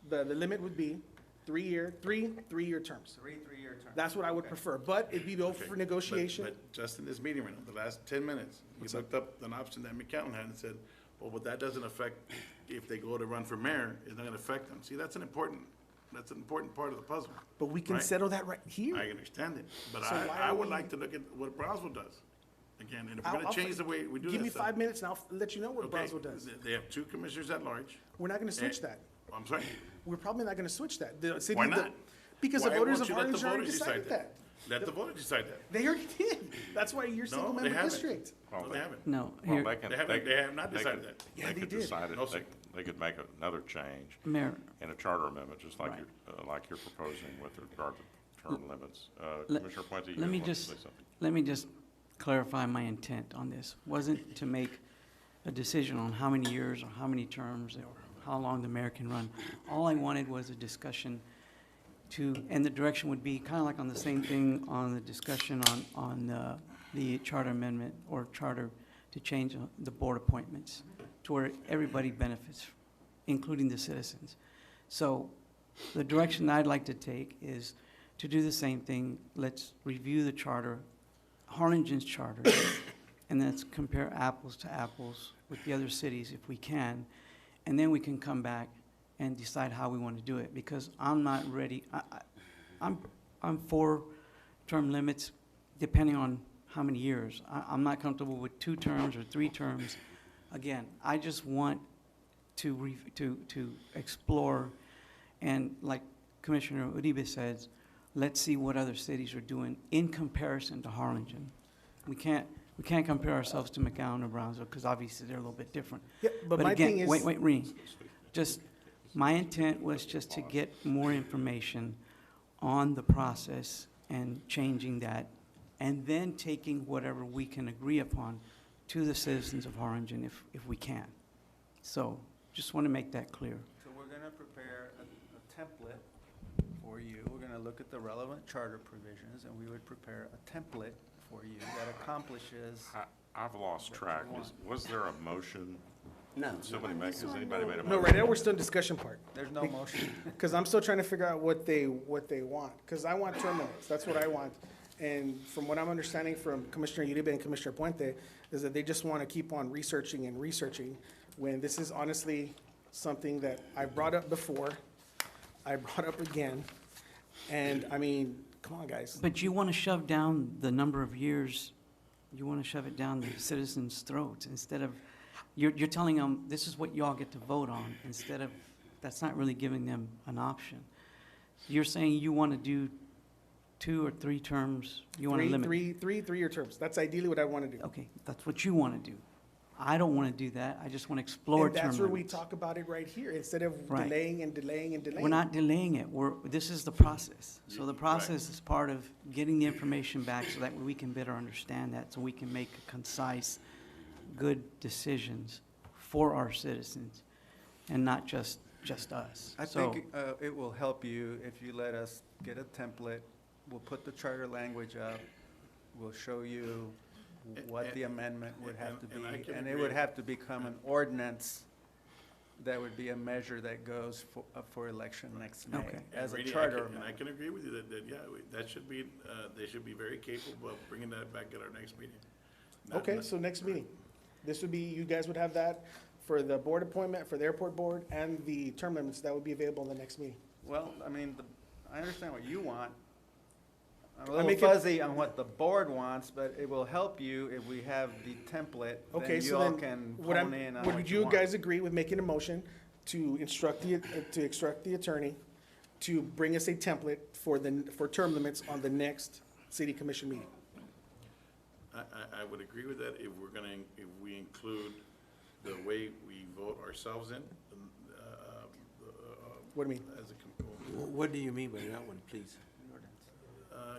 the limit would be 3-year terms. 3-year terms. That's what I would Okay. prefer, but it'd be open Okay, for negotiation. But just in this meeting right now, the last 10 minutes, you looked up an option that McAllen had and said, well, but that doesn't affect, if they go to run for mayor, it's not gonna affect them. See, that's an important part of the puzzle. But we can right? settle that right here. I understand it, but So why I are would we- like to look at what Brownsville does. Again, and if we're I'll- gonna I'll change the way we do Give that me stuff. 5 minutes and I'll let you know what Okay, Brownsville does. They have 2 commissioners at large. We're not gonna switch And- that. I'm sorry? We're probably not gonna switch that. The city- Why not? Because the Why voters won't of you let the Harlingen already voters decide decided that. Let the voters decide that. They already did. That's why you're No, single they member haven't. district. No, they haven't. No, Well, here, They have not decided that. Yeah, They they could did. decide it, No, sir. they could make another change Mayor, in a charter amendment, just like Right. you're proposing with regard to term limits. Let- Commissioner Puente, you let me wanted to just- say something? let me just clarify my intent on this. Wasn't to make a decision on how many years or how many terms or how long the mayor can run. All I wanted was a discussion and the direction would be kind of like on the same thing on the discussion on the charter amendment or charter to change the board appointments to where everybody benefits, including the citizens. So the direction I'd like to take is to do the same thing. Let's review the charter, Harlingen's charter, and let's compare apples to apples with the other cities if we can, and then we can come back and decide how we want to do it, because I'm not ready, I'm for term limits depending on how many years. I'm not comfortable with 2 terms or 3 terms. Again, I just want to explore, and like Commissioner Uribe says, let's see what other cities are doing in comparison to Harlingen. We can't compare ourselves to McAllen or Brownsville, because obviously they're a little bit different. Yeah, but my again, thing is. wait, Reem. Just, my intent was just to get more information on the process and changing that, and then taking whatever we can agree upon to the citizens of Harlingen if we can. So, just want to make that clear. So we're gonna prepare a template for you. We're gonna look at the relevant charter provisions, and we would prepare a template for you that accomplishes. I've lost track. Was there a motion? No. Somebody has anybody made a motion? No, right now, we're still in discussion part. There's no motion. Because I'm still trying to figure out what they want. Because I want term limits, that's what I want. And from what I'm understanding from Commissioner Uribe and Commissioner Puente, is that they just want to keep on researching and researching, when this is honestly something that I brought up before, I brought up again, and I mean, come on, guys. But you want to shove down the number of years, you want to shove it down the citizens' throats instead of, you're telling them, this is what y'all get to vote on, instead of, that's not really giving them an option. You're saying you want to do 2 or 3 terms, you want to limit. Three-year terms, that's ideally what I want to do. Okay, that's what you want to do. I don't want to do that, I just want to explore And term that's where we limits. talk about it right here, instead of Right. delaying and delaying and delaying. We're not delaying it, this is the process. So the process is part of getting the information back so that we can better understand that, so we can make concise, good decisions for our citizens, and not just us. I So- think it will help you if you let us get a template. We'll put the charter language up. We'll show you what the amendment would have to and I be. can And it agree. would have to become an ordinance that would be a measure that goes for election next May Okay. as a Really, charter And I amendment. can agree with you that yeah, that should be, they should be very capable of bringing that back at our next meeting. Okay, so next meeting, this would be, you guys would have that for the board appointment, for the airport board, and the term limits, that would be available in the next meeting. Well, I mean, I understand what you want. I'm a I little make it- fuzzy on what the board wants, but it will help you if we have the template. Okay, Then you so all then, can would hone in on what would you you want. guys agree with making a motion to instruct the attorney to bring us a template for term limits on the next city commission meeting? I would agree with that if if we include the way we vote ourselves in. What do you mean? As a, What do you mean by that one, please?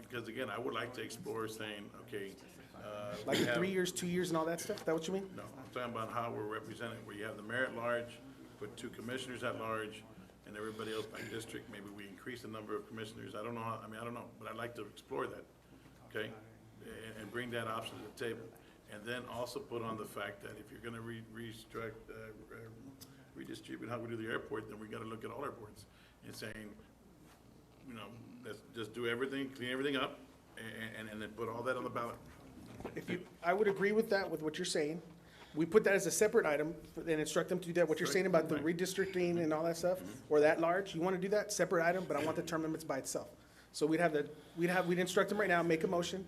because again, I would like to explore saying, okay. Like we have- 3 years, 2 years and all that stuff, is that what you mean? No, I'm talking about how we're represented, where you have the mayor at large, put 2 commissioners at large, and everybody else by district, maybe we increase the number of commissioners, I don't know, I don't know, but I'd like to explore that, okay? And bring that option to the table. And then also put on the fact that if you're gonna redistribute how we do the airport, then we gotta look at all airports and saying, you know, let's just do everything, clean everything up, and then put all that on the ballot. I would agree with that, with what you're saying. We put that as a separate item and instruct them to do that. What you're saying about the redistricting and all that stuff, or that large, you want to do that, separate item, but I want the term limits by itself. So we'd instruct them right now, make a motion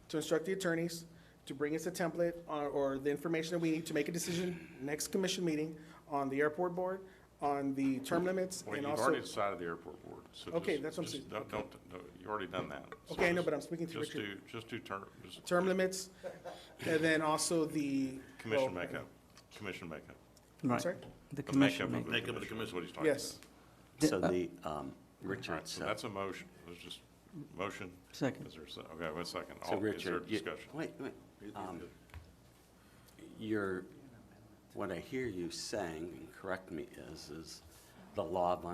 to instruct the attorneys to bring us a template or the information that we need to make a decision next commission meeting on the airport board, on the term limits, Well, and you've also. already decided the airport board, so Okay, just- that's what I'm just saying. Don't, you've already done that. So Okay, I know, just- but I'm speaking to just Richard. Just do term, just Term limits, and then also the. commission well, makeup, commission makeup. Right. sorry? The commission makeup of makeup. the commission is what he's talking about. Yes. So the, All Richard, right, so that's a motion, there's just, motion. Second. Is there, okay, wait a second. So Is there Richard, discussion? wait, what I hear you saying, and correct me, is the law of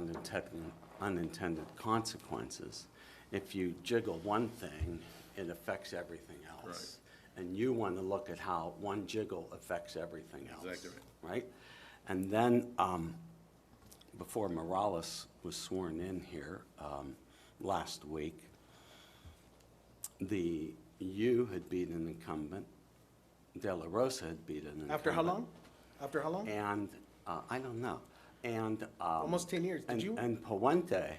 unintended consequences. If you jiggle one thing, it affects everything else. And you want to look at how one jiggle affects everything else. Exactly right. And then, before Morales was sworn in here last week, you had been an incumbent, De La Rosa had beat an incumbent. After how long? After how long? And, I don't know. And, Almost 10 years. Did you? And Puente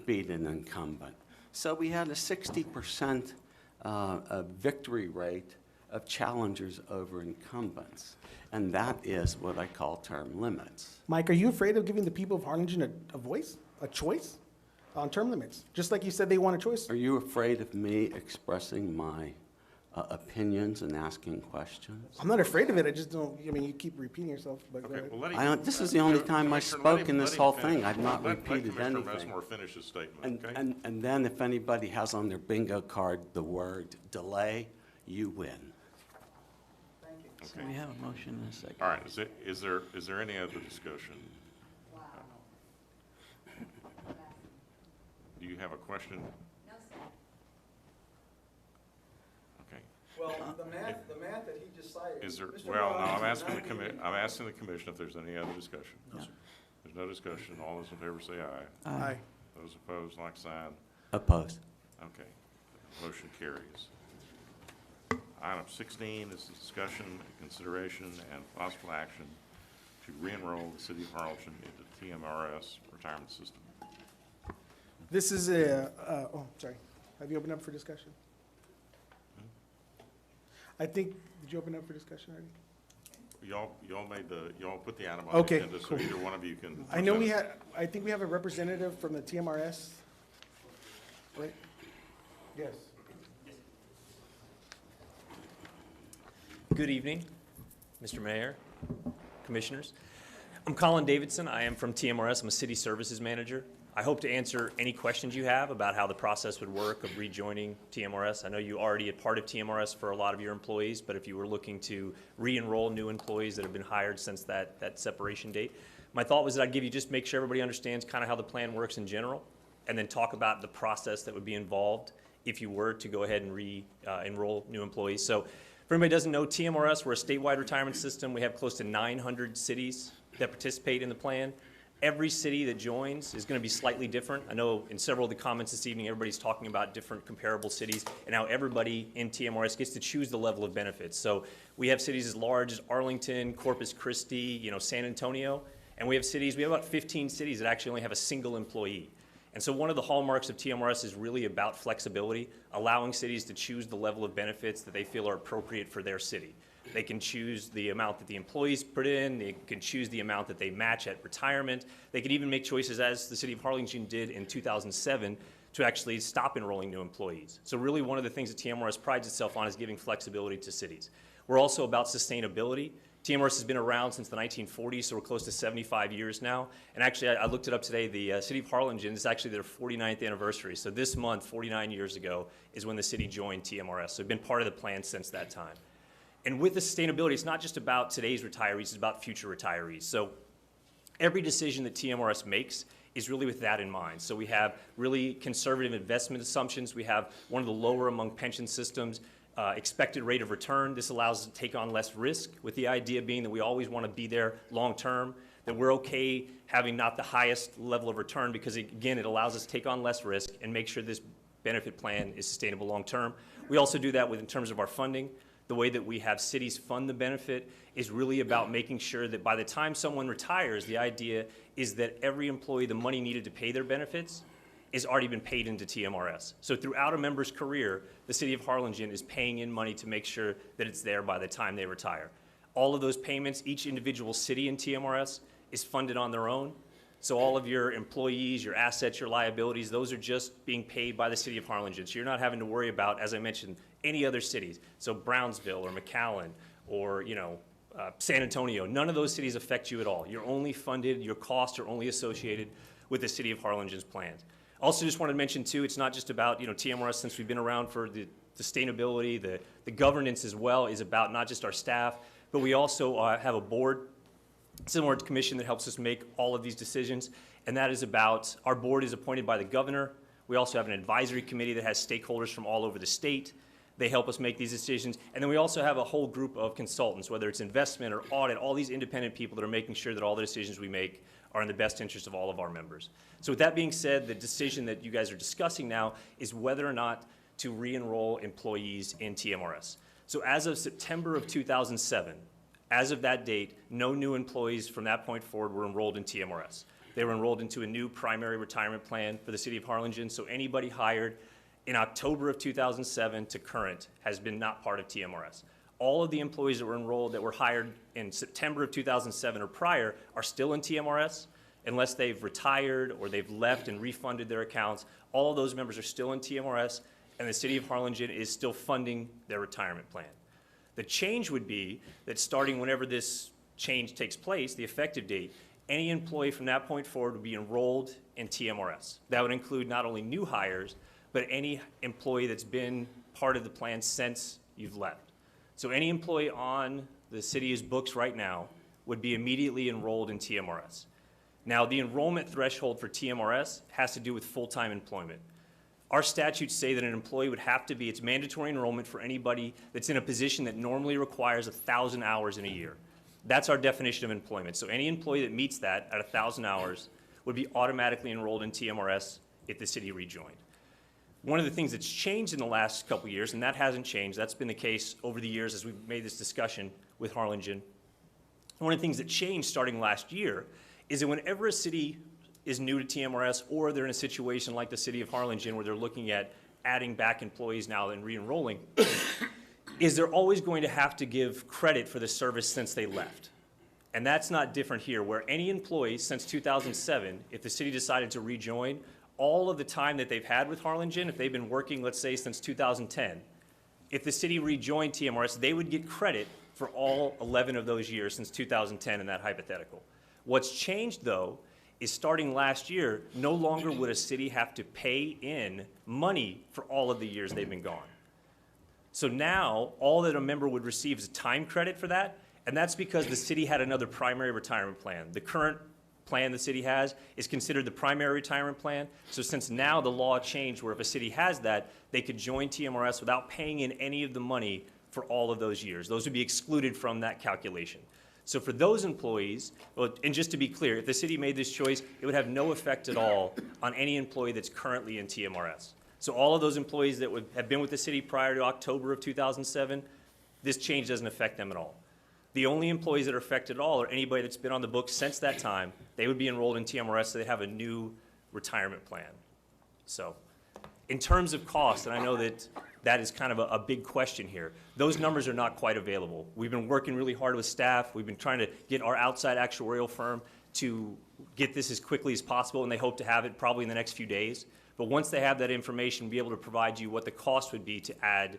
beat an incumbent. So we had a 60% victory rate of challengers over incumbents. And that is what I call term limits. Mike, are you afraid of giving the people of Harlingen a voice, a choice on term limits? Just like you said they want a choice? Are you afraid of me expressing my opinions and asking questions? I'm not afraid of it. I just don't, I mean, you keep repeating yourself, but go Okay, ahead. well, let I don't, this is the only time I spoke in this whole thing. I've not repeated Let anything. Commissioner Messmer finish his statement, okay? And then if anybody has on their bingo card the word delay, you win. So we have a motion and a second. All right, is there any other discussion? Do you have a question? No, sir. Okay. Well, the math that he just cited. Is there, Mr. well, no, Rollins I'm is asking the commission if there's any other discussion. No. There's no discussion. All those in favor say aye. Aye. Those opposed, like sign. Opposed. Okay. Motion carries. Item 16 is the discussion, consideration, and possible action to re-enroll the city of Harlingen into TMRS retirement system. This is a, oh, sorry. Have you opened up for discussion? I think, did you open up for discussion already? Y'all put the item on the Okay, agenda, so cool. either one of you can. I know we had, I think we have a representative from the TMRS, right? Yes. Good evening, Mr. Mayor, Commissioners. I'm Colin Davidson. I am from TMRS. I'm a City Services Manager. I hope to answer any questions you have about how the process would work of rejoining TMRS. I know you already are part of TMRS for a lot of your employees, but if you were looking to re-enroll new employees that have been hired since that separation date, my thought was that I'd give you, just make sure everybody understands kind of how the plan works in general, and then talk about the process that would be involved if you were to go ahead and re-enroll new employees. So for anybody who doesn't know, TMRS, we're a statewide retirement system. We have close to 900 cities that participate in the plan. Every city that joins is going to be slightly different. I know in several of the comments this evening, everybody's talking about different comparable cities, and how everybody in TMRS gets to choose the level of benefits. So we have cities as large as Arlington, Corpus Christi, San Antonio, and we have about 15 cities that actually only have a single employee. And so one of the hallmarks of TMRS is really about flexibility, allowing cities to choose the level of benefits that they feel are appropriate for their city. They can choose the amount that the employees put in. They can choose the amount that they match at retirement. They could even make choices, as the city of Harlingen did in 2007, to actually stop enrolling new employees. So really one of the things that TMRS prides itself on is giving flexibility to cities. We're also about sustainability. TMRS has been around since the 1940s, so we're close to 75 years now. And actually, I looked it up today. The city of Harlingen is actually their 49th anniversary. So this month, 49 years ago, is when the city joined TMRS. So we've been part of the plan since that time. And with the sustainability, it's not just about today's retirees, it's about future retirees. So every decision that TMRS makes is really with that in mind. So we have really conservative investment assumptions. We have one of the lower among pension systems. Expected rate of return. This allows us to take on less risk, with the idea being that we always want to be there long term, that we're okay having not the highest level of return because, again, it allows us to take on less risk and make sure this benefit plan is sustainable long term. We also do that in terms of our funding. The way that we have cities fund the benefit is really about making sure that by the time someone retires, the idea is that every employee, the money needed to pay their benefits, has already been paid into TMRS. So throughout a member's career, the city of Harlingen is paying in money to make sure that it's there by the time they retire. All of those payments, each individual city in TMRS is funded on their own. So all of your employees, your assets, your liabilities, those are just being paid by the city of Harlingen. So you're not having to worry about, as I mentioned, any other cities. So Brownsville or McAllen or, San Antonio, none of those cities affect you at all. You're only funded, your costs are only associated with the city of Harlingen's plans. Also just wanted to mention too, it's not just about, TMRS, since we've been around for the sustainability, the governance as well is about not just our staff, but we also have a board, similar to commission, that helps us make all of these decisions. And that is about, our board is appointed by the governor. We also have an advisory committee that has stakeholders from all over the state. They help us make these decisions. And then we also have a whole group of consultants, whether it's investment or audit, all these independent people that are making sure that all the decisions we make are in the best interest of all of our members. So with that being said, the decision that you guys are discussing now is whether or not to re-enroll employees in TMRS. So as of September of 2007, as of that date, no new employees from that point forward were enrolled in TMRS. They were enrolled into a new primary retirement plan for the city of Harlingen, so anybody hired in October of 2007 to current has been not part of TMRS. All of the employees that were enrolled that were hired in September of 2007 or prior are still in TMRS unless they've retired or they've left and refunded their accounts. All of those members are still in TMRS, and the city of Harlingen is still funding their retirement plan. The change would be that starting whenever this change takes place, the effective date, any employee from that point forward would be enrolled in TMRS. That would include not only new hires, but any employee that's been part of the plan since you've left. So any employee on the city's books right now would be immediately enrolled in TMRS. Now, the enrollment threshold for TMRS has to do with full-time employment. Our statutes say that an employee would have to be, it's mandatory enrollment for anybody that's in a position that normally requires 1,000 hours in a year. That's our definition of employment. So any employee that meets that at 1,000 hours would be automatically enrolled in TMRS if the city rejoined. One of the things that's changed in the last couple of years, and that hasn't changed, that's been the case over the years as we've made this discussion with Harlingen. One of the things that changed starting last year is that whenever a city is new to TMRS or they're in a situation like the city of Harlingen where they're looking at adding back employees now and re-enrolling, is they're always going to have to give credit for the service since they left. And that's not different here, where any employee since 2007, if the city decided to rejoin, all of the time that they've had with Harlingen, if they've been working, let's say, since 2010, if the city rejoined TMRS, they would get credit for all 11 of those years since 2010 in that hypothetical. What's changed, though, is starting last year, no longer would a city have to pay in money for all of the years they've been gone. So now, all that a member would receive is time credit for that, and that's because the city had another primary retirement plan. The current plan the city has is considered the primary retirement plan. So since now the law changed where if a city has that, they could join TMRS without paying in any of the money for all of those years. Those would be excluded from that calculation. So for those employees, well, and just to be clear, if the city made this choice, it would have no effect at all on any employee that's currently in TMRS. So all of those employees that would have been with the city prior to October of 2007, this change doesn't affect them at all. The only employees that are affected at all are anybody that's been on the books since that time. They would be enrolled in TMRS, so they have a new retirement plan. So in terms of cost, and I know that that is kind of a big question here, those numbers are not quite available. We've been working really hard with staff. We've been trying to get our outside actuarial firm to get this as quickly as possible, and they hope to have it probably in the next few days. But once they have that information, we'll be able to provide you what the cost would be to add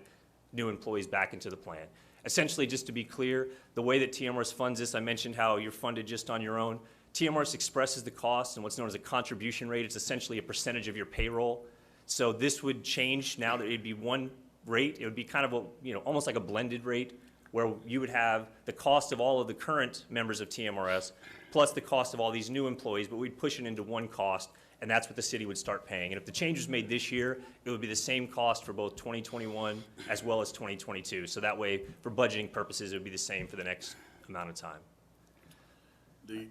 new employees back into the plan. Essentially, just to be clear, the way that TMRS funds this, I mentioned how you're funded just on your own. TMRS expresses the cost in what's known as a contribution rate. It's essentially a percentage of your payroll. So this would change now that it'd be one rate. It would be kind of a, almost like a blended rate where you would have the cost of all of the current members of TMRS plus the cost of all these new employees, but we'd push it into one cost, and that's what the city would start paying. And if the change was made this year, it would be the same cost for both 2021 as well as 2022. So that way, for budgeting purposes, it would be the same for the next amount of time. Do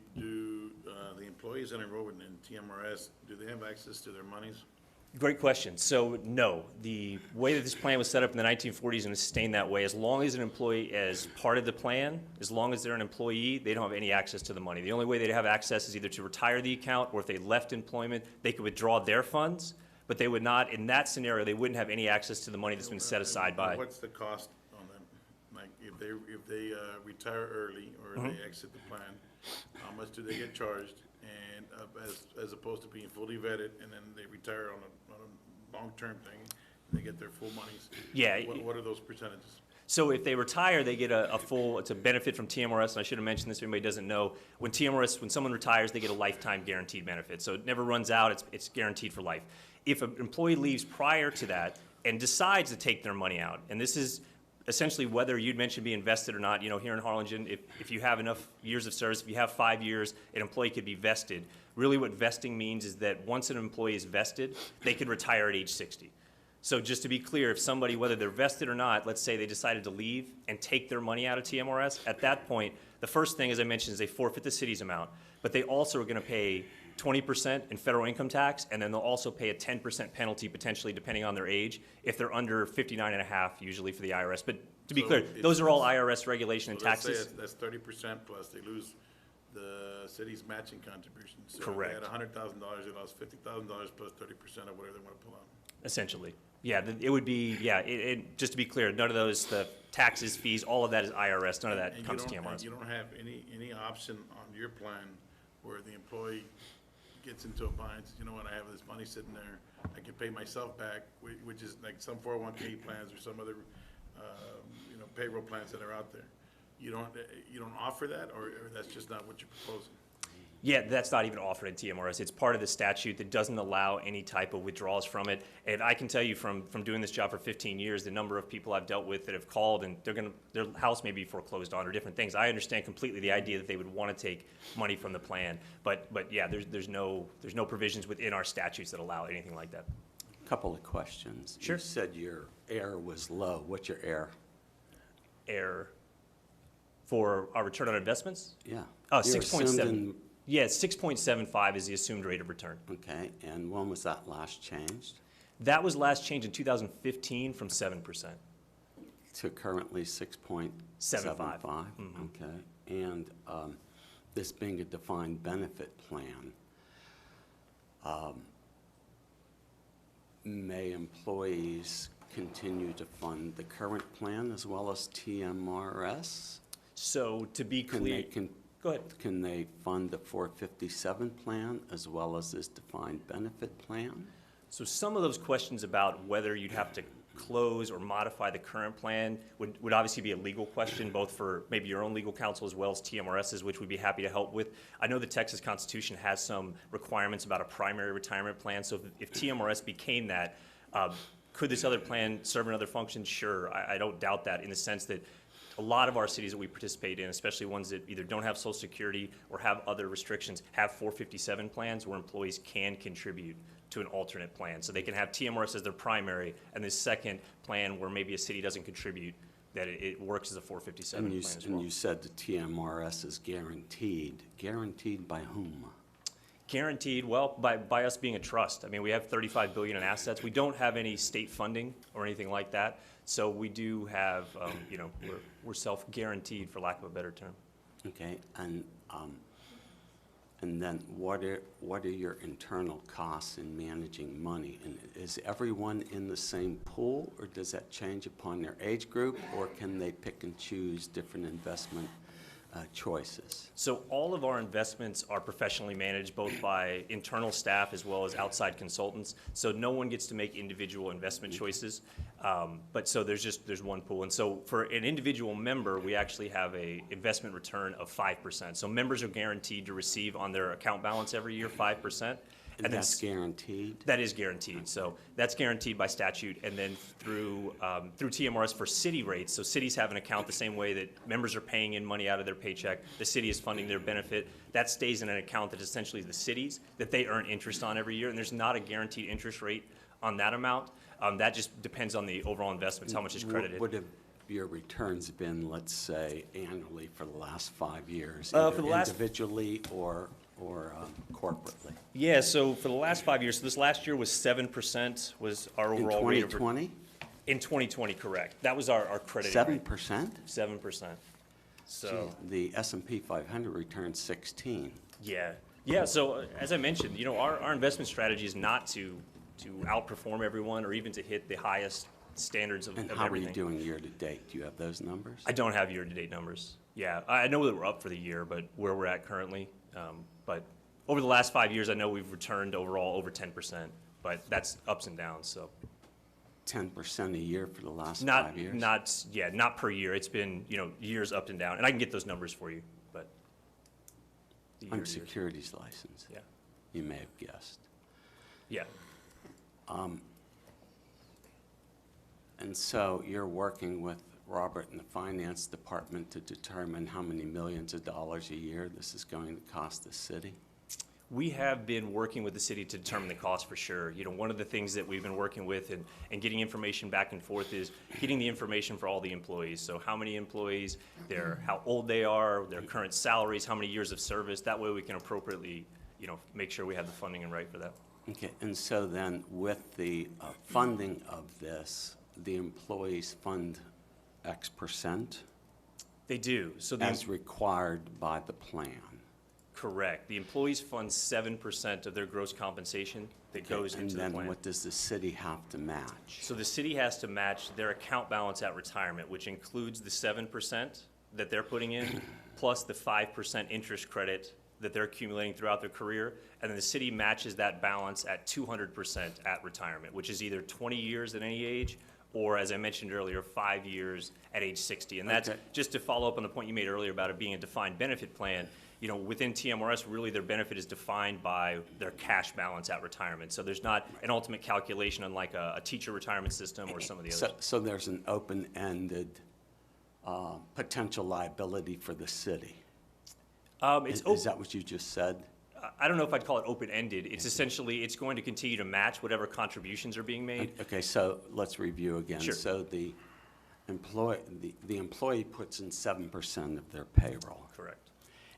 the employees that are enrolled in TMRS, do they have access to their monies? Great question. So no, the way that this plan was set up in the 1940s and is sustained that way, as long as an employee is part of the plan, as long as they're an employee, they don't have any access to the money. The only way they'd have access is either to retire the account, or if they left employment, they could withdraw their funds, but they would not, in that scenario, they wouldn't have any access to the money that's been set aside by. What's the cost on them? Like if they retire early or they exit the plan, how much do they get charged? And as opposed to being fully vetted and then they retire on a long-term thing, they get their full monies. Yeah. What are those percentages? So if they retire, they get a full, it's a benefit from TMRS, and I should have mentioned this if anybody doesn't know. When someone retires, they get a lifetime guaranteed benefit. So it never runs out, it's guaranteed for life. If an employee leaves prior to that and decides to take their money out, and this is essentially whether you'd mentioned be invested or not, here in Harlingen, if you have enough years of service, if you have 5 years, an employee could be vested. Really what vesting means is that once an employee is vested, they could retire at age 60. So just to be clear, if somebody, whether they're vested or not, let's say they decided to leave and take their money out of TMRS, at that point, the first thing, as I mentioned, is they forfeit the city's amount, but they also are going to pay 20% in federal income tax, and then they'll also pay a 10% penalty potentially depending on their age if they're under 59 and a half usually for the IRS. But to be So clear, it's- those are all IRS regulation and So let's say taxes. that's 30% plus they lose the city's matching contributions. So Correct. If they had $100,000, they lost $50,000 plus 30% of whatever they want to pull out. Essentially. Yeah, it would be, yeah, just to be clear, none of those, the taxes, fees, all of that is IRS, none of that And comes to and TMRS. you don't have any option on your plan where the employee gets into a bind, says, you know what, I have this money sitting there, I can pay myself back, which is like some 401K plans or some other, payroll plans that are out there. You don't offer that, or that's just not what you're proposing? Yeah, that's not even offered in TMRS. It's part of the statute that doesn't allow any type of withdrawals from it. And I can tell you from doing this job for 15 years, the number of people I've dealt with that have called and their house may be foreclosed on or different things. I understand completely the idea that they would want to take money from the plan. But yeah, there's no provisions within our statutes that allow anything like that. Couple of questions. Sure. You said your error was low. What's your error? Error for our return on investments? Yeah. Oh, You're 6.7. assumed in- Yeah, 6.75 is the assumed rate of return. Okay, and when was that last changed? That was last changed in 2015 from 7%. To currently 6.75? Mhm. Okay, and this being a defined benefit plan, may employees continue to fund the current plan as well as TMRS? So to be clear, go ahead. Can they fund the 457 plan as well as this defined benefit plan? So some of those questions about whether you'd have to close or modify the current plan would obviously be a legal question, both for maybe your own legal counsel as well as TMRS's, which we'd be happy to help with. I know the Texas Constitution has some requirements about a primary retirement plan, so if TMRS became that, could this other plan serve another function? Sure, I don't doubt that, in the sense that a lot of our cities that we participate in, especially ones that either don't have Social Security or have other restrictions, have 457 plans where employees can contribute to an alternate plan. So they can have TMRS as their primary, and this second plan where maybe a city doesn't contribute, that it works as a 457 plan as well. And you said the TMRS is guaranteed. Guaranteed by whom? Guaranteed, well, by us being a trust. I mean, we have $35 billion in assets. We don't have any state funding or anything like that. So we do have, we're self-guaranteed, for lack of a better term. Okay, and then what are your internal costs in managing money? And is everyone in the same pool, or does that change upon their age group, or can they pick and choose different investment choices? So all of our investments are professionally managed, both by internal staff as well as outside consultants. So no one gets to make individual investment choices. But so there's one pool. And so for an individual member, we actually have a investment return of 5%. So members are guaranteed to receive on their account balance every year 5%. And that's guaranteed? That is guaranteed. So that's guaranteed by statute. And then through TMRS for city rates, so cities have an account the same way that members are paying in money out of their paycheck, the city is funding their benefit. That stays in an account that is essentially the city's, that they earn interest on every year. And there's not a guaranteed interest rate on that amount. That just depends on the overall investments, how much is credited. What have your returns been, let's say, annually for the last 5 years? For either the last- individually or corporately? Yeah, so for the last 5 years, so this last year was 7% was our overall rate of... In 2020? In 2020, correct. That was our crediting rate. 7%? 7%. So, Gee, the S&P 500 returned 16. yeah. Yeah, so as I mentioned, our investment strategy is not to outperform everyone or even to hit the highest standards of And everything. how are you doing year-to-date? Do you have those numbers? I don't have year-to-date numbers. Yeah, I know that we're up for the year, but where we're at currently. But over the last 5 years, I know we've returned overall over 10%, but that's ups and downs, so. 10% a year for the last Not, 5 years? not per year. It's been, years up and down. And I can get those numbers for you, but. the On year-to-year. securities license? Yeah. You may have guessed. Yeah. And so you're working with Robert in the finance department to determine how many millions of dollars a year this is going to cost the city? We have been working with the city to determine the cost for sure. One of the things that we've been working with and getting information back and forth is getting the information for all the employees. So how many employees, how old they are, their current salaries, how many years of service. That way we can appropriately make sure we have the funding and right for that. Okay, and so then with the funding of this, the employees fund X percent? They do. So As required by the plan? Correct. The employees fund 7% of their gross compensation that goes into the And plan. then what does the city have to match? So the city has to match their account balance at retirement, which includes the 7% that they're putting in, plus the 5% interest credit that they're accumulating throughout their career. And then the city matches that balance at 200% at retirement, which is either 20 years at any age, or as I mentioned earlier, 5 years at age 60. And that's, just to follow up on the point you made earlier about it being a defined benefit plan, within TMRS, really their benefit is defined by their cash balance at retirement. So there's not an ultimate calculation unlike a teacher retirement system or some of the others. So there's an open-ended potential liability for the city? Is that what you just said? I don't know if I'd call it open-ended. It's essentially, it's going to continue to match whatever contributions are being made. Okay, so let's review again. Sure. So the employee puts in 7% of their payroll. Correct.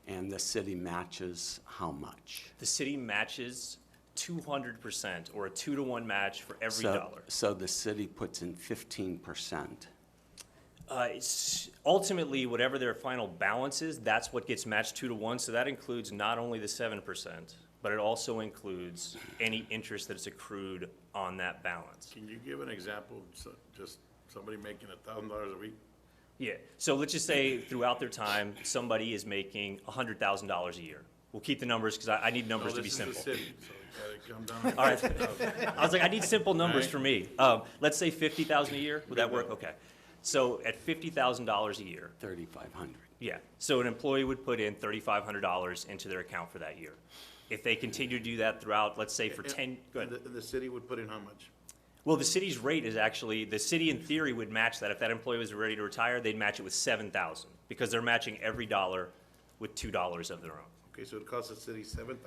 And the city matches how much? The city matches 200%, or a 2-to-1 match for every dollar. So the city puts in 15%. It's ultimately, whatever their final balance is, that's what gets matched 2-to-1. So that includes not only the 7%, but it also includes any interest that's accrued on that balance. Can you give an example, just somebody making $1,000 a week? Yeah, so let's just say throughout their time, somebody is making $100,000 a year. We'll keep the numbers because I need numbers to be simple. This is the city, so you gotta come down. All right. I was like, I need simple numbers for me. Let's say $50,000 a year. Would that work? Okay. So at $50,000 a year. $3,500. Yeah. So an employee would put in $3,500 into their account for that year. If they continue to do that throughout, let's say for 10, go ahead. The city would put in how much? Well, the city's rate is actually, the city in theory would match that. If that employee was ready to retire, they'd match it with $7,000 because they're matching every dollar with $2 of their own. Okay, so it costs the city $7,000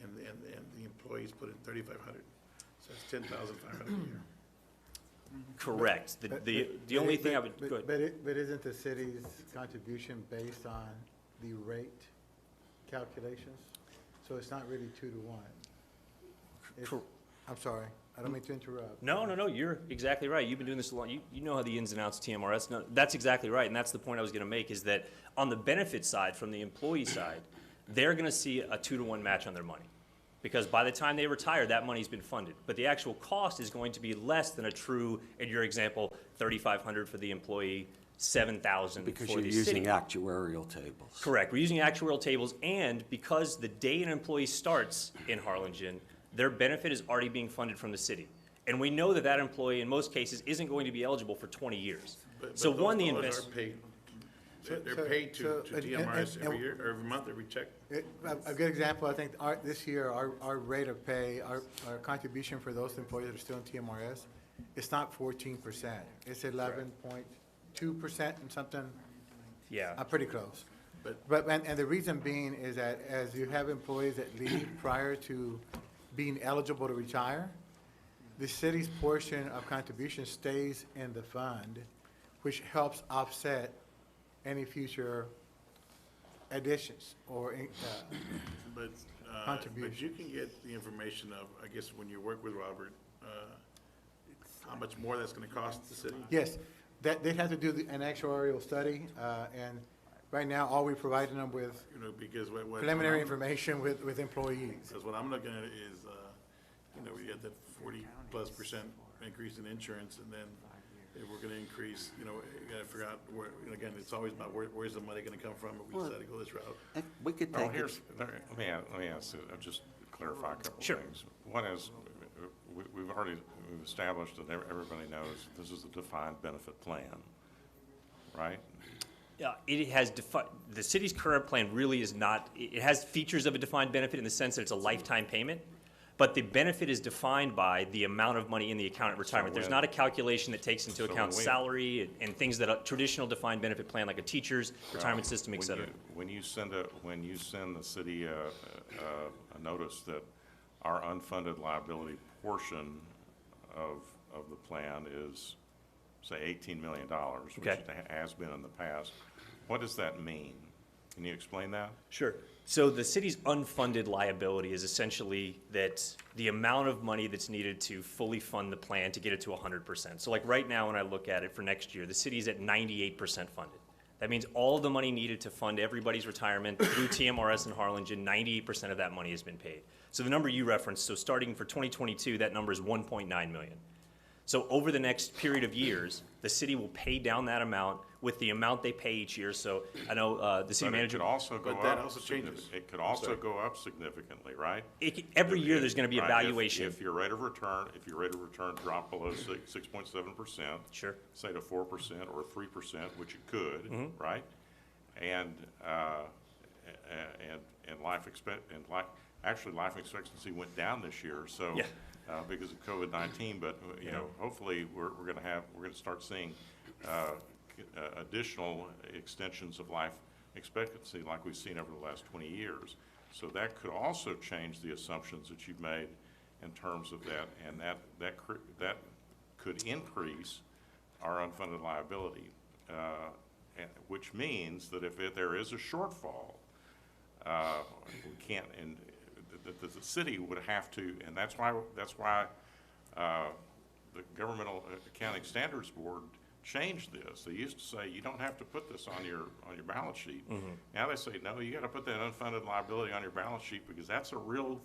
and the employees put in $3,500. So it's $10,500 a year. Correct. The only thing I would, go ahead. But isn't the city's contribution based on the rate calculations? So it's not really 2-to-1? I'm sorry, I don't mean to interrupt. No, you're exactly right. You've been doing this a long, you know how the ins and outs of TMRS. No, that's exactly right, and that's the point I was gonna make, is that on the benefit side, from the employee side, they're gonna see a 2-to-1 match on their money. Because by the time they retire, that money's been funded. But the actual cost is going to be less than a true, in your example, $3,500 for the employee, $7,000 for the city. Because you're using actuarial tables. Correct. We're using actuarial tables, and because the day an employee starts in Harlingen, their benefit is already being funded from the city. And we know that that employee, in most cases, isn't going to be eligible for 20 years. So But one, the those dollars invest. are paid. They're paid to TMRS every year, or every month, every check. A good example, I think, this year, our rate of pay, our contribution for those employees that are still in TMRS, it's not 14%. It's 11.2% and something. Yeah. I'm pretty close. And the reason being is that as you have employees that leave prior to being eligible to retire, the city's portion of contribution stays in the fund, which helps offset any future additions or But contributions. you can get the information of, I guess, when you work with Robert, how much more that's gonna cost the city? Yes, they'd have to do an actuarial study, and right now, all we're providing them with Because what. preliminary information with employees. Because what I'm looking at is, we had that 40+% increase in insurance, and then if we're gonna increase, you gotta figure out where, again, it's always about where's the money gonna come from, if we decide to go this route. We could Well, take it. let me ask, just clarify a couple Sure. things. One is, we've established that everybody knows this is a defined benefit plan, right? Yeah, it has the city's current plan really is not, it has features of a defined benefit in the sense that it's a lifetime payment, but the benefit is defined by the amount of money in the account at retirement. There's not a calculation that takes into account salary and things that a traditional defined benefit plan, like a teacher's retirement system, et cetera. When you send the city a notice that our unfunded liability portion of the plan is, say, $18 million, which Okay. it has been in the past, what does that mean? Can you explain that? Sure. So the city's unfunded liability is essentially that the amount of money that's needed to fully fund the plan to get it to 100%. So like right now, when I look at it for next year, the city's at 98% funded. That means all the money needed to fund everybody's retirement through TMRS and Harlingen, 98% of that money has been paid. So the number you referenced, so starting for 2022, that number is 1.9 million. So over the next period of years, the city will pay down that amount with the amount they pay each year. So I know the city But manager. it could also go But that up. also changes. It could also go up significantly, right? Every year, there's going to be a Right, valuation. If your rate of return dropped below 6.7%. Sure. Say to 4% or 3%, which it could, right? And actually life expectancy went down this year, so. Yeah. Because of COVID-19, but, you know, hopefully we're gonna start seeing, additional extensions of life expectancy like we've seen over the last 20 years. So that could also change the assumptions that you've made in terms of that, and that could increase our unfunded liability, which means that if there is a shortfall, we can't, and the city would have to, and that's why the Governmental Accounting Standards Board changed this. They used to say, you don't have to put this on your balance sheet. Now they say, no, you gotta put that unfunded liability on your balance sheet because that's a real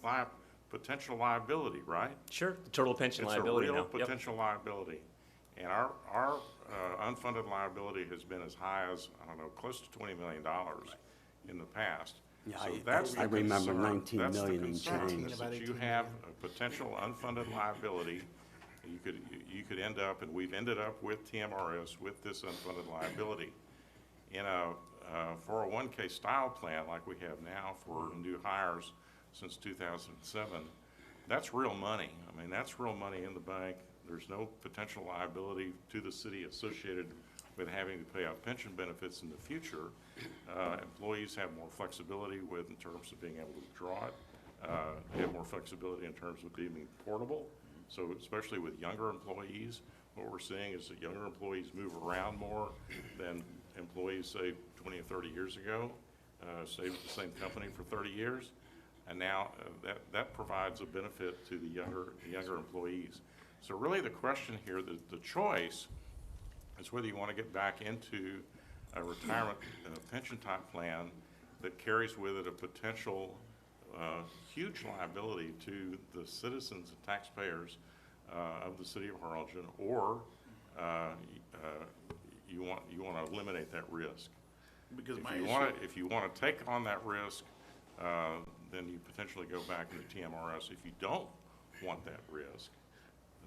potential liability, right? Sure, the total pension liability now. It's a real potential liability. And our unfunded liability has been as high as, I don't know, close to $20 million in the past. Yeah, So that's the I remember concern. 19 That's the million and concern, change. is that you have a potential unfunded liability. You could end up, and we've ended up with TMRS with this unfunded liability. In a 401k style plan like we have now for new hires since 2007, that's real money. I mean, that's real money in the bank. There's no potential liability to the city associated with having to pay out pension benefits in the future. Employees have more flexibility in terms of being able to withdraw it. They have more flexibility in terms of being portable. So especially with younger employees, what we're seeing is that younger employees move around more than employees, say, 20 or 30 years ago, stayed with the same company for 30 years. And now that provides a benefit to the younger employees. So really the question here, the choice is whether you want to get back into a retirement pension type plan that carries with it a potential huge liability to the citizens and taxpayers of the city of Harlingen, or you want to eliminate that risk. Because if you want to take on that risk, then you potentially go back into TMRS. If you don't want that risk,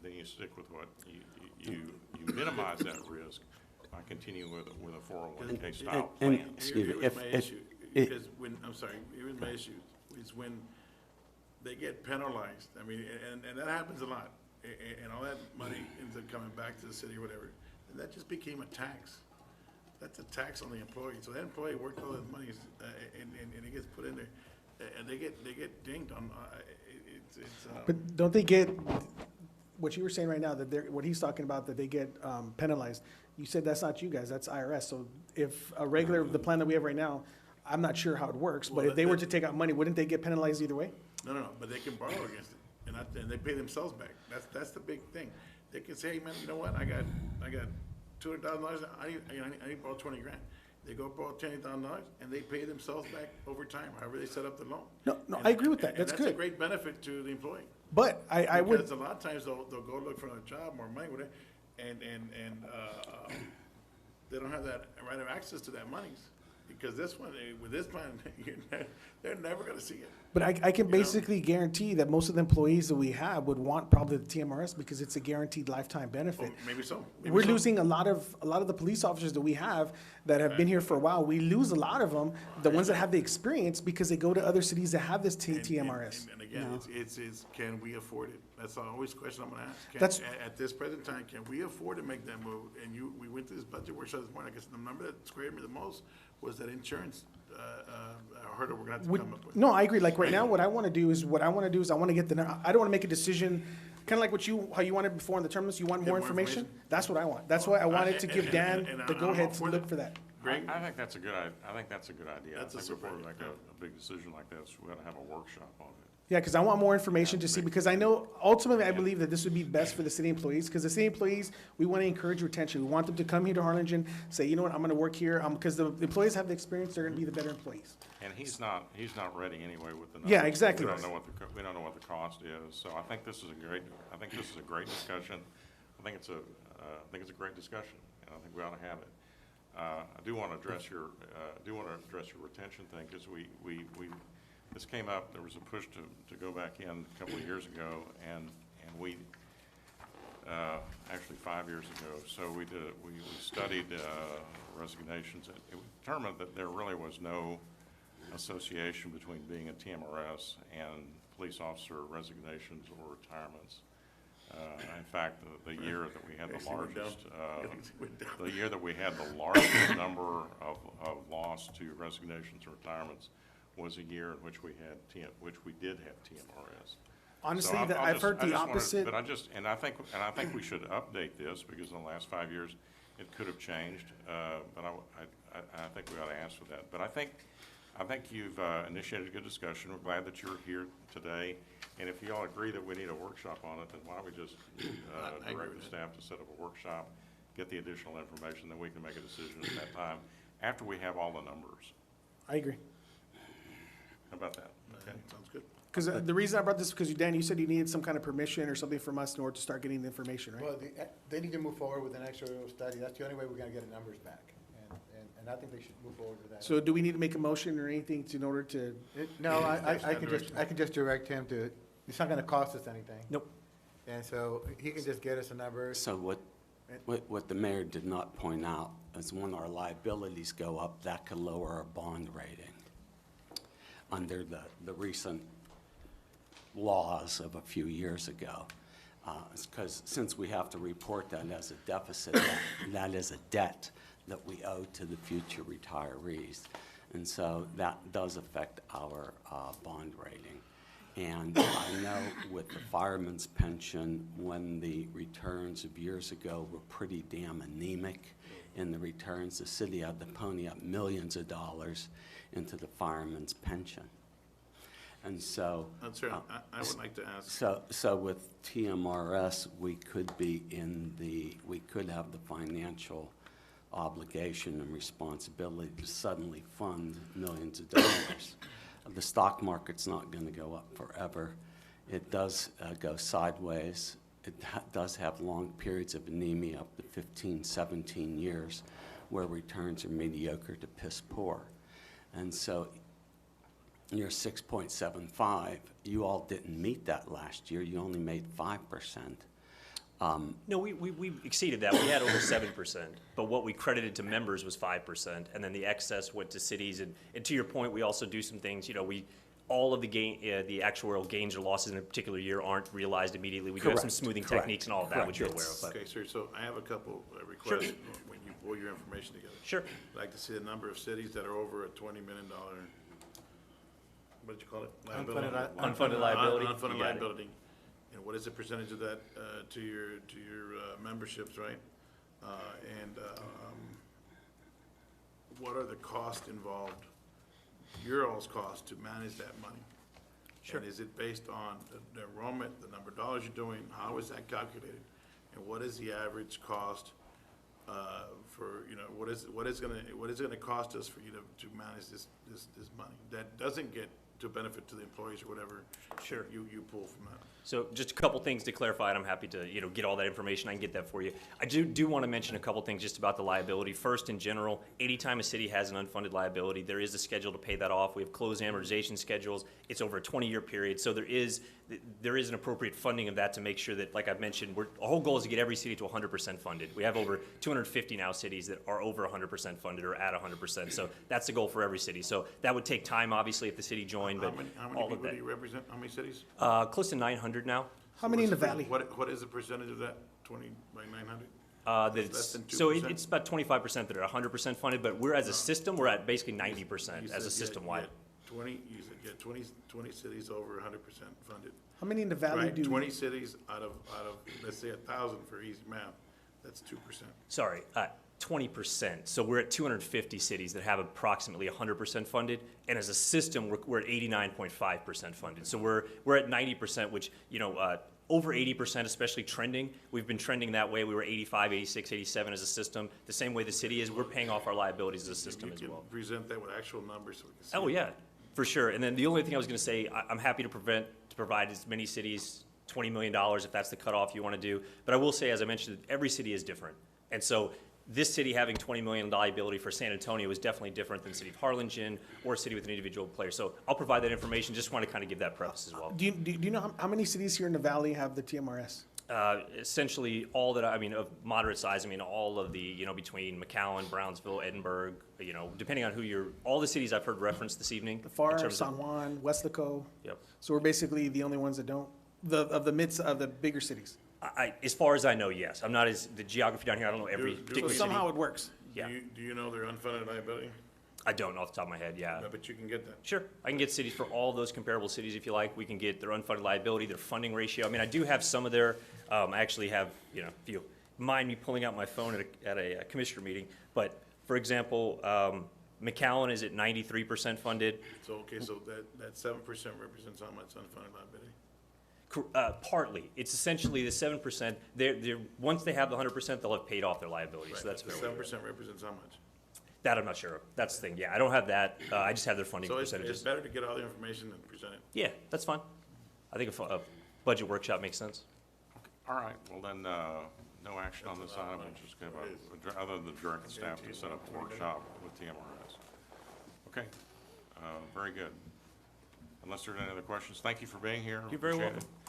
then you stick with what you minimize that risk by continuing with a 401k style plan. Excuse me, Here's my issue, because here's my issue, is when they get penalized, I mean, and that happens a lot, and all that money ends up coming back to the city or whatever, and that just became a tax. That's a tax on the employee, so that employee worked all that money, and it gets put in there, and they get dinged on, But don't they get, what you were saying right now, that what he's talking about, that they get penalized, you said that's not you guys, that's IRS. So if the plan that we have right now, I'm not sure how it works, but Well, if they were to take out money, wouldn't they get penalized either way? No, but they can borrow against it, and they pay themselves back. That's the big thing. They can say, hey, man, you know what, I got $200,000, I need to borrow 20 grand. They go borrow $10,000, and they pay themselves back over time, however they set up the loan. No, I agree with that, And that's that's a good. great benefit to the employee. But I would, Because a lot of times they'll go look for another job, more money, whatever, and they don't have that right of access to that money. Because with this plan, they're never gonna see it. but I can basically guarantee that most of the employees that we have would want probably the TMRS because it's a guaranteed lifetime benefit. Maybe so. We're losing a lot of the police officers that we have that have been here for a while. We lose a lot of them, the ones that have the experience, because they go to other cities that have this TMRS. And again, it's can we afford it? That's always the question I'm gonna ask. That's- At this present time, can we afford to make that move? And we went to this budget workshop this morning, I guess the number that scared me the most was that insurance hurdle we're gonna have to come up with. No, I agree. Like right now, what I want to do is I want to get I don't want to make a decision, kind of like how you wanted before in the terminus. You want more information? That's what I want. That's why I wanted to give Dan the go-ahead to look for that. Greg? I think that's a good, I think that's a good idea. That's a I think before we super- make a big decision like this, we ought to have a workshop on it. Yeah, because I want more information to see, because I know, ultimately, I believe that this would be best for the city employees, because the city employees, we want to encourage retention. We want them to come here to Harlingen, say, you know what, I'm going to work here, because the employees have the experience, they're going to be the better employees. And he's not ready anyway with the numbers. Yeah, exactly. We don't know what the cost is, so I think this is a great discussion. I think it's a great discussion, and I think we ought to have it. I do want to address your retention thing, because this came up, there was a push to go back in a couple of years ago, and we, actually 5 years ago, so we studied resignations, and it was determined that there really was no association between being a TMRS and police officer resignations or retirements. In fact, the year that we had the largest number of loss to resignations or retirements was a year in which we did have TMRS. Honestly, So I've heard the opposite. But I think we should update this, because in the last 5 years, it could have changed, but I think we ought to ask for that. But I think you've initiated a good discussion. We're glad that you're here today. And if you all agree that we need a workshop on it, then why don't we just direct the staff to set up a workshop, get the additional information, then we can make a decision at that time, after we have all the numbers. I agree. How about that? Okay, sounds good. Because the reason I brought this, because Dan, you said you needed some kind of permission or something from us in order to start getting the information, right? Well, they need to move forward with an actuarial study. That's the only way we're gonna get the numbers back. And I think they should move forward with that. So do we need to make a motion or anything in order to? No, I can just direct him to, it's not gonna cost us anything. Nope. And so he can just get us a number. So what the mayor did not point out is when our liabilities go up, that could lower our bond rating under the recent laws of a few years ago. Because since we have to report that as a deficit, that is a debt that we owe to the future retirees. And so that does affect our bond rating. And I know with the fireman's pension, when the returns of years ago were pretty damn anemic in the returns, the city had to pony up millions of dollars into the fireman's pension. And so. That's right. I would like to ask. So with TMRS, we could have the financial obligation and responsibility to suddenly fund millions of dollars. The stock market's not going to go up forever. It does go sideways. It does have long periods of anemia, up to 15, 17 years, where returns are mediocre to piss poor. And so you're 6.75. You all didn't meet that last year. You only made 5%. No, we exceeded that. We had over 7%, but what we credited to members was 5%, and then the excess went to cities. And to your point, we also do some things, all of the actuarial gains or losses in a particular year aren't realized immediately. We do have some smoothing techniques and all of that, which you're aware of. But. Okay, sir, so I have a couple of requests when you pull your information together. Sure. I'd like to see the number of cities that are over a $20 million, what did you call it? Unfunded liability. Unfunded liability. And what is the percentage of that to your memberships, right? And what are the costs involved, your all's cost to manage that money? Sure. And is it based on the enrollment, the number of dollars you're doing, how is that calculated? And what is the average cost for, what is it gonna cost us for you to manage this money? That doesn't get to benefit to the employees or whatever. Sure. You pull from that. So just a couple things to clarify, and I'm happy to get all that information. I can get that for you. I do want to mention a couple things just about the liability. First, in general, anytime a city has an unfunded liability, there is a schedule to pay that off. We have closed amortization schedules. It's over a 20-year period, so there is an appropriate funding of that to make sure that, like I've mentioned, our whole goal is to get every city to 100% funded. We have over 250 now cities that are over 100% funded or at 100%. So that's the goal for every city. So that would take time, obviously, if the city joined. But how many people do you represent? How many cities? Close to 900 now. How many in the valley? What is the percentage of that, 20 by 900? Less than 2%? It's about 25% that are 100% funded, but we're as a system, we're at basically 90% as a system-wide. 20 cities over 100% funded. How many in the valley Right, do? 20 cities out of, let's say 1,000 for easy math, that's 2%. Sorry, 20%. So we're at 250 cities that have approximately 100% funded, and as a system, we're at 89.5% funded. So we're at 90%, which, over 80%, especially trending. We've been trending that way. We were 85, 86, 87 as a system. The same way the city is, we're paying off our liabilities as a system as well. Present that with actual numbers so we can see. Oh, yeah, for sure. And then the only thing I was going to say, I'm happy to provide as many cities $20 million if that's the cutoff you want to do. But I will say, as I mentioned, every city is different. And so this city having $20 million liability for San Antonio is definitely different than the city of Harlingen or a city with an individual player. So I'll provide that information. Just want to kind of give that preface as well. Do you know how many cities here in the valley have the TMRS? Essentially all that, of moderate size, all of the, between McAllen, Brownsville, Edinburgh, depending on all the cities I've heard referenced this evening. The FAR, San Juan, Weslaco. Yep. So we're basically the only ones that don't, of the bigger cities. As far as I know, yes. I'm not the geography down here, I don't know every particular So city. somehow it works. Yeah. Do you know their unfunded liability? I don't know off the top of my head, yeah. No, but you can get that. Sure, I can get cities for all those comparable cities if you like. We can get their unfunded liability, their funding ratio. I do have some of their, I actually have, if you mind me pulling out my phone at a commissioner meeting. But for example, McAllen is at 93% funded. So, okay, so that 7% represents how much unfunded liability? Partly. It's essentially the 7%. Once they have the 100%, they'll have paid off their liability. Right. So that's The 7% represents how much? that I'm not sure of. That's the thing. Yeah, I don't have that. I just have their funding So it's percentages. better to get all the information and present it. Yeah, that's fine. I think a budget workshop makes sense. All right, well then, no action on this item, we're just going to, other than direct staff to set up a workshop with TMRS. Okay, very good. Unless there are any other questions, thank you for being here. You're very Appreciate welcome. it.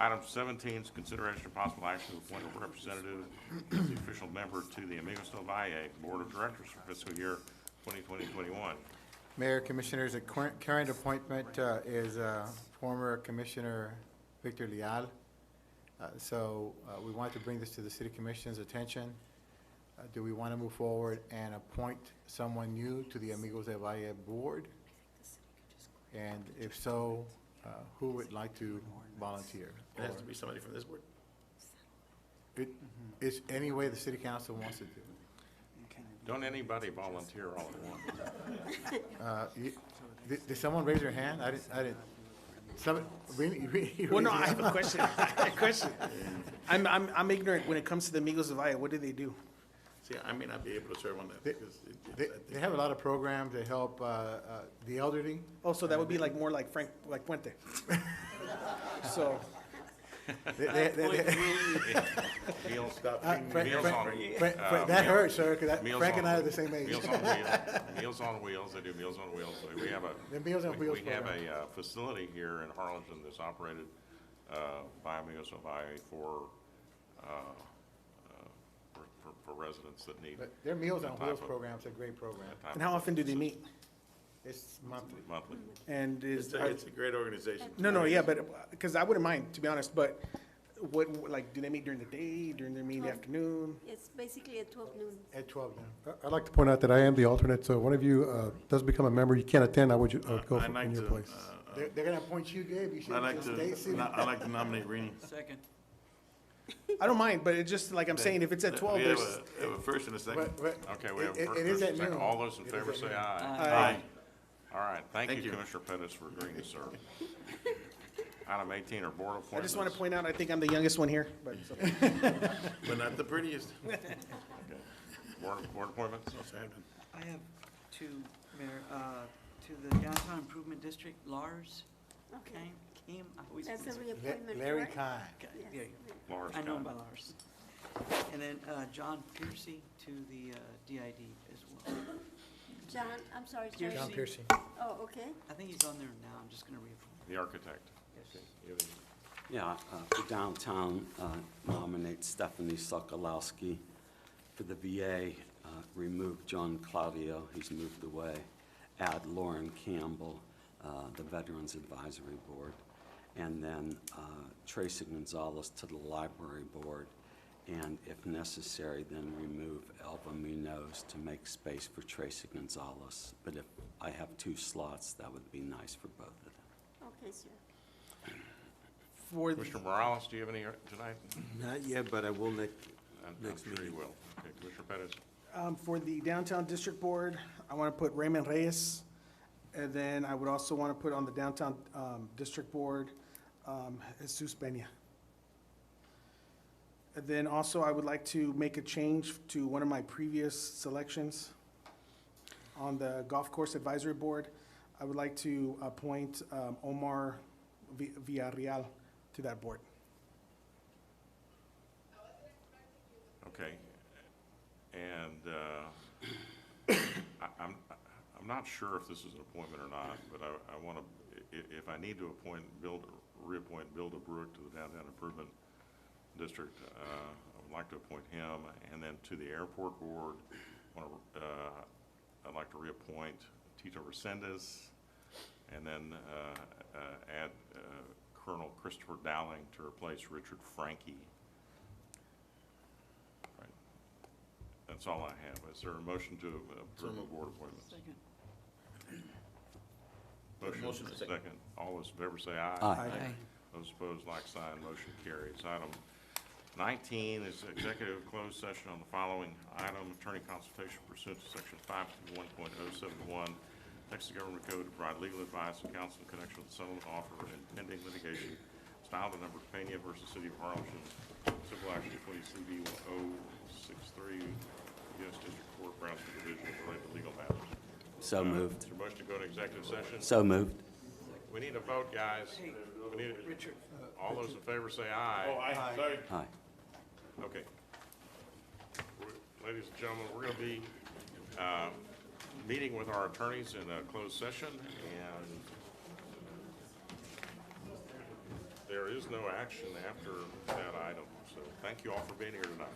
Item 17 is consideration of possible action to appoint a representative as the official member to the Amigos del Valle Board of Directors for fiscal year 2020-21. Mayor, Commissioners, the current appointment is former Commissioner Victor Leal. So we want to bring this to the City Commission's attention. Do we want to move forward and appoint someone new to the Amigos del Valle Board? And if so, who would like to volunteer? It has to be somebody from this board. It's any way the City Council wants to do it. Don't anybody volunteer all at once. Did someone raise their hand? I didn't. Well, no, I have a question. I have a question. I'm ignorant when it comes to the Amigos del Valle. What do they do? See, I may not be able to serve on that. because They have a lot of programs to help the elderly. Oh, so that would be more like Puente. So. Meals, That hurts, sir, because Meals Frank on and I are the same age. Meals on Wheels, Meals on Wheels, they do Meals on Wheels. So we have The Meals on Wheels we have program. a facility here in Harlingen that's operated by Amigos del Valle for residents that need. But their Meals on that type Wheels of- program's a great program. that type And how of often do they meet? It's monthly. Monthly. And It's a great organization. No, yeah, but, because I wouldn't mind, to be honest, but do they meet during the day, during their meeting in the afternoon? It's basically at 12 noon. At 12 now. I'd like to point out that I am the alternate, so if one of you does become a member, you can't attend, I would go I'd like in your to, place. They're gonna appoint you, Gabe. You should I'd like just stay to, seated. I'd like to nominate Rini. Second. I don't mind, but it's just like I'm saying, if it's at 12, We have there's. a first and a second. Okay, we have a It first is and a at second. noon. All those in It is favor at say noon. aye. Aye. All right, thank Thank you, you. Commissioner Pettis, for agreeing to serve. Item 18 are board appointments. I just want to point out, I think I'm the youngest one here, but it's okay. But not the prettiest. Board appointments? I have two, Mayor, to the Downtown Improvement District, Lars Okay. Kim, I always. That's a forget. reappointment, Larry correct? Kine. Yeah, Lars I know him by Kine. Lars. And then John Piercy to the DID as well. John, I'm sorry, Piercy. John Piercy. Oh, okay. I think he's on there now, I'm just gonna reappoint. The architect. Yes. Okay. Yeah, for downtown, nominate Stephanie Sokolowski. For the VA, remove John Claudio, he's moved away. Add Lauren Campbell, the Veterans Advisory Board. And then Tracy Gonzalez to the Library Board. And if necessary, then remove Elva Munoz to make space for Tracy Gonzalez. But if I have two slots, that would be nice for both of them. Okay, sir. For the, Commissioner Morales, do you have any tonight? Not yet, but I will I'm next sure you meeting. will. Okay, Commissioner Pettis? For the Downtown District Board, I want to put Raymond Reyes. And then I would also want to put on the Downtown District Board, Jesus Peña. And then also, I would like to make a change to one of my previous selections on the Golf Course Advisory Board. I would like to appoint Omar Villarreal to that board. Okay. And I'm not sure if this is an appointment or not, but I want to, if I need to reappoint Bill DeBrook to the Downtown Improvement District, I would like to appoint him. And then to the Airport Board, I'd like to reappoint Tito Resendez, and then add Colonel Christopher Dowling to replace Richard Frankie. Right. That's all I have. Is there a motion to approve the board appointments? Motion second. All those in favor say aye. Aye. Those opposed, like sign. Motion carries. Item 19 is executive closed session on the following item: attorney consultation pursuant to section 521.071 Texas Government Code to provide legal advice and counsel in connection with the settlement offer and pending litigation. Styled the number Peña versus City of Harlingen, civil action 20 CB 063, U.S. District Court, Brownsville Division, related to legal matters. So moved. Is there a motion to go into executive session? So moved. We need a vote, guys. We need, all those in favor say aye. Oh, aye, sorry. Aye. Okay. Ladies and gentlemen, we're going to be meeting with our attorneys in a closed session, and there is no action after that item. So thank you all for being here tonight.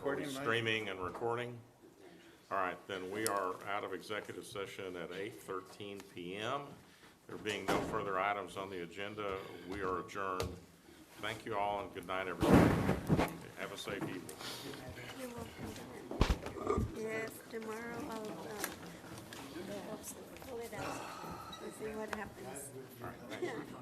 Recording, Mike? Streaming and recording? All right, then we are out of executive session at 8:13 PM. There being no further items on the agenda, we are adjourned. Thank you all and good night, everybody. Have a safe evening. You're welcome. Yes, tomorrow I'll, pull it out and see what happens. All right, thank you.